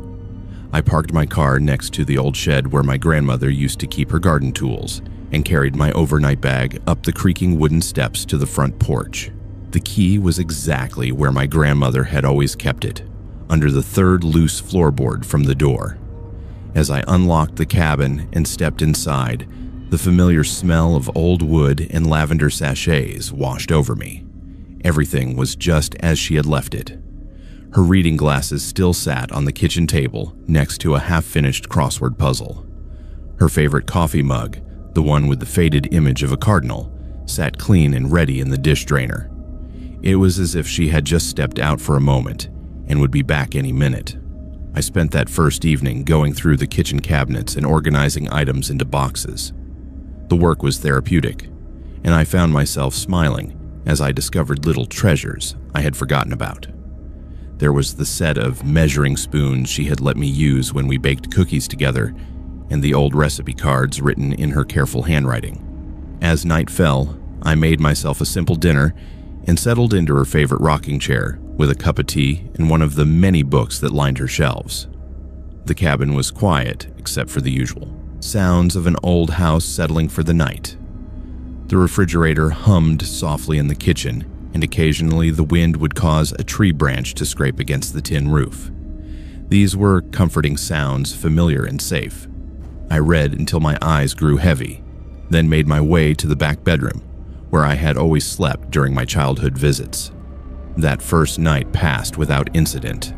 I parked my car next to the old shed where my grandmother used to keep her garden tools and carried my overnight bag up the creaking wooden steps to the front porch. The key was exactly where my grandmother had always kept it, under the third loose floorboard from the door. As I unlocked the cabin and stepped inside, the familiar smell of old wood and lavender sachets washed over me. Everything was just as she had left it. Her reading glasses still sat on the kitchen table next to a half-finished crossword puzzle. Her favorite coffee mug, the one with the faded image of a cardinal, sat clean and ready in the dish drainer. It was as if she had just stepped out for a moment and would be back any minute. I spent that first evening going through the kitchen cabinets and organizing items into boxes. The work was therapeutic, and I found myself smiling as I discovered little treasures I had forgotten about. There was the set of measuring spoons she had let me use when we baked cookies together, and the old recipe cards written in her careful handwriting. As night fell, I made myself a simple dinner and settled into her favorite rocking chair with a cup of tea and one of the many books that lined her shelves. The cabin was quiet except for the usual sounds of an old house settling for the night. The refrigerator hummed softly in the kitchen, and occasionally the wind would cause a tree branch to scrape against the tin roof. These were comforting sounds, familiar and safe. I read until my eyes grew heavy, then made my way to the back bedroom, where I had always slept during my childhood visits. That first night passed without incident.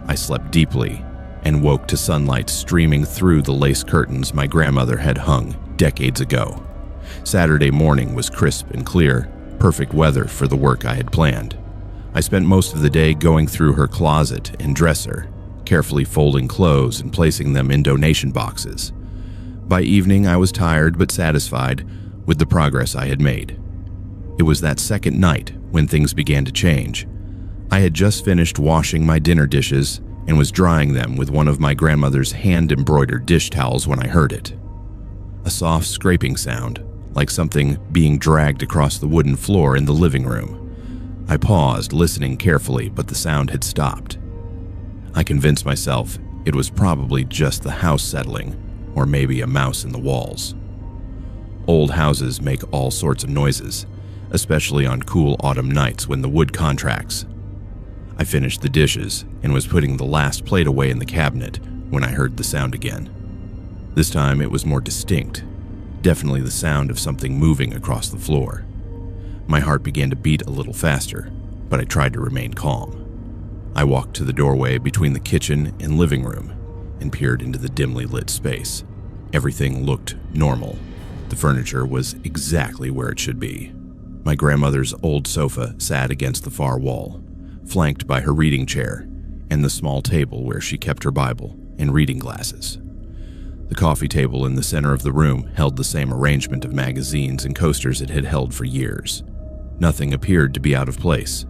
I slept deeply and woke to sunlight streaming through the lace curtains my grandmother had hung decades ago. Saturday morning was crisp and clear, perfect weather for the work I had planned. I spent most of the day going through her closet and dresser, carefully folding clothes and placing them in donation boxes. By evening, I was tired but satisfied with the progress I had made. It was that second night when things began to change. I had just finished washing my dinner dishes and was drying them with one of my grandmother's hand-embroidered dish towels when I heard it. A soft scraping sound, like something being dragged across the wooden floor in the living room. I paused, listening carefully, but the sound had stopped. I convinced myself it was probably just the house settling, or maybe a mouse in the walls. Old houses make all sorts of noises, especially on cool autumn nights when the wood contracts. I finished the dishes and was putting the last plate away in the cabinet when I heard the sound again. This time it was more distinct, definitely the sound of something moving across the floor. My heart began to beat a little faster, but I tried to remain calm. I walked to the doorway between the kitchen and living room and peered into the dimly lit space. Everything looked normal. The furniture was exactly where it should be. My grandmother's old sofa sat against the far wall, flanked by her reading chair and the small table where she kept her Bible and reading glasses. The coffee table in the center of the room held the same arrangement of magazines and coasters it had held for years. Nothing appeared to be out of place.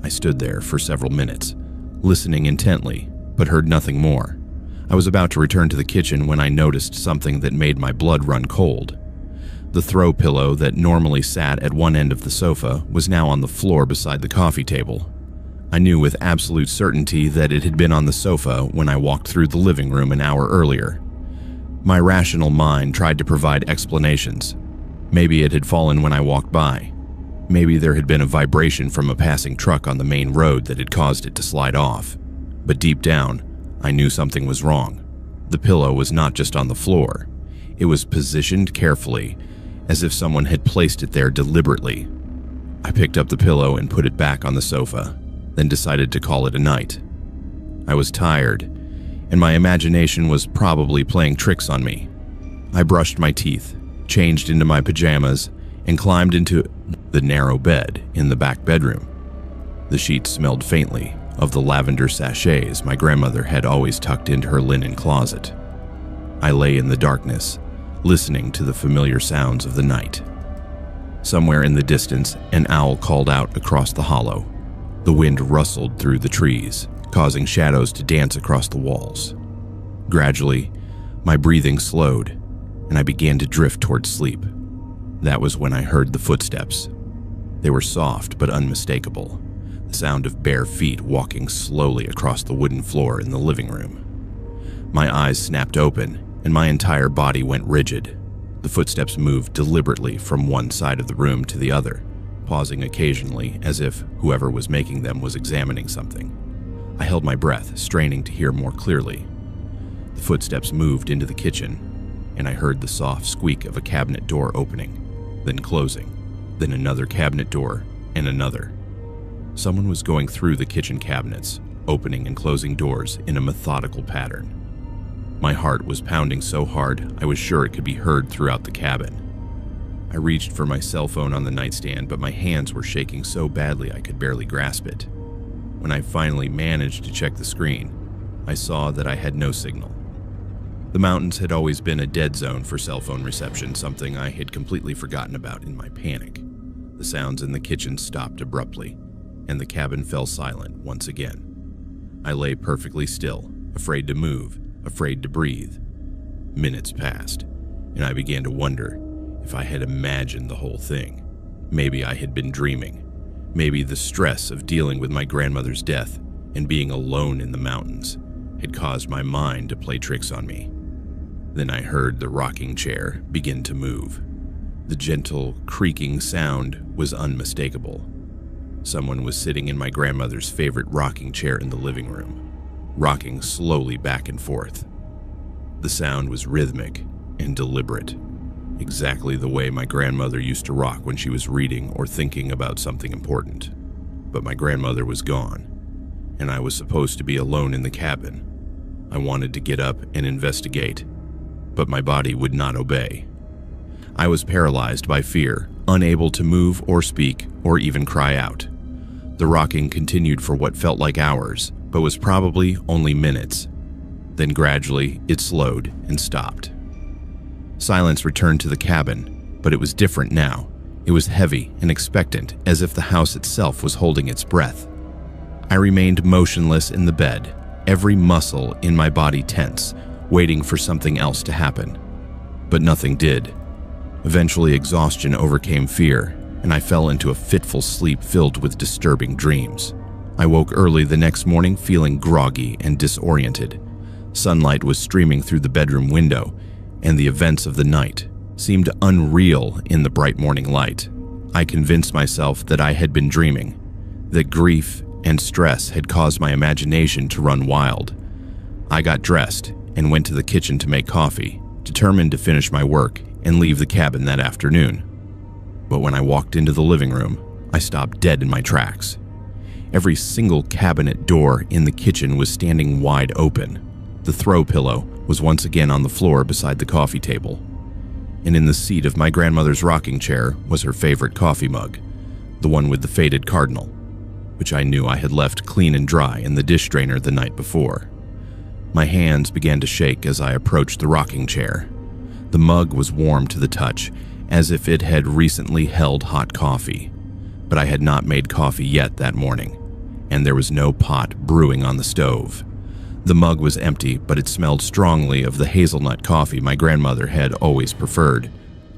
I stood there for several minutes, listening intently, but heard nothing more. I was about to return to the kitchen when I noticed something that made my blood run cold. The throw pillow that normally sat at one end of the sofa was now on the floor beside the coffee table. I knew with absolute certainty that it had been on the sofa when I walked through the living room an hour earlier. My rational mind tried to provide explanations. Maybe it had fallen when I walked by. Maybe there had been a vibration from a passing truck on the main road that had caused it to slide off. But deep down, I knew something was wrong. The pillow was not just on the floor. It was positioned carefully, as if someone had placed it there deliberately. I picked up the pillow and put it back on the sofa, then decided to call it a night. I was tired, and my imagination was probably playing tricks on me. I brushed my teeth, changed into my pajamas, and climbed into the narrow bed in the back bedroom. The sheets smelled faintly of the lavender sachets my grandmother had always tucked into her linen closet. I lay in the darkness, listening to the familiar sounds of the night. Somewhere in the distance, an owl called out across the hollow. The wind rustled through the trees, causing shadows to dance across the walls. Gradually, my breathing slowed, and I began to drift towards sleep. That was when I heard the footsteps. They were soft but unmistakable, the sound of bare feet walking slowly across the wooden floor in the living room. My eyes snapped open, and my entire body went rigid. The footsteps moved deliberately from one side of the room to the other, pausing occasionally as if whoever was making them was examining something. I held my breath, straining to hear more clearly. The footsteps moved into the kitchen, and I heard the soft squeak of a cabinet door opening, then closing, then another cabinet door, and another. Someone was going through the kitchen cabinets, opening and closing doors in a methodical pattern. My heart was pounding so hard I was sure it could be heard throughout the cabin. I reached for my cell phone on the nightstand, but my hands were shaking so badly I could barely grasp it. When I finally managed to check the screen, I saw that I had no signal. The mountains had always been a dead zone for cell phone reception, something I had completely forgotten about in my panic. The sounds in the kitchen stopped abruptly, and the cabin fell silent once again. I lay perfectly still, afraid to move, afraid to breathe. Minutes passed, and I began to wonder if I had imagined the whole thing. Maybe I had been dreaming. Maybe the stress of dealing with my grandmother's death and being alone in the mountains had caused my mind to play tricks on me. Then I heard the rocking chair begin to move. The gentle, creaking sound was unmistakable. Someone was sitting in my grandmother's favorite rocking chair in the living room, rocking slowly back and forth. The sound was rhythmic and deliberate, exactly the way my grandmother used to rock when she was reading or thinking about something important. But my grandmother was gone, and I was supposed to be alone in the cabin. I wanted to get up and investigate, but my body would not obey. I was paralyzed by fear, unable to move or speak or even cry out. The rocking continued for what felt like hours, but was probably only minutes. Then gradually, it slowed and stopped. Silence returned to the cabin, but it was different now. It was heavy and expectant, as if the house itself was holding its breath. I remained motionless in the bed, every muscle in my body tense, waiting for something else to happen. But nothing did. Eventually, exhaustion overcame fear, and I fell into a fitful sleep filled with disturbing dreams. I woke early the next morning feeling groggy and disoriented. Sunlight was streaming through the bedroom window, and the events of the night seemed unreal in the bright morning light. I convinced myself that I had been dreaming, that grief and stress had caused my imagination to run wild. I got dressed and went to the kitchen to make coffee, determined to finish my work and leave the cabin that afternoon. But when I walked into the living room, I stopped dead in my tracks. Every single cabinet door in the kitchen was standing wide open. The throw pillow was once again on the floor beside the coffee table, and in the seat of my grandmother's rocking chair was her favorite coffee mug, the one with the faded cardinal, which I knew I had left clean and dry in the dish drainer the night before. My hands began to shake as I approached the rocking chair. The mug was warm to the touch, as if it had recently held hot coffee, but I had not made coffee yet that morning, and there was no pot brewing on the stove. The mug was empty, but it smelled strongly of the hazelnut coffee my grandmother had always preferred.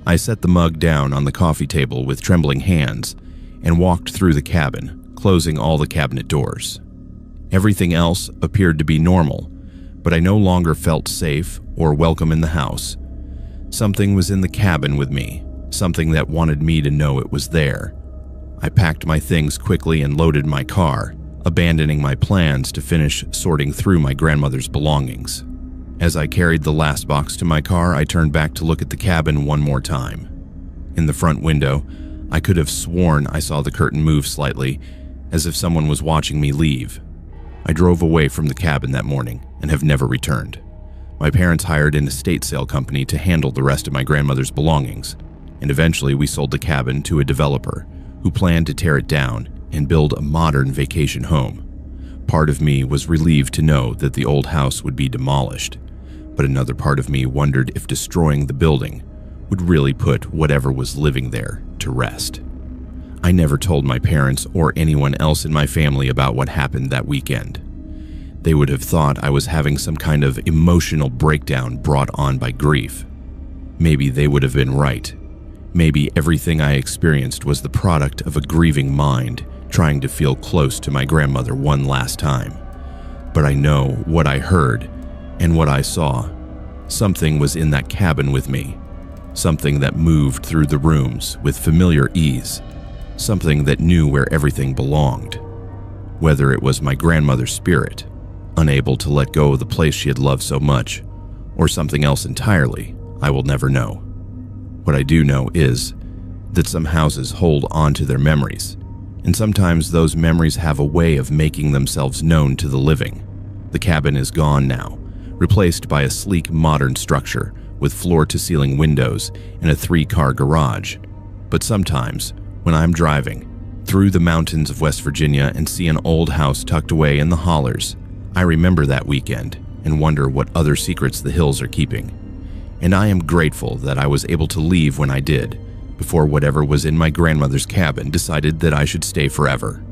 I set the mug down on the coffee table with trembling hands and walked through the cabin, closing all the cabinet doors. Everything else appeared to be normal, but I no longer felt safe or welcome in the house. Something was in the cabin with me, something that wanted me to know it was there. I packed my things quickly and loaded my car, abandoning my plans to finish sorting through my grandmother's belongings. As I carried the last box to my car, I turned back to look at the cabin one more time. In the front window, I could have sworn I saw the curtain move slightly, as if someone was watching me leave. I drove away from the cabin that morning and have never returned. My parents hired an estate sale company to handle the rest of my grandmother's belongings, and eventually we sold the cabin to a developer who planned to tear it down and build a modern vacation home. Part of me was relieved to know that the old house would be demolished, but another part of me wondered if destroying the building would really put whatever was living there to rest. I never told my parents or anyone else in my family about what happened that weekend. They would have thought I was having some kind of emotional breakdown brought on by grief. Maybe they would have been right. Maybe everything I experienced was the product of a grieving mind trying to feel close to my grandmother one last time. But I know what I heard And what I saw, something was in that cabin with me, something that moved through the rooms with familiar ease, something that knew where everything belonged. Whether it was my grandmother's spirit, unable to let go of the place she had loved so much, or something else entirely, I will never know. What I do know is that some houses hold on to their memories, and sometimes those memories have a way of making themselves known to the living. The cabin is gone now, replaced by a sleek modern structure with floor-to-ceiling windows and a 3-car garage. But sometimes, when I'm driving through the mountains of West Virginia and see an old house tucked away in the hollers, I remember that weekend and wonder what other secrets the hills are keeping. And I am grateful that I was able to leave when I did, before whatever was in my grandmother's cabin decided that I should stay forever.